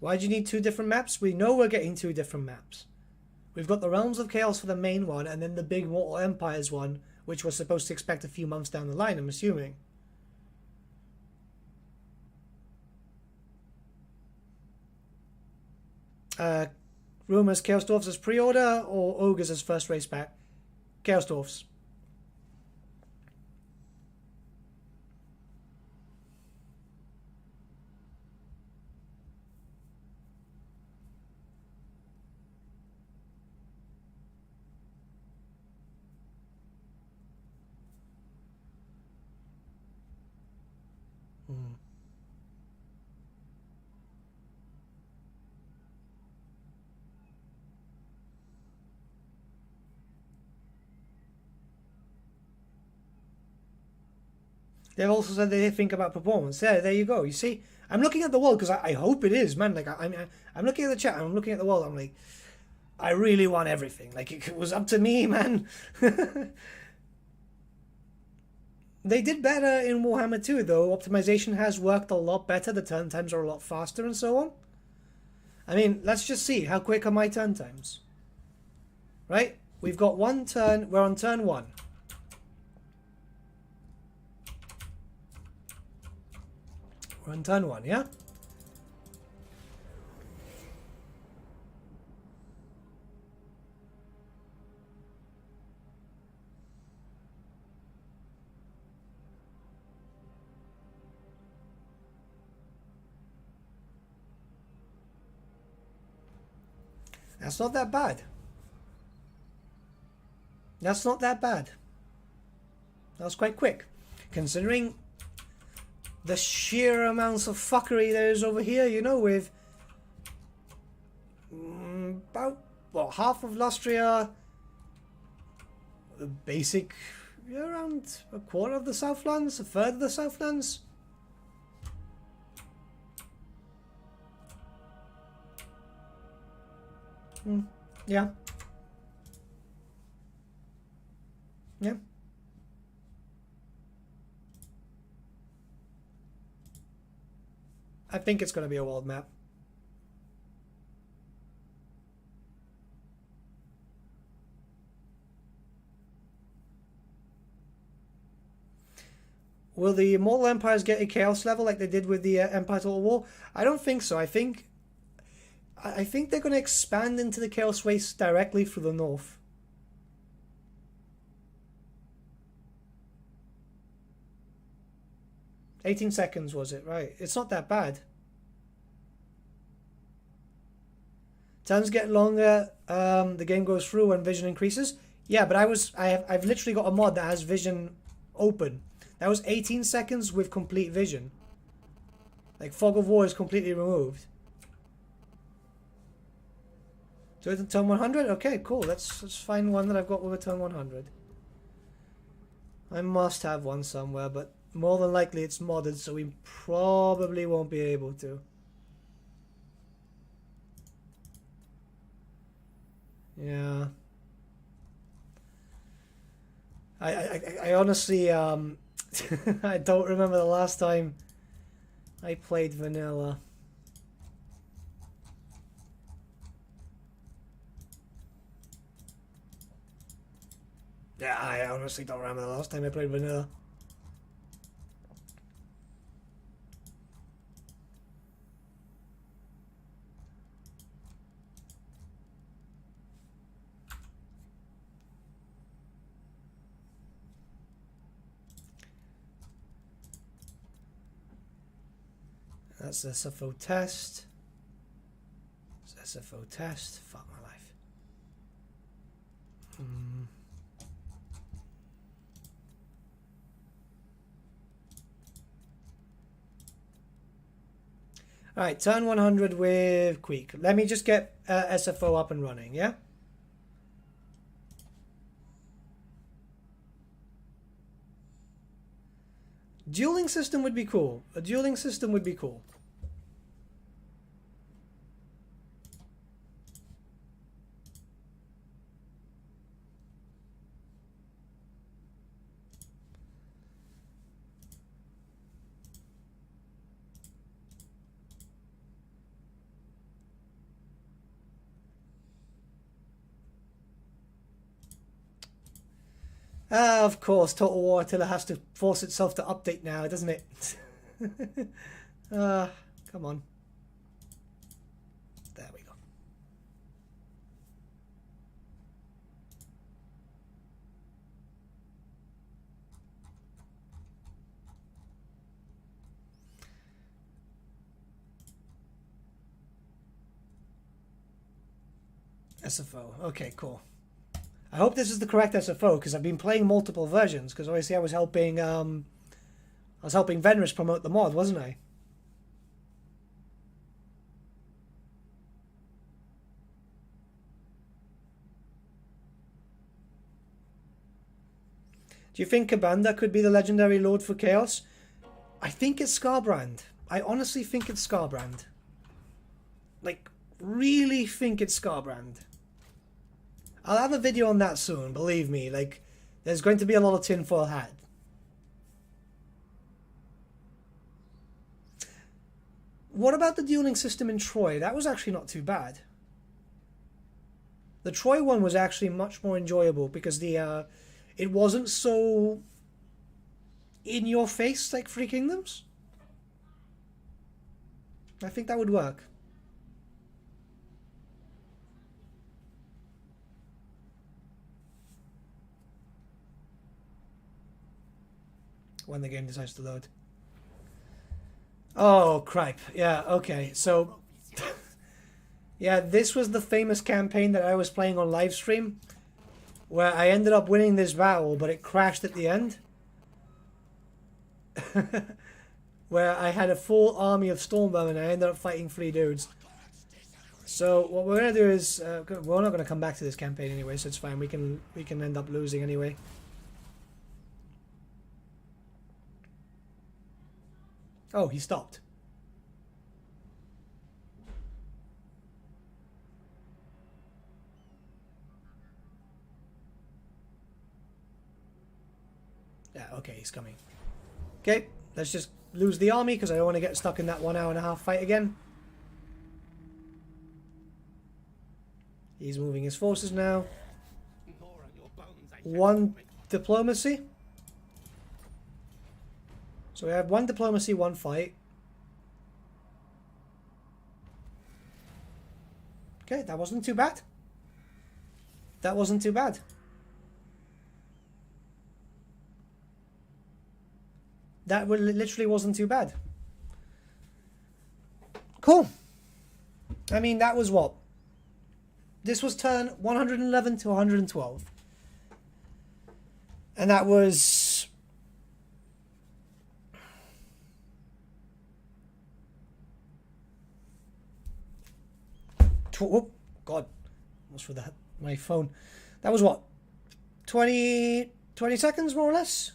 Why do you need two different maps? We know we're getting two different maps. We've got the Realms of Chaos for the main one, and then the big Mortal Empires one, which we're supposed to expect a few months down the line, I'm assuming. Rumors Chaos Dwarfs as pre-order or Ogres as first race back? Chaos Dwarfs. They've also said they think about performance. There you go. You see, I'm looking at the wall because I hope it is, man. Like I'm looking at the chat. I'm looking at the wall. I'm like, I really want everything. Like it was up to me, man. They did better in Warhammer 2, though. Optimization has worked a lot better. The turn times are a lot faster and so on. I mean, let's just see. How quick are my turn times? Right? We've got one turn. We're on turn 1. We're on turn 1, yeah? That's not that bad. That's not that bad. That was quite quick. Considering the sheer amounts of fuckery there is over here, you know, with about, what, half of Lustria, the basic, around a quarter of the Southlands, a third of the Southlands. Yeah. Yeah. I think it's going to be a world map. Will the Immortal Empires get a Chaos level like they did with the Empire Total War? I don't think so. I think they're going to expand into the Chaos Race directly through the north. $18 seconds was it? Right. It's not that bad. Turns get longer. The game goes through when vision increases. Yeah, but I've literally got a mod that has vision open. That was 18 seconds with complete vision. Like Fog of War is completely removed. Do it in turn 100? Okay, cool. Let's find one that I've got with a turn 100. I must have one somewhere, but more than likely it's modded, so we probably won't be able to. Yeah. I honestly I don't remember the last time I played vanilla. Yeah, I honestly don't remember the last time I played vanilla. That's SFO test. It's SFO test. Fuck my life. Alright, turn 100 with Queek. Let me just get SFO up and running, yeah? Dueling system would be cool. A dueling system would be cool. Ah, of course, Total War Attila has to force itself to update now, doesn't it? Come on. There we go. SFO. Okay, cool. I hope this is the correct SFO because I've been playing multiple versions. Because obviously I was helping Venrus promote the mod, wasn't I? Do you think Kabanda could be the legendary Lord for Chaos? I think it's Scarbrand. I honestly think it's Scarbrand. Like, really think it's Scarbrand. I'll have a video on that soon, believe me. Like, there's going to be a lot of tinfoil hat. What about the dueling system in Troy? That was actually not too bad. The Troy one was actually much more enjoyable because the it wasn't so in your face like Free Kingdoms. I think that would work. When the game decides to load. Oh, cripe. Yeah, okay. So, yeah, this was the famous campaign that I was playing on live stream, where I ended up winning this battle, but it crashed at the end. Where I had a full army of Stormvermin and I ended up fighting 3 dudes. So what we're gonna do is we're not gonna come back to this campaign anyway, so it's fine. We can end up losing anyway. Oh, he stopped. Yeah, okay, he's coming. Okay, let's just lose the army because I don't want to get stuck in that 1 hour and a half fight again. He's moving his forces now. 1 diplomacy. So we have 1 diplomacy, 1 fight. Okay, that wasn't too bad. That wasn't too bad. That literally wasn't too bad. Cool. I mean, that was what? This was turn 111 to 112. And that was... Oh, God. Almost for that. My phone. That was what? 20 seconds, more or less?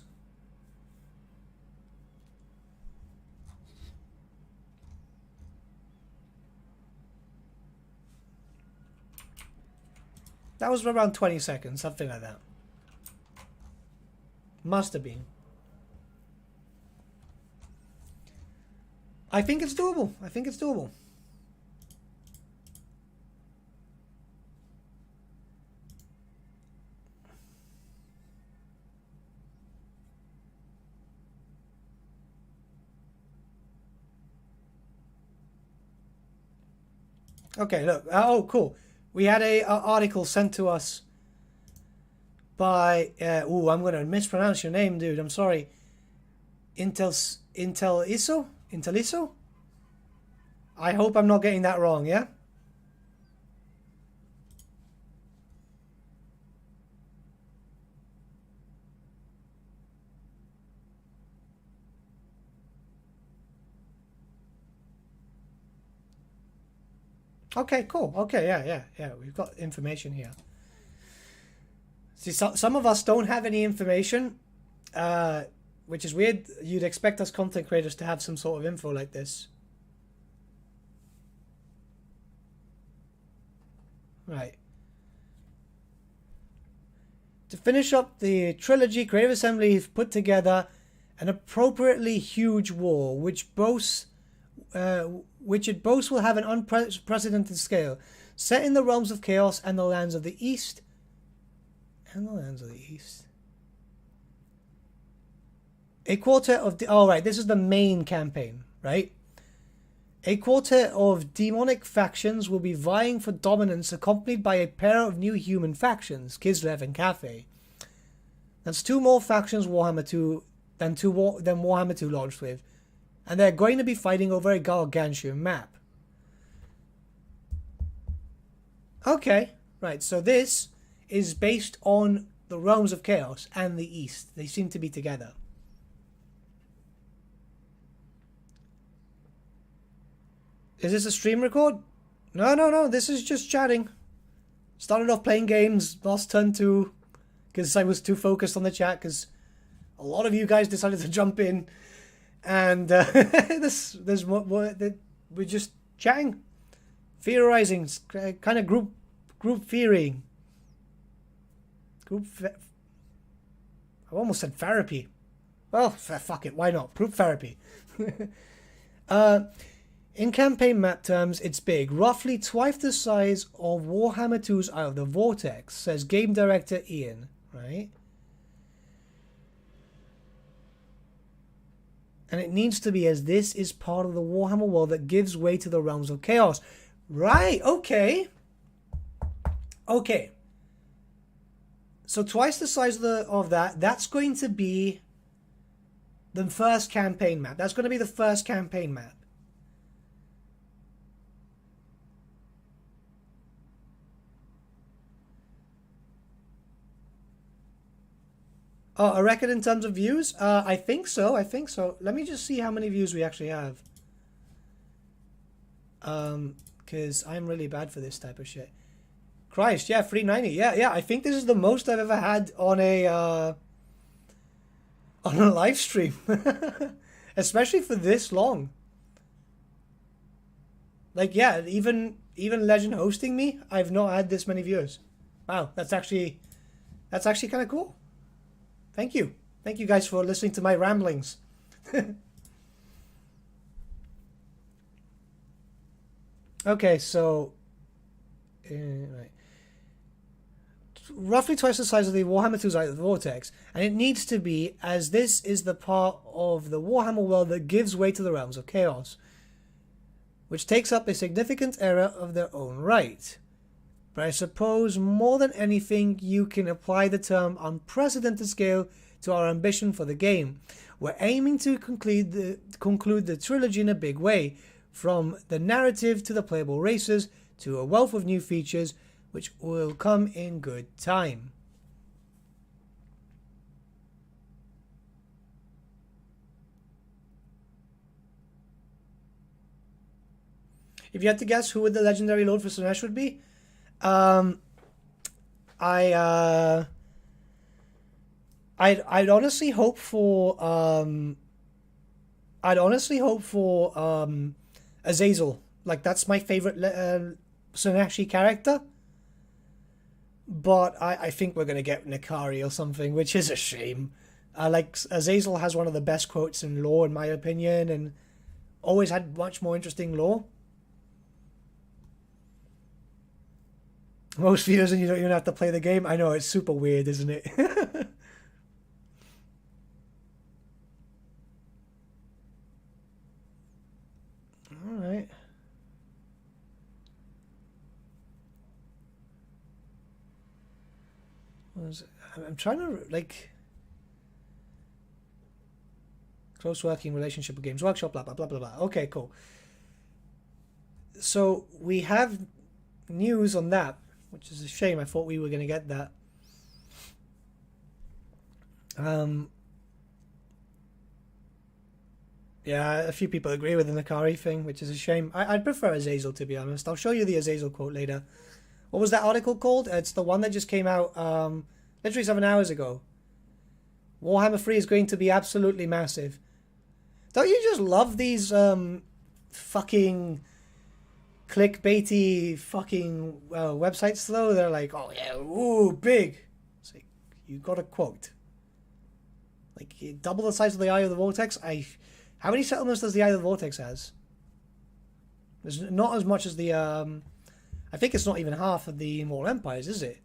That was around 20 seconds, something like that. Must have been. I think it's doable. I think it's doable. Okay, look. Oh, cool. We had a article sent to us by... ooh, I'm going to mispronounce your name, dude. I'm sorry. Inteliso? I hope I'm not getting that wrong, yeah? Okay, cool. Okay, yeah. We've got information here. See, some of us don't have any information, which is weird. You'd expect us content creators to have some sort of info like this. Right. To finish up the trilogy, Creative Assembly have put together an appropriately huge war, which it boasts will have an unprecedented scale, set in the realms of chaos and the lands of the East. A quartet of... oh, right, this is the main campaign, right? A quartet of demonic factions will be vying for dominance, accompanied by a pair of new human factions, Kislev and Cathay. That's 2 more factions Warhammer 2 than Warhammer 2 launched with. And they're going to be fighting over a gargantuan map. Okay. Right, so this is based on the Realms of Chaos and the East. They seem to be together. Is this a stream record? No. This is just chatting. Started off playing games, lost turn 2 because I was too focused on the chat because a lot of you guys decided to jump in, and there's more, we're just chatting, theorizing, kind of group theorying. I almost said therapy. Well, fuck it, why not? Group therapy. In campaign map terms, it's big. Roughly twice the size of Warhammer 2's Eye of the Vortex, says game director Ian, right? And it needs to be, as this is part of the Warhammer world that gives way to the Realms of Chaos. Right, okay. Okay. So twice the size of that, that's going to be the first campaign map. That's going to be the first campaign map. Oh, a record in terms of views? I think so. Let me just see how many views we actually have. Because I'm really bad for this type of shit. Christ, yeah, 390. Yeah. I think this is the most I've ever had on a live stream. Especially for this long. Like, yeah, even Legend hosting me, I've not had this many viewers. Wow, that's actually kind of cool. Thank you guys for listening to my ramblings. Okay, so right. Roughly twice the size of the Warhammer 2's Eye of the Vortex, and it needs to be, as this is the part of the Warhammer world that gives way to the Realms of Chaos, which takes up a significant area of their own right. But I suppose more than anything you can apply the term unprecedented scale to our ambition for the game. We're aiming to conclude the trilogy in a big way, from the narrative to the playable races to a wealth of new features which will come in good time. If you had to guess who would the legendary Lord for Slaanesh would be, I'd honestly hope for Azazel. Like, that's my favorite Slaaneshi character. But I think we're gonna get Nikari or something, which is a shame. Like, Azazel has one of the best quotes in lore, in my opinion, and always had much more interesting lore. Most videos and you don't even have to play the game. I know, it's super weird, isn't it? Alright. I'm trying to, like... Close working relationship with Games Workshop, blah, blah, blah, blah, blah. Okay, cool. So, we have news on that, which is a shame. I thought we were going to get that. Yeah, a few people agree with the Nikari thing, which is a shame. I'd prefer Azazel, to be honest. I'll show you the Azazel quote later. What was that article called? It's the one that just came out literally 7 hours ago. Warhammer 3 is going to be absolutely massive. Don't you just love these fucking clickbaity fucking websites though? They're like, oh yeah, ooh, big. It's like, you got a quote. Like, double the size of the Eye of the Vortex. How many settlements does the Eye of the Vortex has? There's not as much as the I think it's not even half of the Immortal Empires, is it?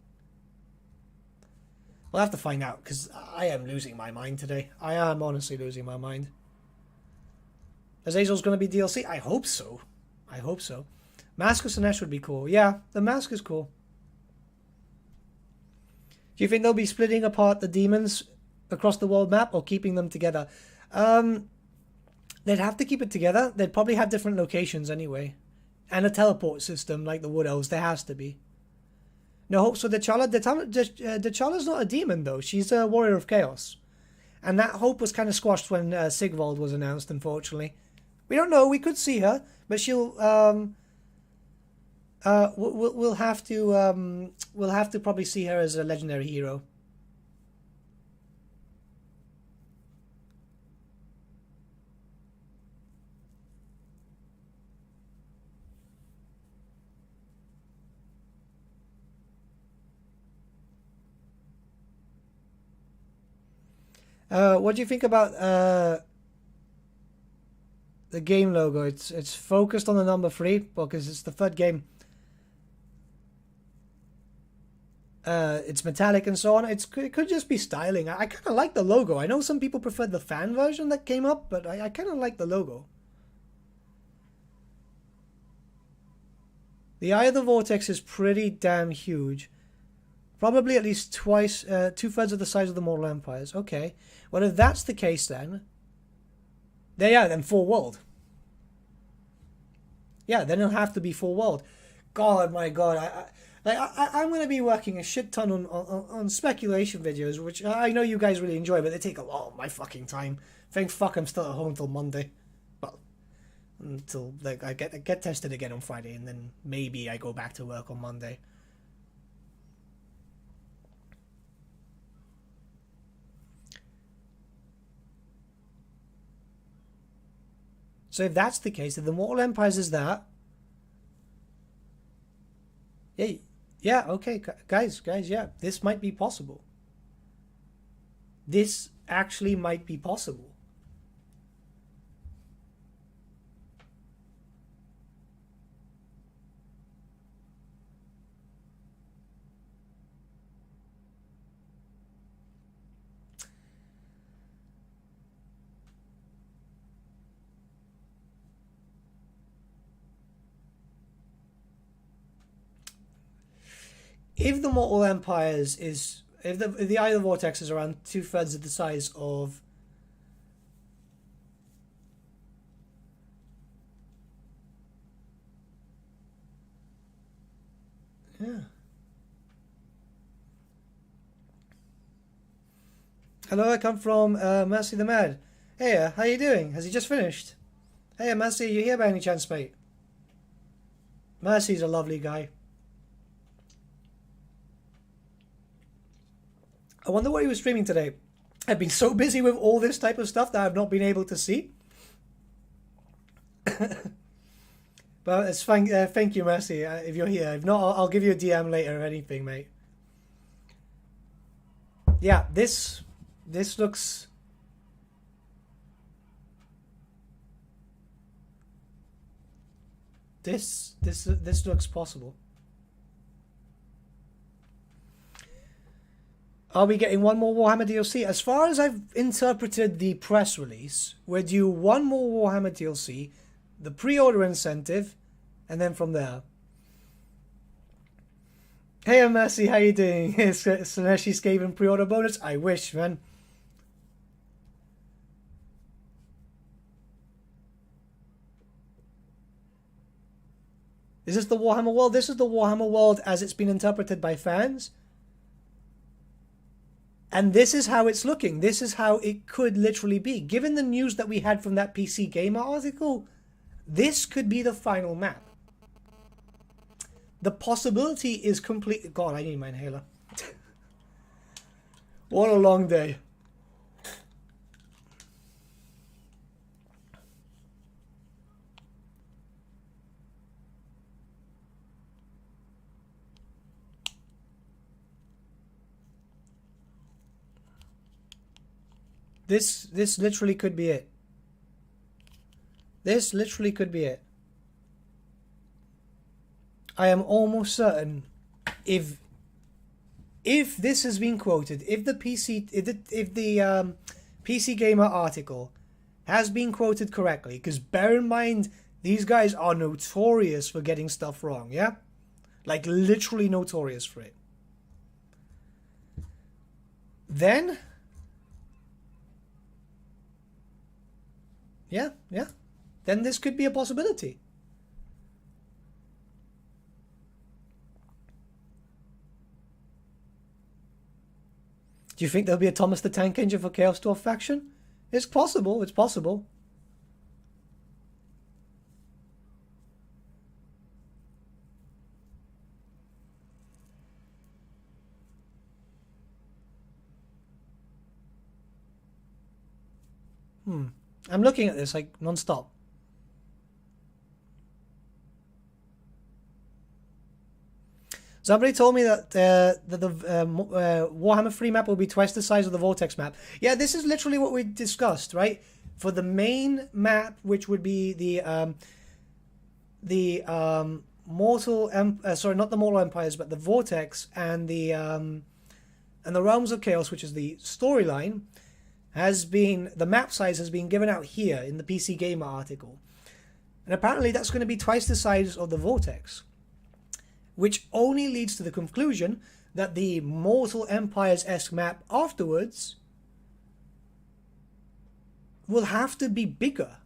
We'll have to find out, because I am losing my mind today. I am honestly losing my mind. Azazel's going to be DLC? I hope so. I hope so. Mask of Slaanesh would be cool. Yeah, the mask is cool. Do you think they'll be splitting apart the demons across the world map or keeping them together? They'd have to keep it together. They'd probably have different locations anyway. And a teleport system like the Wood Elves. There has to be. No hope. So T'Challa's not a demon though. She's a warrior of chaos, and that hope was kind of squashed when Sigvald was announced. Unfortunately, we don't know. We could see her, but she'll we'll have to probably see her as a legendary hero. What do you think about the game logo? It's focused on the number 3 because it's the third game. It's metallic and so on. It could just be styling. I kind of like the logo. I know some people prefer the fan version that came up, but I kind of like the logo. The Eye of the Vortex is pretty damn huge. Probably at least twice, 2/3 of the size of the Mortal Empires. Okay. Well, if that's the case, then then full world. Yeah, then it'll have to be full world. God, my God, I'm going to be working a shit ton on speculation videos, which I know you guys really enjoy, but they take a lot of my fucking time. Thank fuck I'm still at home till Monday. Well, until like I get tested again on Friday, and then maybe I go back to work on Monday. So if that's the case, if the Mortal Empires is that, yeah, okay, guys, yeah, this might be possible. This actually might be possible. If the Mortal Empires is... If the Eye of the Vortex is around 2/3 of the size of... Yeah. Hello, I come from Mercy the Mad. Hey, how you doing? Has he just finished? Hey, Mercy, you here by any chance, mate? Mercy's a lovely guy. I wonder what he was streaming today. I've been so busy with all this type of stuff that I've not been able to see. But it's fine. Thank you, Mercy, if you're here. If not, I'll give you a DM later or anything, mate. Yeah, this looks... This looks possible. Are we getting one more Warhammer DLC? As far as I've interpreted the press release, we're due one more Warhammer DLC, the pre-order incentive, and then from there. Hey, Mercy, how you doing? Slaneshi Skaven pre-order bonus? I wish, man. Is this the Warhammer world? This is the Warhammer world as it's been interpreted by fans. And this is how it's looking. This is how it could literally be. Given the news that we had from that PC Gamer article, this could be the final map. The possibility is complete... God, I need my inhaler. What a long day. This literally could be it. This literally could be it. I am almost certain if this has been quoted, if the PC Gamer article has been quoted correctly, because bear in mind these guys are notorious for getting stuff wrong, yeah? Like literally notorious for it. Then yeah. Then this could be a possibility. Do you think there'll be a Thomas the Tank Engine for Chaos Dwarf faction? It's possible. It's possible. I'm looking at this like non-stop. Somebody told me that the Warhammer 3 map will be twice the size of the Vortex map. Yeah, this is literally what we discussed, right? For the main map, which would be the sorry, not the Mortal Empires, but the Vortex and the Realms of Chaos, which is the storyline, the map size has been given out here in the PC Gamer article. And apparently that's going to be twice the size of the Vortex, which only leads to the conclusion that the Mortal Empires-esque map afterwards will have to be bigger.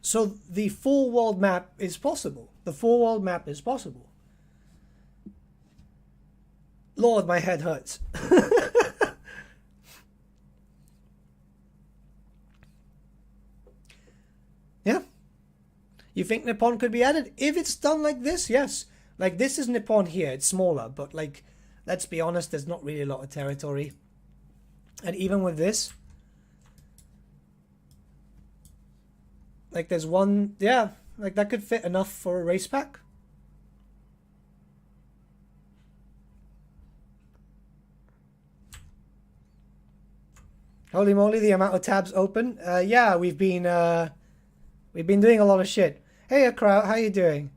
So the full world map is possible. The full world map is possible. Lord, my head hurts. Yeah. You think Nippon could be added? If it's done like this, yes. Like, this is Nippon here. It's smaller. But, like, let's be honest, there's not really a lot of territory. And even with this, like, there's one... Yeah, like, that could fit enough for a race pack. Holy moly, the amount of tabs open. Yeah, we've been doing a lot of shit. Hey, Akraut, how you doing?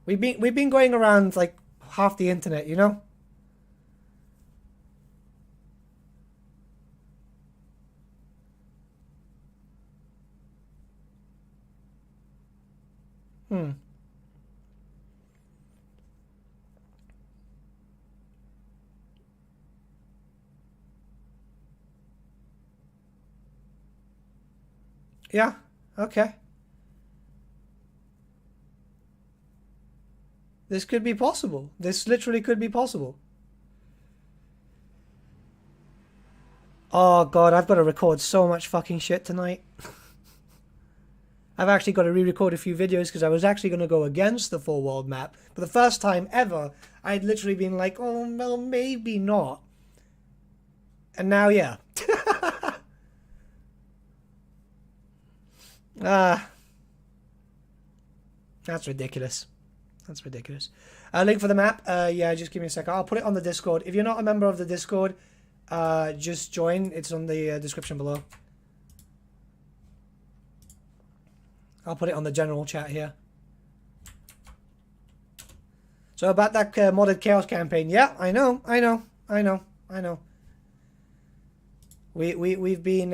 We've been going around like half the internet, you know? Yeah, okay. This could be possible. This literally could be possible. Oh god, I've got to record so much fucking shit tonight. I've actually got to re-record a few videos because I was actually going to go against the full world map. For the first time ever, I had literally been like, oh, well, maybe not. And now, yeah. That's ridiculous. That's ridiculous. Link for the map. Yeah, just give me a second. I'll put it on the Discord. If you're not a member of the Discord, just join. It's on the description below. I'll put it on the general chat here. So about that modded Chaos campaign. Yeah, I know. We've been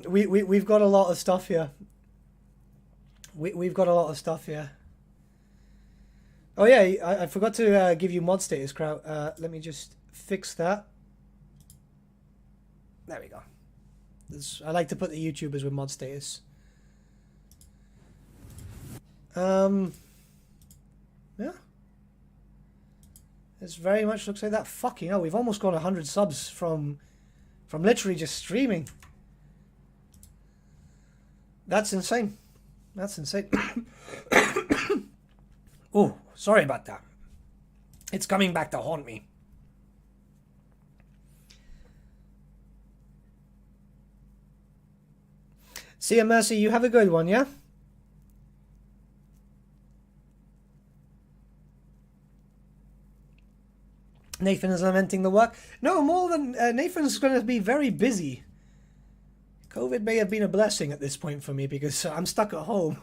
we've got a lot of stuff here. We've got a lot of stuff here. Oh yeah, I forgot to give you mod status, Kraut. Let me just fix that. There we go. I like to put the YouTubers with mod status. Yeah. This very much looks like that. Fucking hell, we've almost got 100 subs from literally just streaming. That's insane. That's insane. Oh, sorry about that. It's coming back to haunt me. See ya, Mercy. You have a good one, yeah? Nathan is lamenting the work. No, more than... Nathan's going to be very busy. COVID may have been a blessing at this point for me because I'm stuck at home.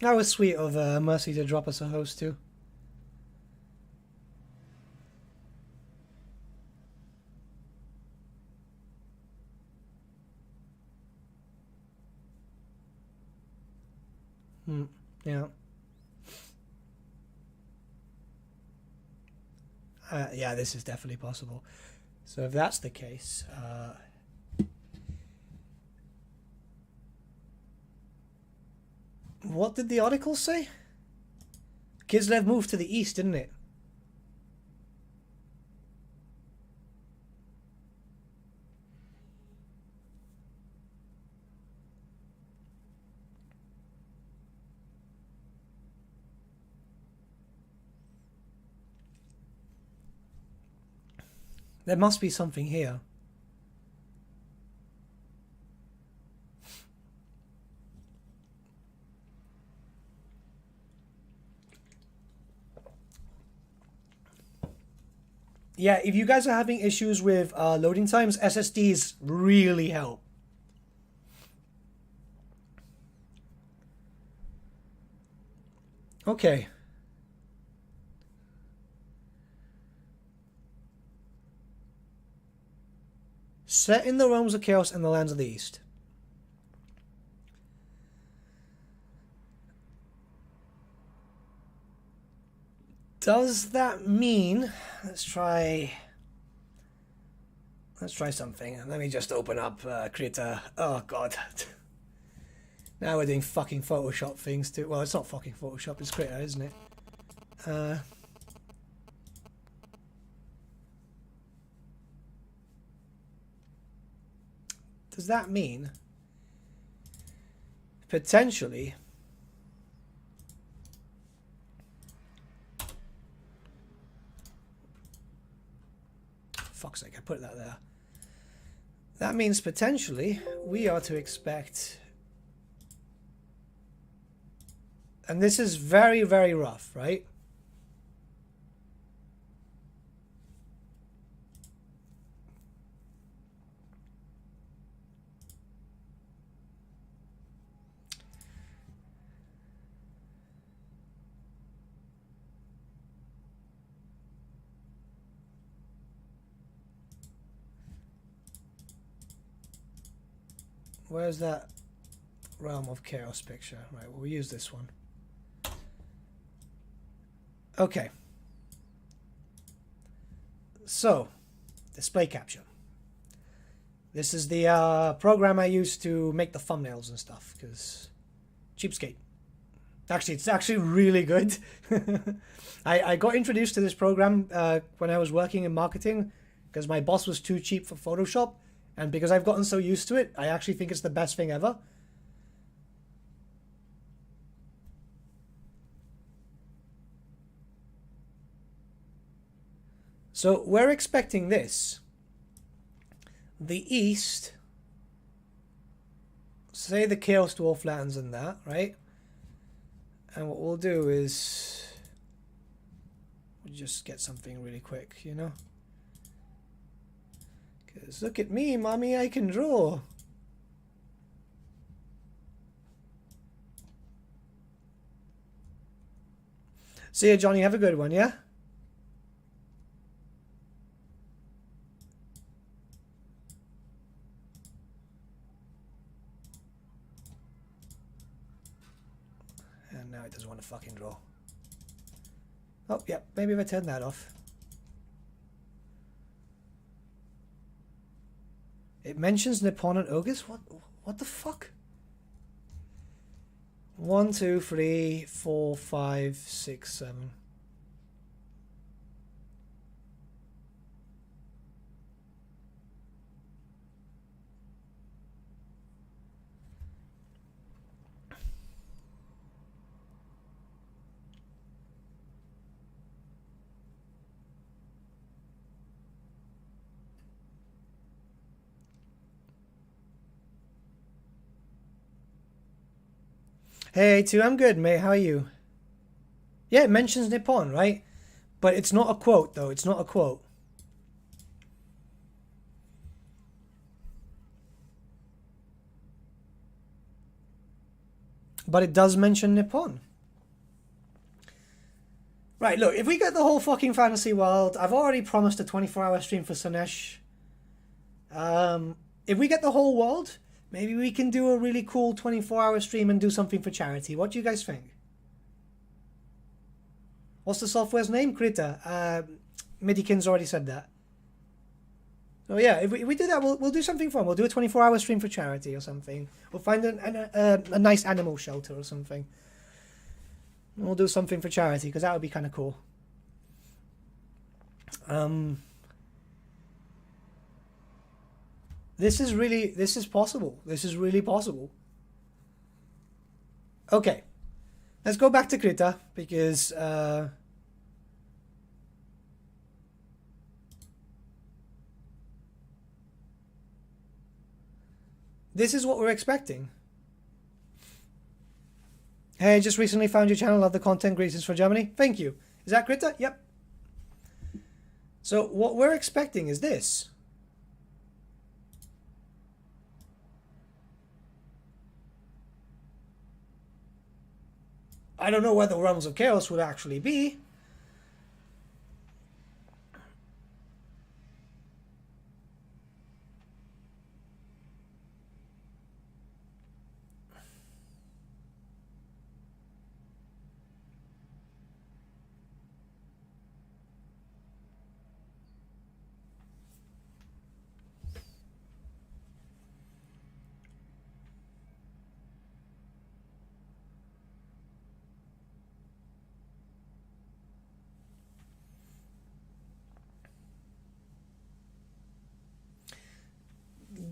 That was sweet of Mercy to drop us a host too. Yeah. Yeah, this is definitely possible. So if that's the case, what did the article say? Kislev moved to the east, didn't it? There must be something here. Yeah, if you guys are having issues with loading times, SSDs really help. Okay. Set in the realms of chaos and the lands of the east. Does that mean... Let's try something. Let me just open up Creator. Oh, God. Now we're doing fucking Photoshop things too. Well, it's not fucking Photoshop, it's Creator, isn't it? Does that mean potentially fuck's sake, I put that there. That means potentially we are to expect, and this is very, very rough, right? Where's that Realm of Chaos picture? Right, we'll use this one. Okay. So, display capture. This is the program I use to make the thumbnails and stuff, because cheapskate. Actually, it's actually really good. I got introduced to this program when I was working in marketing, because my boss was too cheap for Photoshop. And because I've gotten so used to it, I actually think it's the best thing ever. So we're expecting this. The east, say the Chaos Dwarf lands and that, right? And what we'll do is we'll just get something really quick, you know? Because look at me, mommy, I can draw. See ya, Johnny. Have a good one, yeah? And now it doesn't want to fucking draw. Oh, yeah. Maybe if I turn that off. It mentions Nippon and Ogres? What the fuck? 1, 2, 3, 4, 5, 6, 7. Hey, too, I'm good, mate. How are you? Yeah, it mentions Nippon, right? But it's not a quote, though. It's not a quote. But it does mention Nippon. Right, look, if we get the whole fucking fantasy world, I've already promised a 24-hour stream for Sanesh. If we get the whole world, Maybe we can do a really cool 24-hour stream and do something for charity. What do you guys think? What's the software's name? Krita. Midikin's already said that. So yeah, if we do that, we'll do something fun. We'll do a 24-hour stream for charity or something. We'll find a nice animal shelter or something. And we'll do something for charity, because that would be kind of cool. This is possible. This is really possible. Okay. Let's go back to Krita, because this is what we're expecting. Hey, I just recently found your channel. Love the content. Greetings from Germany. Thank you. Is that Krita? Yep. So what we're expecting is this. I don't know where the realms of chaos would actually be.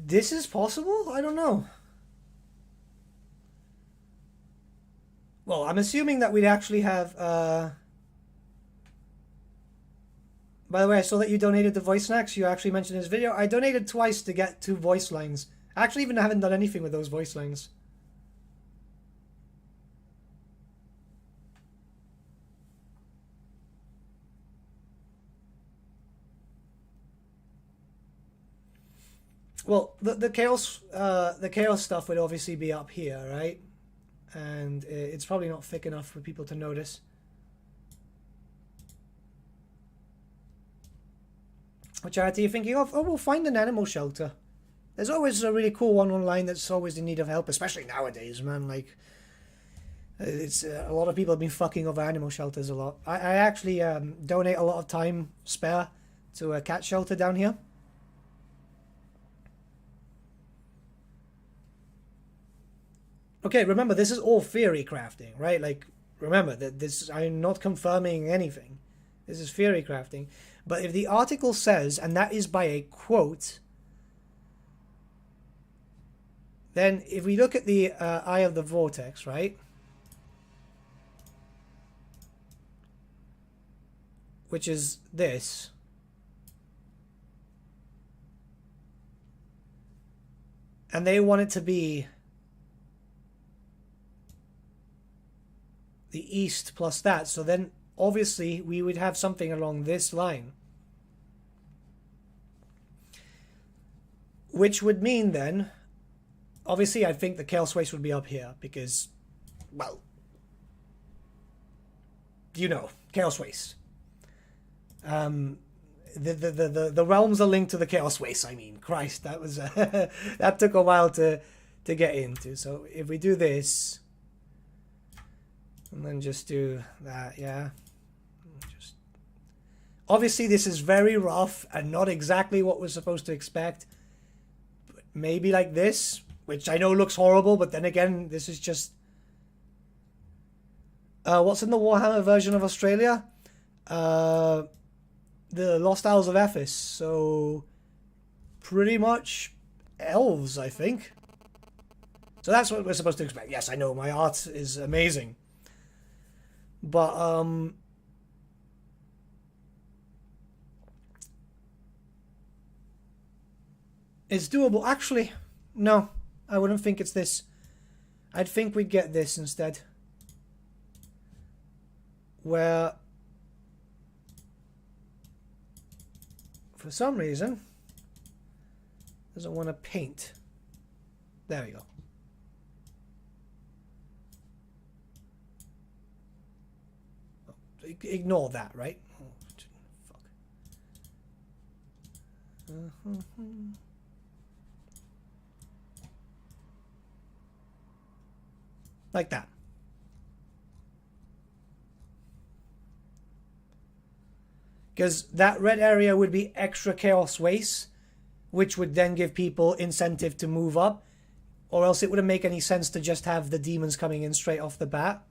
This is possible? I don't know. Well, I'm assuming that we'd actually have... By the way, I saw that you donated the voice snacks. You actually mentioned in this video. I donated twice to get 2 voice lines. I actually even haven't done anything with those voice lines. Well, the chaos stuff would obviously be up here, right? And it's probably not thick enough for people to notice. What charity are you thinking of? Oh, we'll find an animal shelter. There's always a really cool one online that's always in need of help, especially nowadays, man. Like, it's a lot of people have been fucking over animal shelters a lot. I actually donate a lot of time spare to a cat shelter down here. Okay, remember, this is all theory crafting, right? Like, remember that this, I'm not confirming anything. This is theory crafting. But if the article says, and that is by a quote, then if we look at the Eye of the Vortex, right? Which is this. And they want it to be the east plus that, so then obviously we would have something along this line, which would mean then obviously I think the Chaos Waste would be up here because, well, you know, Chaos Waste. The realms are linked to the Chaos Waste. I mean, Christ, that was that took a while to get into. So if we do this and then just do that, yeah. Just obviously this is very rough and not exactly what we're supposed to expect. But maybe like this, which I know looks horrible, but then again, this is just what's in the Warhammer version of Australia? The Lost Isles of Ephes. So pretty much elves, I think. So that's what we're supposed to expect. Yes, I know my art is amazing. But it's doable. Actually, no, I wouldn't think it's this. I'd think we'd get this instead. Where for some reason doesn't want to paint. There we go. Ignore that, right? Oh, fuck. Like that. Because that red area would be extra chaos waste, which would then give people incentive to move up, or else it wouldn't make any sense to just have the demons coming in straight off the bat.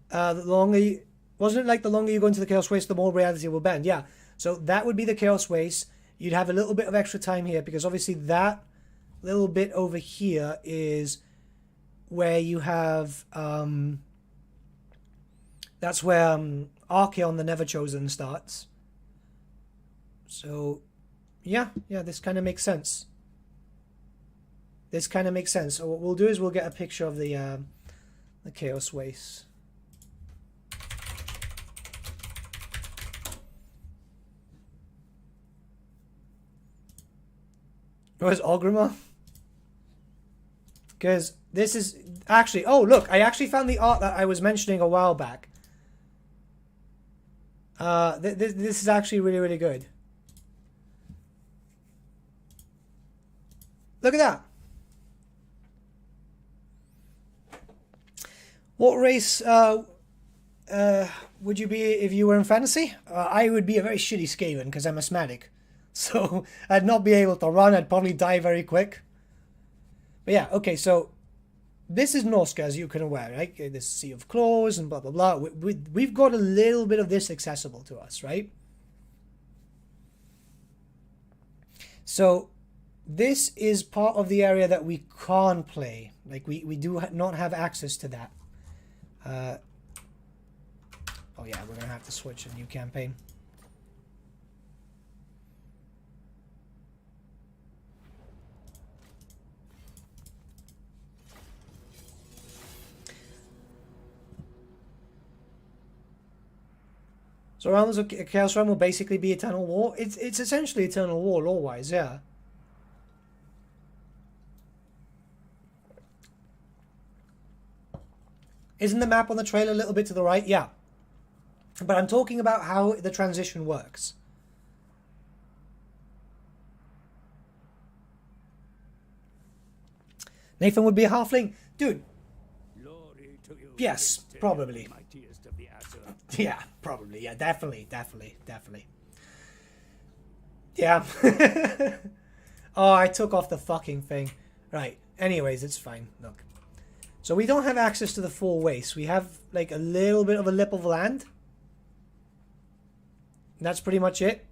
The longer wasn't it like the longer you go into the chaos waste, the more reality will bend? Yeah. So that would be the chaos waste. You'd have a little bit of extra time here because obviously that little bit over here is where you have that's where Archeon the Never Chosen starts. So yeah, this kind of makes sense. This kind of makes sense. So what we'll do is we'll get a picture of the chaos waste. Where's Ogrimmar? Because this is actually... Oh, look. I actually found the art that I was mentioning a while back. This is actually really, really good. Look at that. What race would you be if you were in fantasy? I would be a very shitty Skaven because I'm asthmatic. So I'd not be able to run. I'd probably die very quick. But yeah, okay, so this is Norska, as you can aware, right? This Sea of Claws and blah, blah, blah. We've got a little bit of this accessible to us, right? So this is part of the area that we can't play. Like, we do not have access to that. Oh yeah, we're going to have to switch a new campaign. So Realms of Chaos Realm will basically be Eternal War. It's essentially Eternal War lore-wise, yeah. Isn't the map on the trailer a little bit to the right? Yeah. But I'm talking about how the transition works. Nathan would be a halfling? Dude. Yes, probably. Yeah, probably. Yeah, definitely. Yeah. Oh, I took off the fucking thing. Right. Anyways, it's fine. Look. So we don't have access to the full waste. We have like a little bit of a lip of land. And that's pretty much it.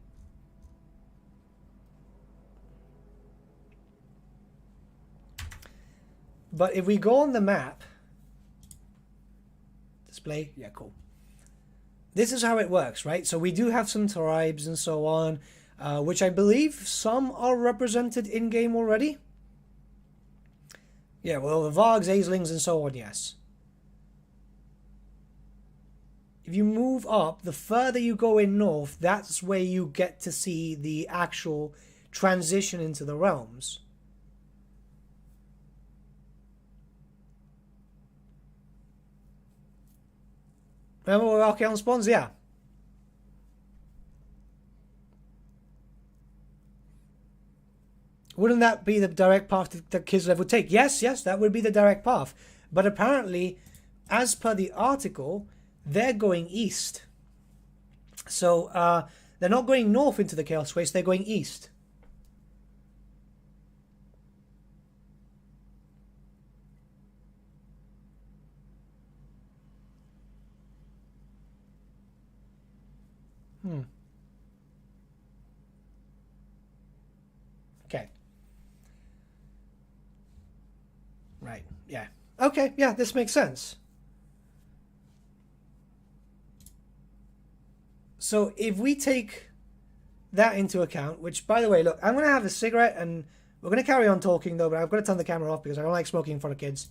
But if we go on the map, display, yeah, cool. This is how it works, right? So we do have some tribes and so on, which I believe some are represented in-game already. Yeah, well, the Vargs, Aeslings, and so on, yes. If you move up, the further you go in north, that's where you get to see the actual transition into the realms. Remember where Archeon spawns? Yeah. Wouldn't that be the direct path that Kislev would take? Yes, that would be the direct path. But apparently, as per the article, they're going east. So, they're not going north into the Chaos Waste, they're going east. Okay. Right, yeah. Okay, yeah, this makes sense. So if we take that into account, which, by the way, look, I'm going to have a cigarette and we're going to carry on talking, though, but I've got to turn the camera off because I don't like smoking in front of kids.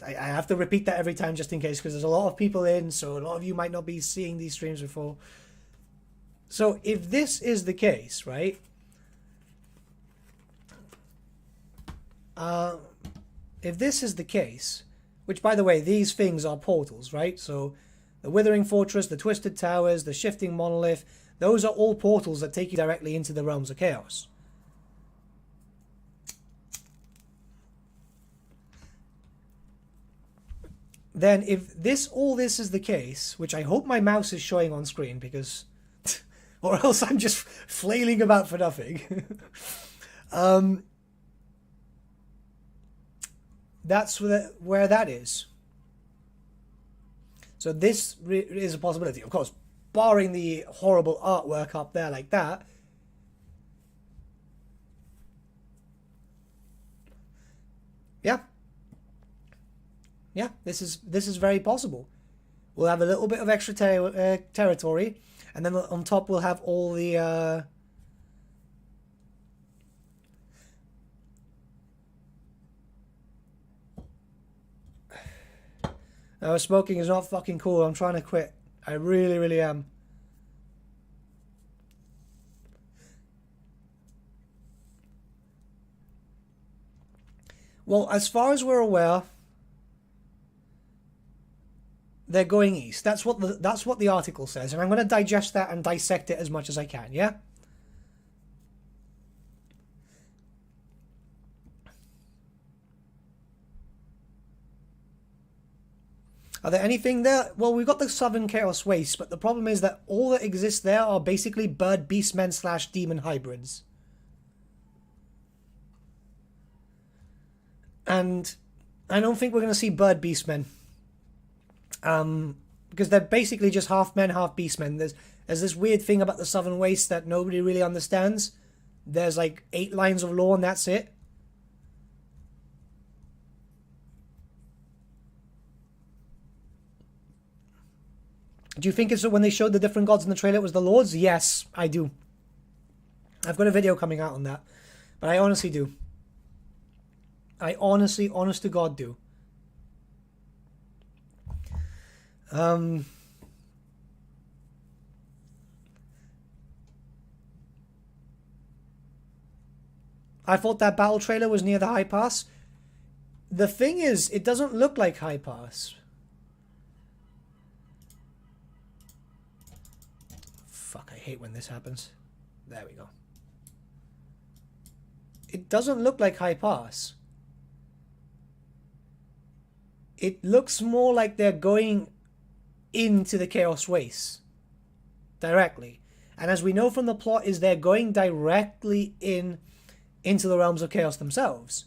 I have to repeat that every time just in case because there's a lot of people in, so a lot of you might not be seeing these streams before. So if this is the case, right? If this is the case, which, by the way, these things are portals, right? So the Withering Fortress, the Twisted Towers, the Shifting Monolith, those are all portals that take you directly into the Realms of Chaos. then if all this is the case, which I hope my mouse is showing on screen, because or else I'm just flailing about for nothing. That's where that is. So this is a possibility, of course, barring the horrible artwork up there like that. Yeah. Yeah, this is very possible. We'll have a little bit of extra territory, and then on top we'll have all the smoking is not fucking cool. I'm trying to quit. I really, really am. Well, as far as we're aware, they're going east. That's what the article says, and I'm going to digest that and dissect it as much as I can, yeah? Are there anything there? Well, we've got the Southern Chaos Waste, but the problem is that all that exists there are basically bird beastmen / demon hybrids. And I don't think we're going to see bird beastmen. Because they're basically just half men, half beastmen. There's this weird thing about the Southern Waste that nobody really understands. There's like 8 lines of law and that's it. Do you think it's when they showed the different gods in the trailer it was the lords? Yes, I do. I've got a video coming out on that. But I honestly do. I honestly, honest to God, do. I thought that battle trailer was near the high pass. The thing is, it doesn't look like high pass. Fuck, I hate when this happens. There we go. It doesn't look like high pass. It looks more like they're going into the Chaos Waste directly. And as we know from the plot, is they're going directly into the realms of chaos themselves.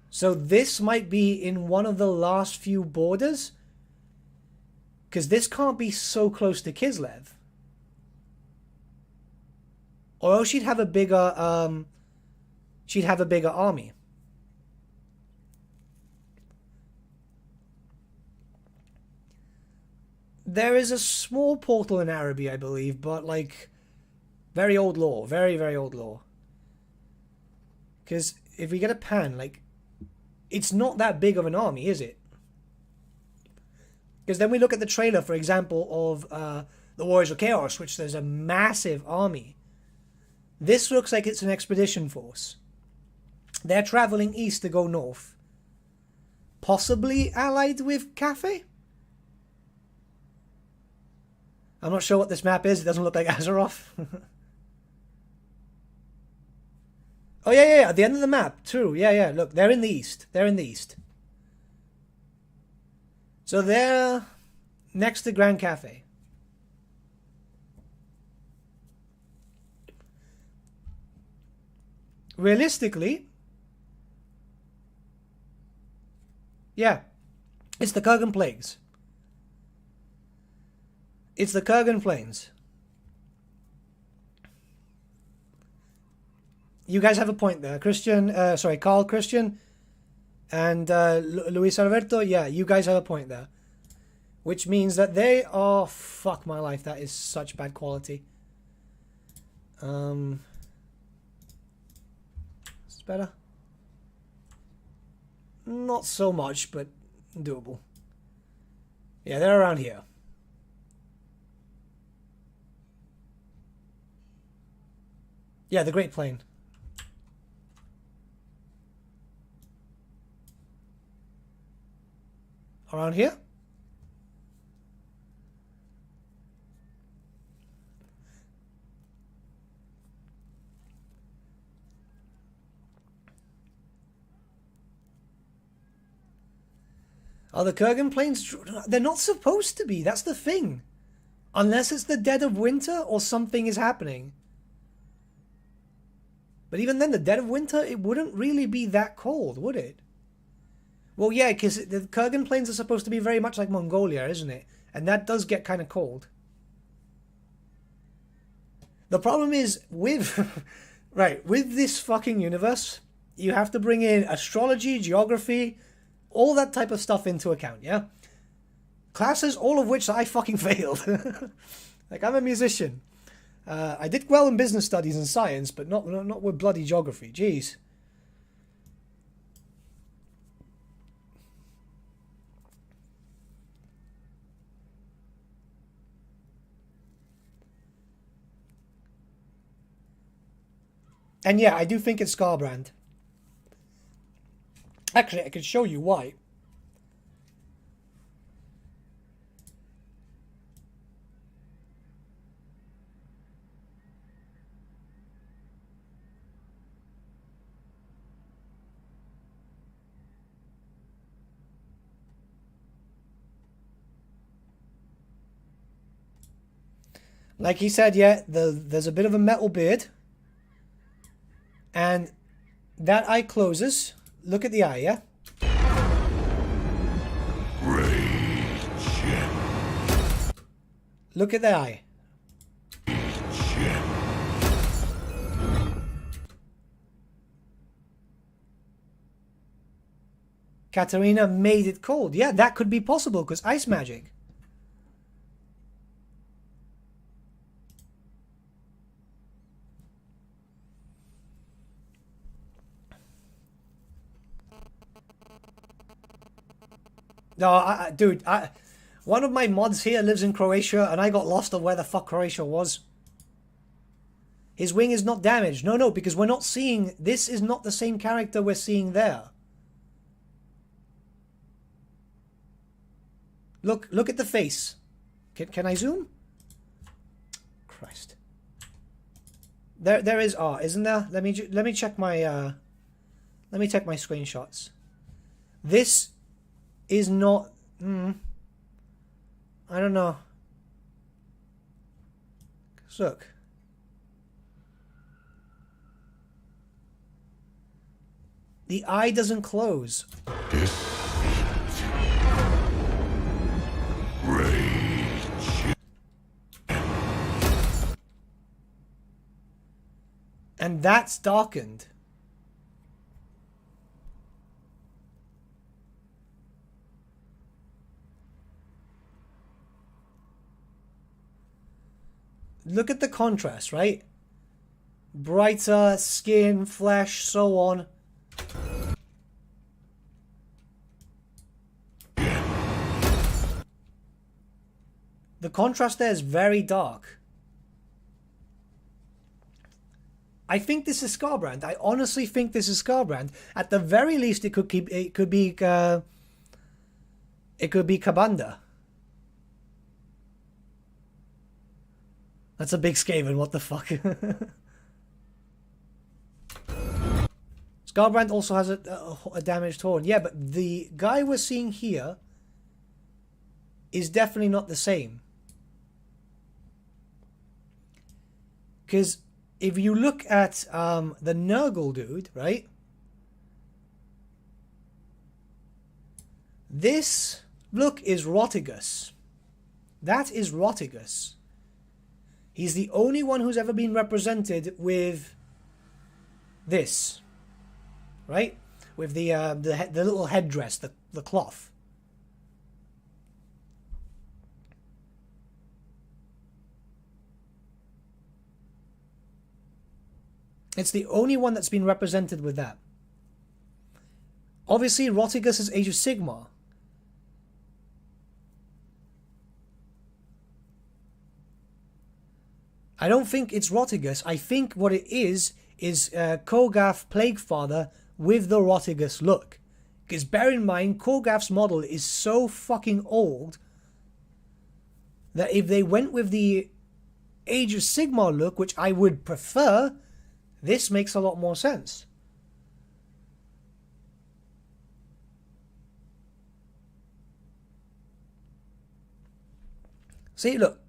So this might be in one of the last few borders, because this can't be so close to Kislev. Or else she'd have a bigger army. There is a small portal in Araby, I believe, but like very old lore, very, very old lore. Because if we get a pan, like, it's not that big of an army, is it? Because then we look at the trailer, for example, of the Warriors of Chaos, which there's a massive army. This looks like it's an expedition force. They're traveling east to go north. Possibly allied with Cathay? I'm not sure what this map is. It doesn't look like Azeroth. Oh, yeah. At the end of the map. True. Yeah. Look, they're in the east. So they're next to Grand Cathay. Realistically, yeah, it's the Kurgan Plagues. It's the Kurgan Plains. You guys have a point there. Carl Christian and Luis Alberto, yeah, you guys have a point there. Which means that they are... Fuck my life, that is such bad quality. Is this better? Not so much, but doable. Yeah, they're around here. Yeah, the Great Plain. Around here? Are the Kurgan plains... They're not supposed to be. That's the thing. Unless it's the dead of winter or something is happening. But even then, the dead of winter, it wouldn't really be that cold, would it? Well, yeah, because the Kurgan plains are supposed to be very much like Mongolia, isn't it? And that does get kind of cold. The problem is with... right, with this fucking universe, you have to bring in astrology, geography, all that type of stuff into account, yeah? Classes, all of which I fucking failed. Like, I'm a musician. I did well in business studies and science, but not with bloody geography. Jeez. And yeah, I do think it's Scarbrand. Actually, I could show you why. Like he said, yeah, there's a bit of a metal beard. And that eye closes. Look at the eye, yeah? Look at the eye. Katarina made it cold. Yeah, that could be possible because ice magic. No, dude, one of my mods here lives in Croatia, and I got lost on where the fuck Croatia was. His wing is not damaged. No, because we're not seeing... This is not the same character we're seeing there. Look at the face. Can I zoom? Christ. There is art, isn't there? Let me check my let me check my screenshots. This is not... I don't know. Look. The eye doesn't close. And that's darkened. Look at the contrast, right? Brighter skin, flesh, so on. The contrast there is very dark. I think this is Scarbrand. I honestly think this is Scarbrand. At the very least, it could be Kabanda. That's a big Skaven, what the fuck? Scarbrand also has a damaged horn. Yeah, but the guy we're seeing here is definitely not the same. Because if you look at the Nurgle dude, right? This, look, is Rotigus. That is Rotigus. He's the only one who's ever been represented with this, right? With the little headdress, the cloth. It's the only one that's been represented with that. Obviously, Rotigus is Age of Sigmar. I don't think it's Rotigus. I think what it is Kogath Plaguefather with the Rotigus look. Because bear in mind, Kogath's model is so fucking old that if they went with the Age of Sigmar look, which I would prefer, this makes a lot more sense. See, look.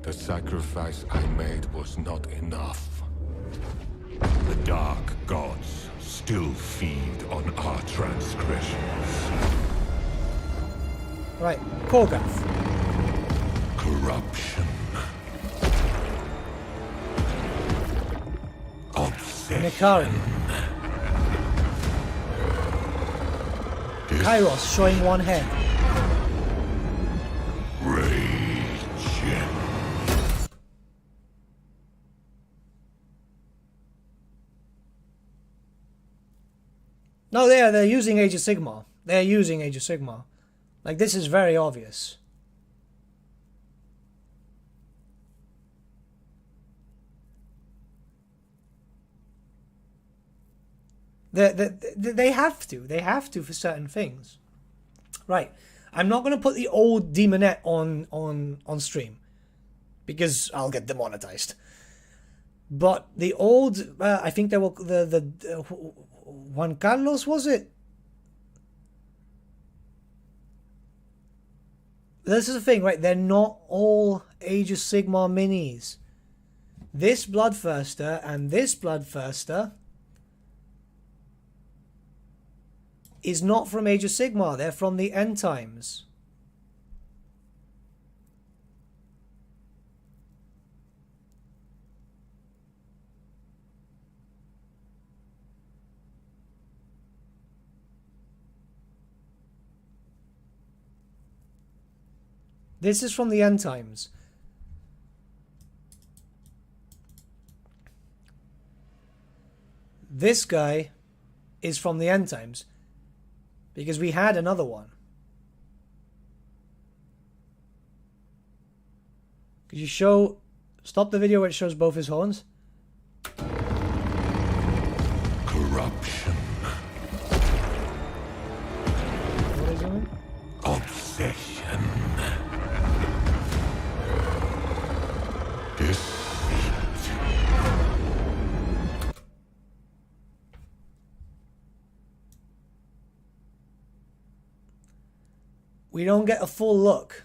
The sacrifice I made was not enough. The dark gods still feed on our transgressions. Right, Korgath. Corruption. Obsession. Nikari. Kairos showing one head. Rage. No, they're using Age of Sigmar. They're using Age of Sigmar. Like, this is very obvious. They have to. They have to for certain things. Right. I'm not going to put the old Demonette on stream, because I'll get demonetized. But the old, I think they were the Juan Carlos, was it? This is the thing, right? They're not all Age of Sigmar minis. This Bloodthirster and this Bloodthirster is not from Age of Sigmar. They're from the End Times. This is from the End Times. This guy is from the End Times, because we had another one. Could you show... Stop the video where it shows both his horns? Corruption. What is it? Obsession. Deceit. We don't get a full look.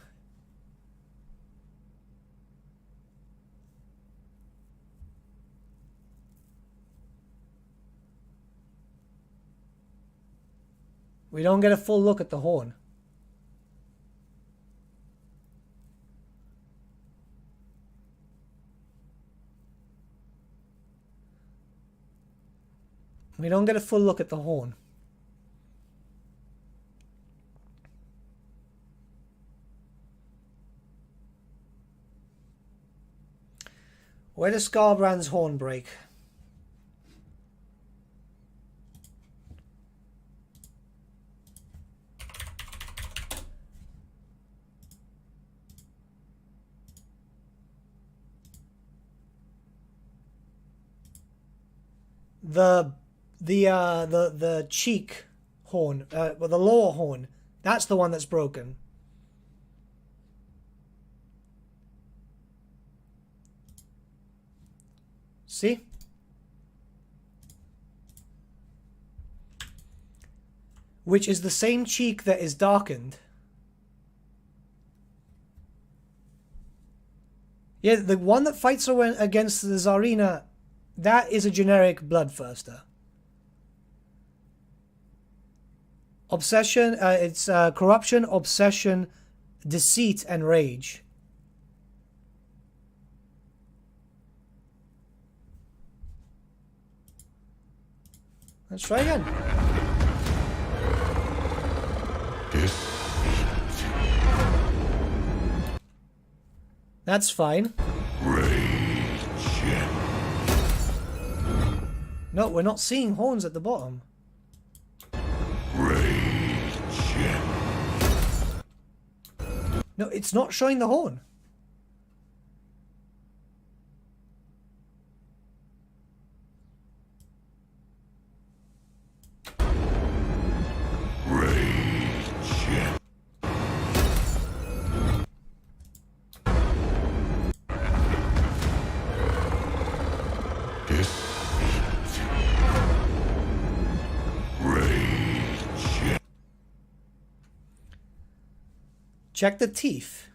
We don't get a full look at the horn. We don't get a full look at the horn. Where does Scarbrand's horn break? The cheek horn, well, the lower horn, that's the one that's broken. See? Which is the same cheek that is darkened. Yeah, the one that fights against the Tsarina, that is a generic Bloodthirster. Obsession, it's corruption, obsession, deceit, and rage. Let's try again. Deceit. That's fine. Rage. No, we're not seeing horns at the bottom. Rage. No, it's not showing the horn. Check the teeth.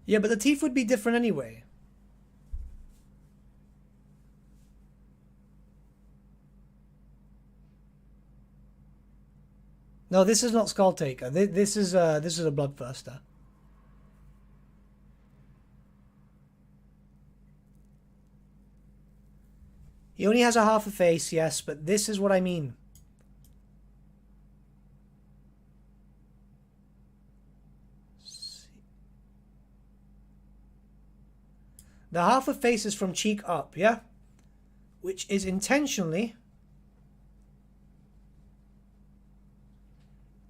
Yeah, but the teeth would be different anyway. No, this is not Skull Taker. This is a Bloodthirster. He only has a half a face, yes, but this is what I mean. The half a face is from cheek up, yeah? Which is intentionally...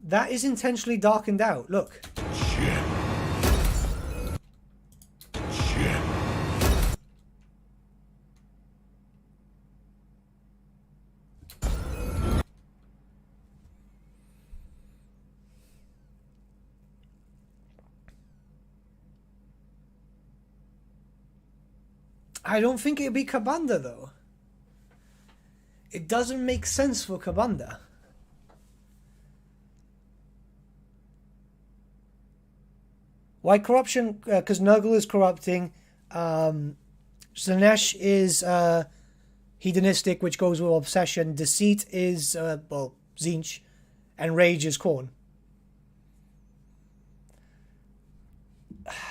That is intentionally darkened out. Look. Shit. Shit. I don't think it'd be Kabanda, though. It doesn't make sense for Kabanda. Why corruption? Because Nurgle is corrupting. Slanesh is hedonistic, which goes with obsession. Deceit is, well, Zinch. And rage is Khorne.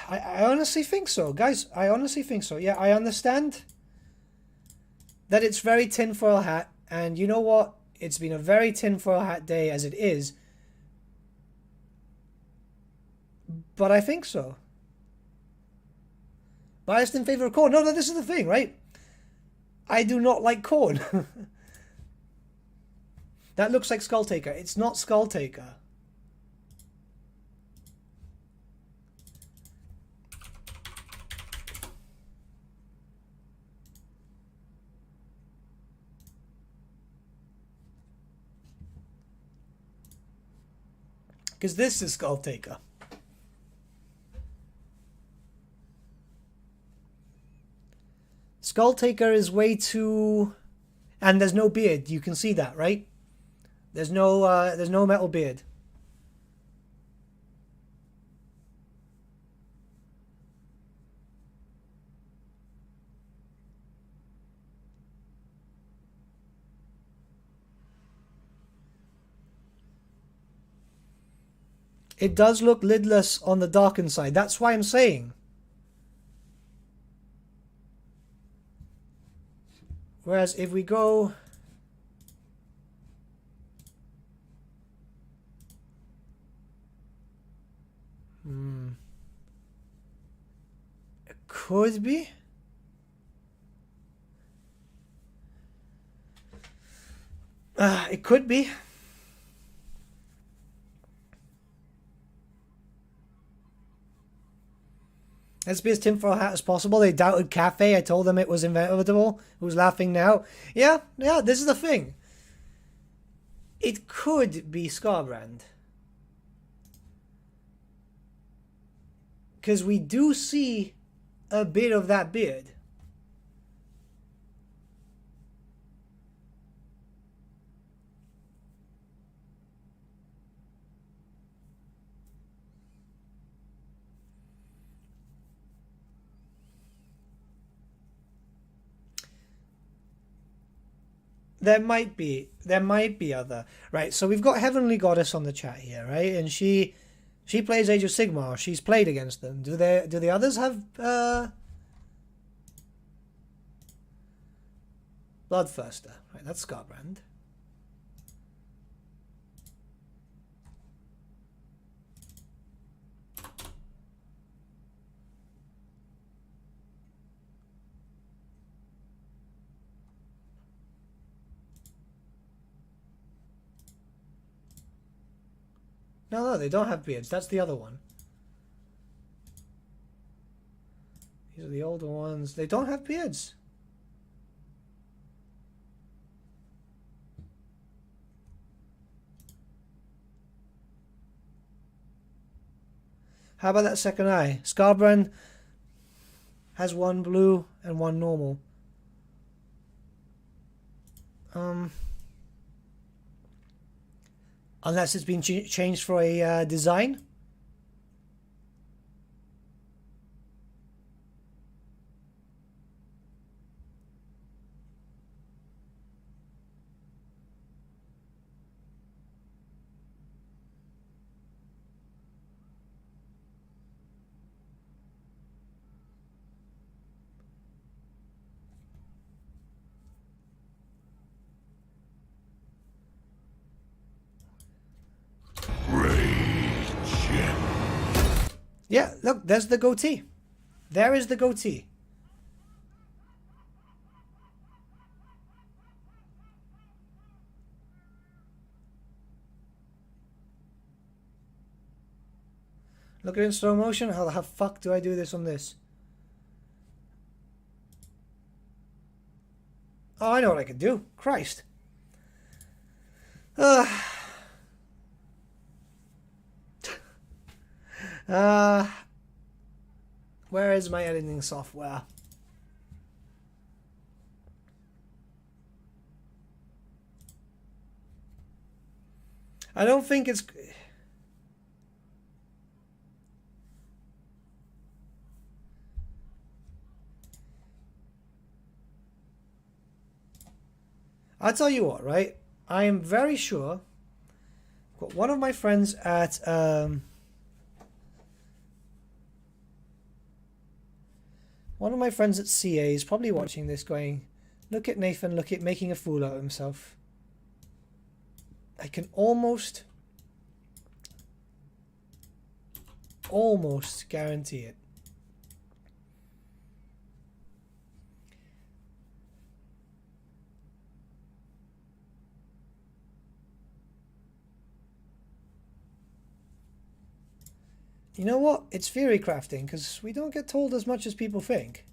I honestly think so, guys. I honestly think so. Yeah, I understand that it's very tinfoil hat. And you know what? It's been a very tinfoil hat day as it is. But I think so. Biased in favor of Khorne. No, this is the thing, right? I do not like Khorne. That looks like Skull Taker. It's not Skull Taker. Because this is Skull Taker. Skull Taker is way too... And there's no beard. You can see that, right? There's no metal beard. It does look lidless on the darkened side. That's why I'm saying. Whereas if we go... It could be. It could be. Let's be as tinfoil hat as possible. They doubted Cathay. I told them it was inevitable. Who's laughing now? Yeah, this is the thing. It could be Scarbrand. Because we do see a bit of that beard. There might be other, right? So we've got Heavenly Goddess on the chat here, right? And she plays Age of Sigmar. She's played against them. Do the others have Bloodthirster? Right, that's Scarbrand. No, they don't have beards. That's the other one. These are the older ones. They don't have beards. How about that second eye? Scarbrand has one blue and one normal. Unless it's been changed for a design. Yeah, look, there's the goatee. There is the goatee. Look at it in slow motion. How the fuck do I do this on this? Oh, I know what I can do. Christ. Where is my editing software? I don't think it's... I'll tell you what, right? I am very sure... Got one of my friends at... One of my friends at CA is probably watching this going, look at Nathan, look at making a fool out of himself. I can almost guarantee it. You know what? It's theory crafting, because we don't get told as much as people think.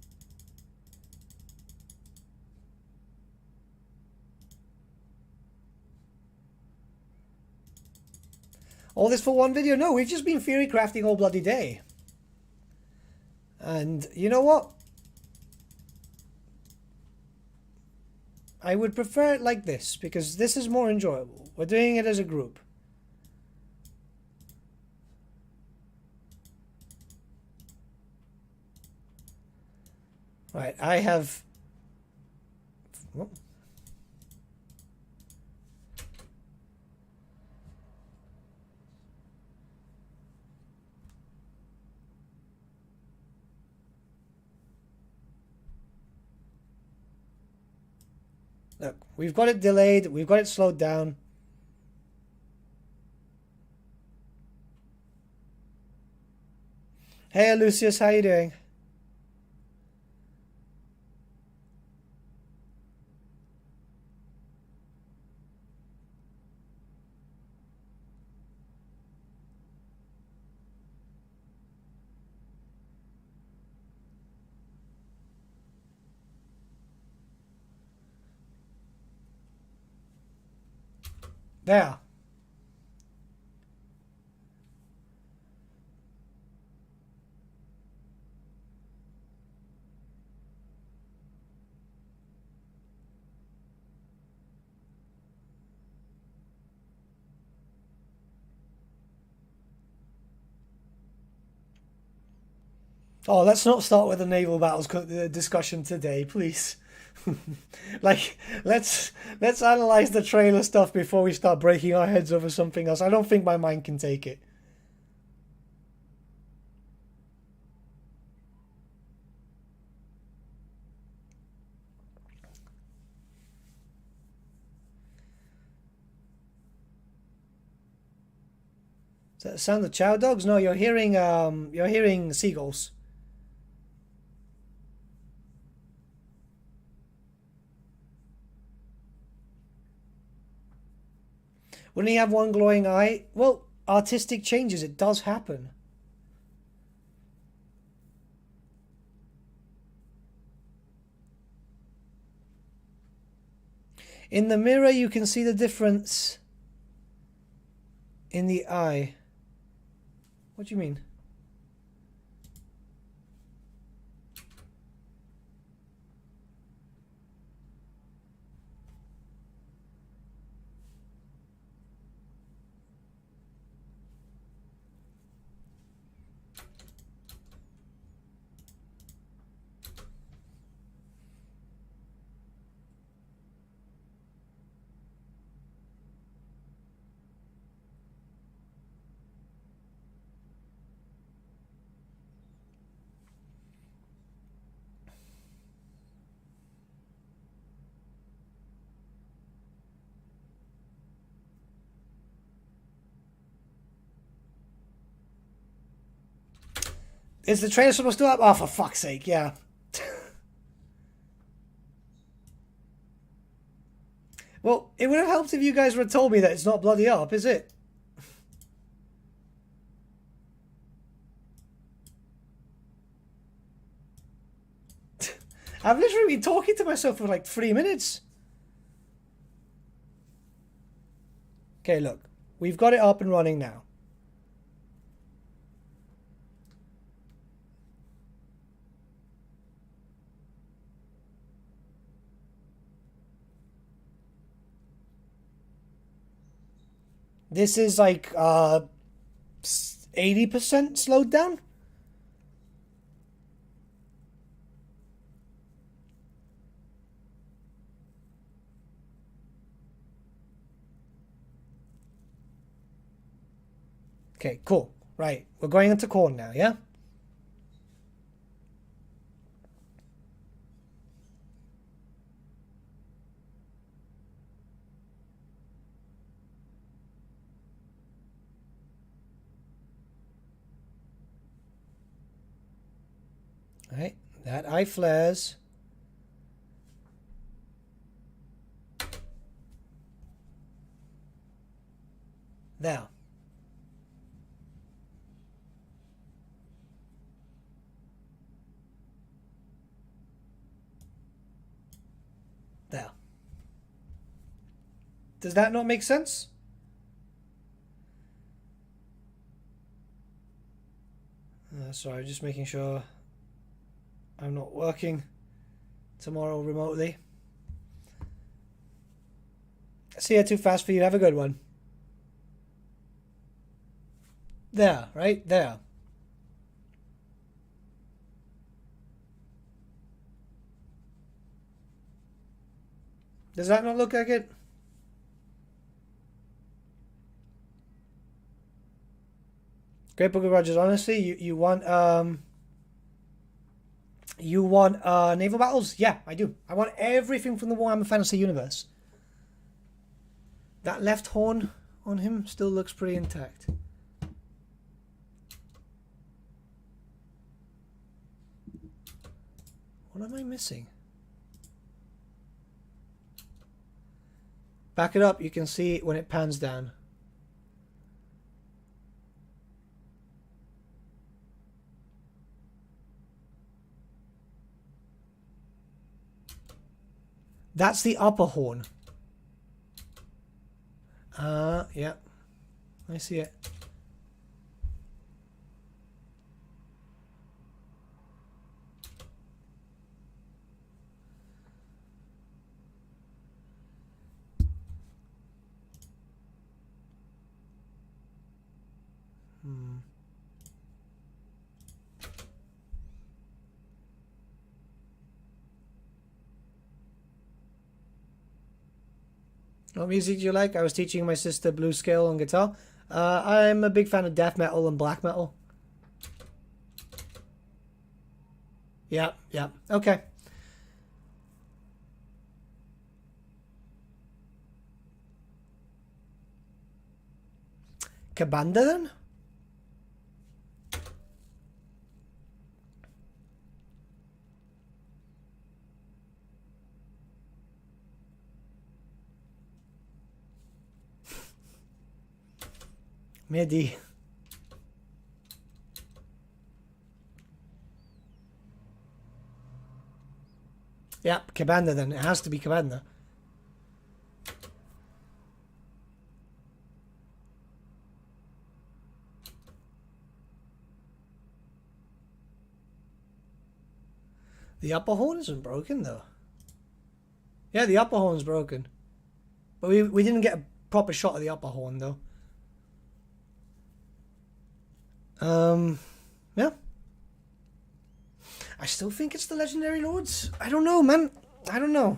All this for one video? No, we've just been theory crafting all bloody day. And you know what? I would prefer it like this, because this is more enjoyable. We're doing it as a group. Right, I have... Oh. Look, we've got it delayed, we've got it slowed down. Hey Lucius, how you doing? There. Oh, let's not start with the naval battles discussion today, please. Like, let's analyze the trailer stuff before we start breaking our heads over something else. I don't think my mind can take it. Is that the sound of chow dogs? No, you're hearing seagulls. Wouldn't he have one glowing eye? Well, artistic changes, it does happen. In the mirror, you can see the difference in the eye. What do you mean? Is the trailer supposed to up? Oh, for fuck's sake, yeah. Well, it would have helped if you guys would have told me that it's not bloody up, is it? I've literally been talking to myself for like 3 minutes. Okay, look. We've got it up and running now. This is like 80% slowed down. Okay, cool. Right, we're going into corn now, yeah? Alright, that eye flares. There. There. Does that not make sense? Sorry, just making sure I'm not working tomorrow remotely. See ya, too fast for you. Have a good one. There, right? There. Does that not look like it? Great Book of Rogers. Honestly, you want naval battles? Yeah, I do. I want everything from the Warhammer Fantasy universe. That left horn on him still looks pretty intact. What am I missing? Back it up, you can see when it pans down. That's the upper horn. Yeah. I see it. What music do you like? I was teaching my sister blues scale on guitar. I'm a big fan of death metal and black metal. Yeah, yeah. Okay. Cabanda then? Midi. Yeah, Cabanda then. It has to be Cabanda. The upper horn isn't broken though. Yeah, the upper horn's broken. But we didn't get a proper shot of the upper horn though. Yeah. I still think it's the Legendary Lords. I don't know, man. I don't know.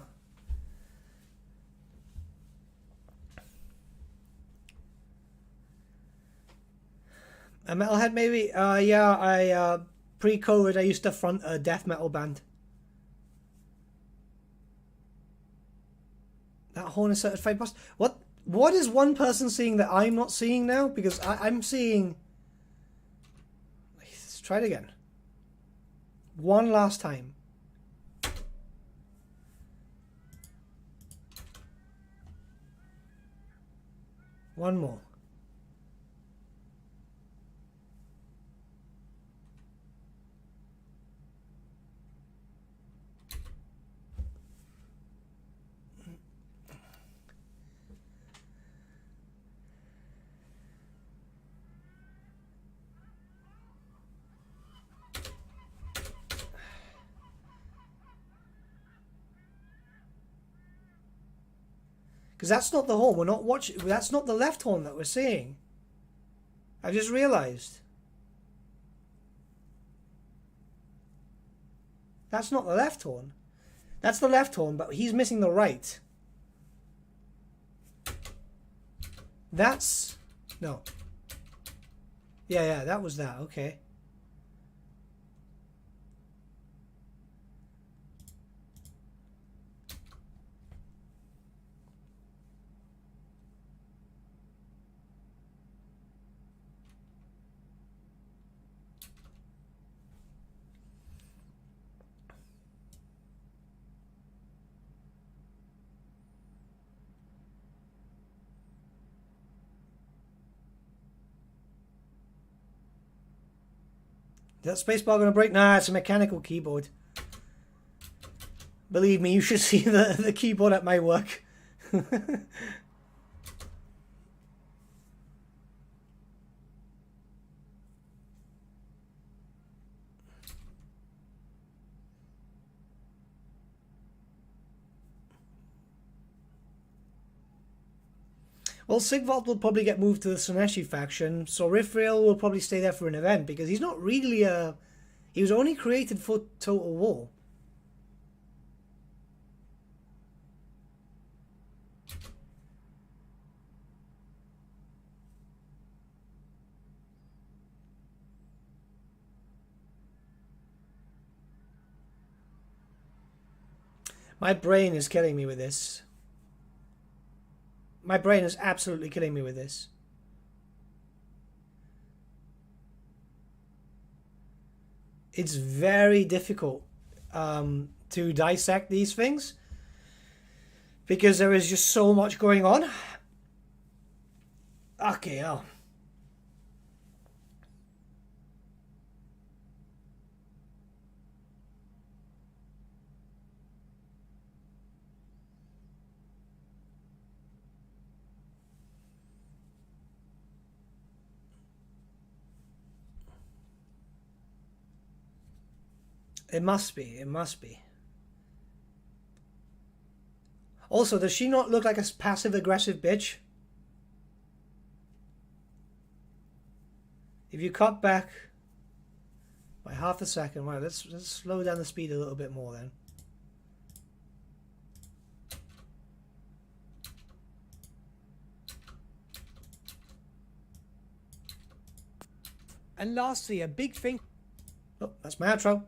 A metalhead, maybe? Yeah, pre-COVID, I used to front a death metal band. That horn is certified bust. What is one person seeing that I'm not seeing now? Because I'm seeing... Let's try it again. One last time. One more. Because that's not the horn. We're not watching. That's not the left horn that we're seeing. I just realised. That's not the left horn. That's the left horn, but he's missing the right. That's... No. Yeah, that was that. Okay. Is that spacebar going to break? Nah, it's a mechanical keyboard. Believe me, you should see the keyboard at my work. Well, Sigvald will probably get moved to the Sineshi faction, so Rifrail will probably stay there for an event, because he's not really a... He was only created for Total War. My brain is killing me with this. My brain is absolutely killing me with this. It's very difficult to dissect these things because there is just so much going on. Okay, oh. It must be. It must be. Also, does she not look like a passive-aggressive bitch? If you cut back by half a second, right, let's slow down the speed a little bit more then. And lastly, a big thing. Oh, that's my outro.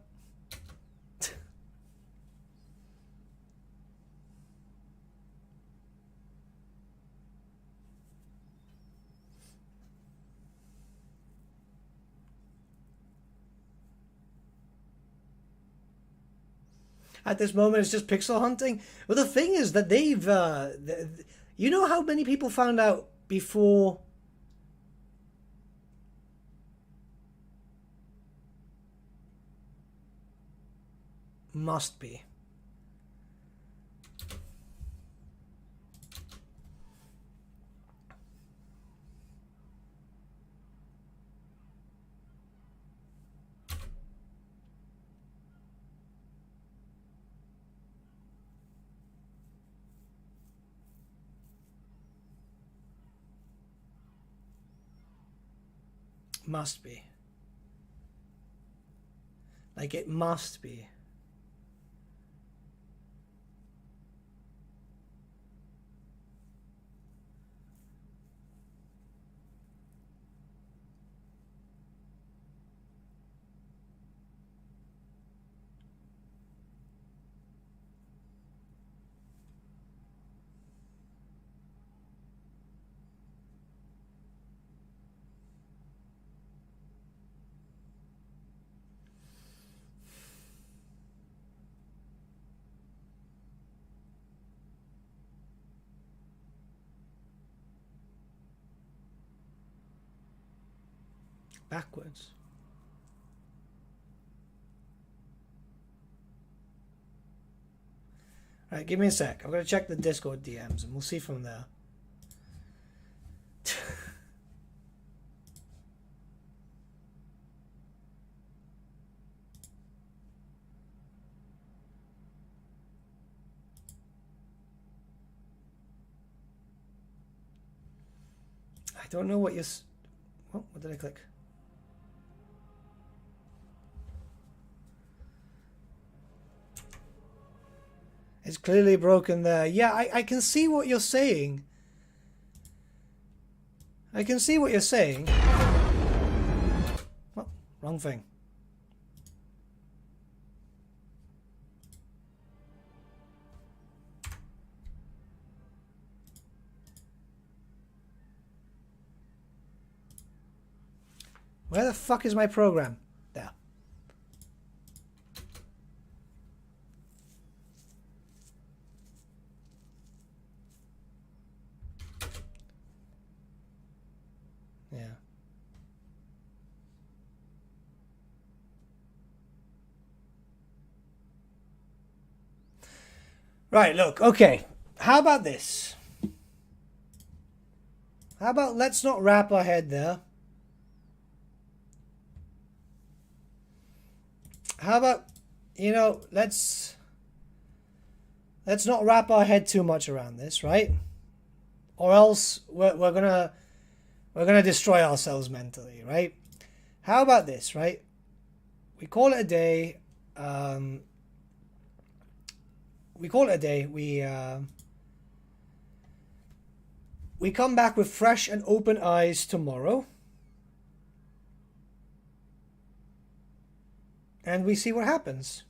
At this moment, it's just pixel hunting. Well, the thing is that they've... you know how many people found out before... Must be. Must be. Like, it must be. backwards. Alright, give me a sec. I'm going to check the Discord DMs and we'll see from there. I don't know what you're... Oh, what did I click? It's clearly broken there. Yeah, I can see what you're saying. I can see what you're saying. Oh, wrong thing. Where the fuck is my program? There. Yeah. Right, look, okay. How about this? How about let's not wrap our head there. How about, you know, let's not wrap our head too much around this, right? Or else we're gonna destroy ourselves mentally, right? How about this, right? We call it a day. We call it a day. We come back with fresh and open eyes tomorrow. And we see what happens.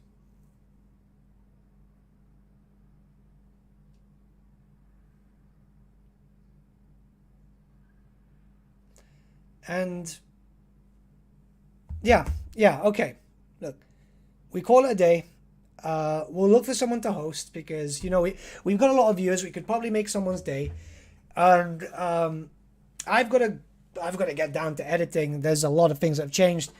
And yeah, okay. Look, we call it a day. We'll look for someone to host because, you know, we've got a lot of viewers. We could probably make someone's day. And I've got to get down to editing. There's a lot of things that have changed.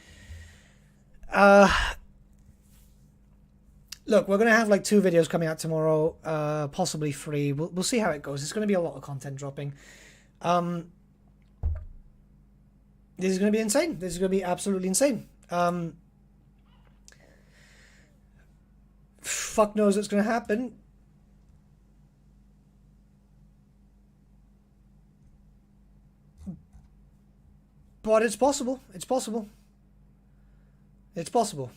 Look, we're gonna have like 2 videos coming out tomorrow, possibly 3. We'll see how it goes. It's gonna be a lot of content dropping. This is gonna be insane. This is gonna be absolutely insane. Fuck knows what's gonna happen. But it's possible. It's possible. It's possible.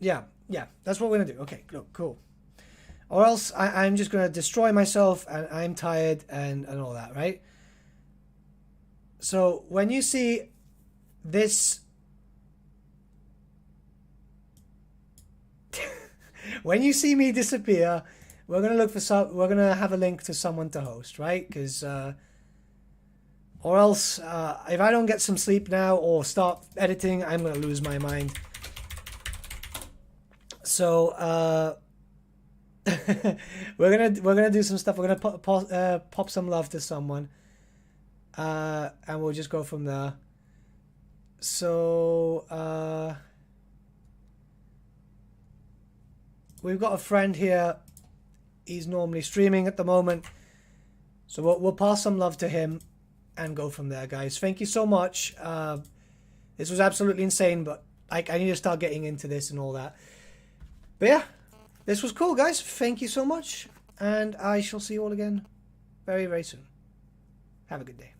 Yeah, that's what we're gonna do. Okay, look, cool. Or else I'm just gonna destroy myself and I'm tired and all that, right? So when you see this... when you see me disappear... We're gonna look for some. We're gonna have a link to someone to host, right? Because, or else, if I don't get some sleep now or start editing, I'm gonna lose my mind. So, we're gonna do some stuff. We're gonna pop some love to someone, and we'll just go from there. So, we've got a friend here. He's normally streaming at the moment. So we'll pass some love to him and go from there, guys. Thank you so much. This was absolutely insane, but I need to start getting into this and all that. But yeah, this was cool, guys. Thank you so much. And I shall see you all again very, very soon. Have a good day.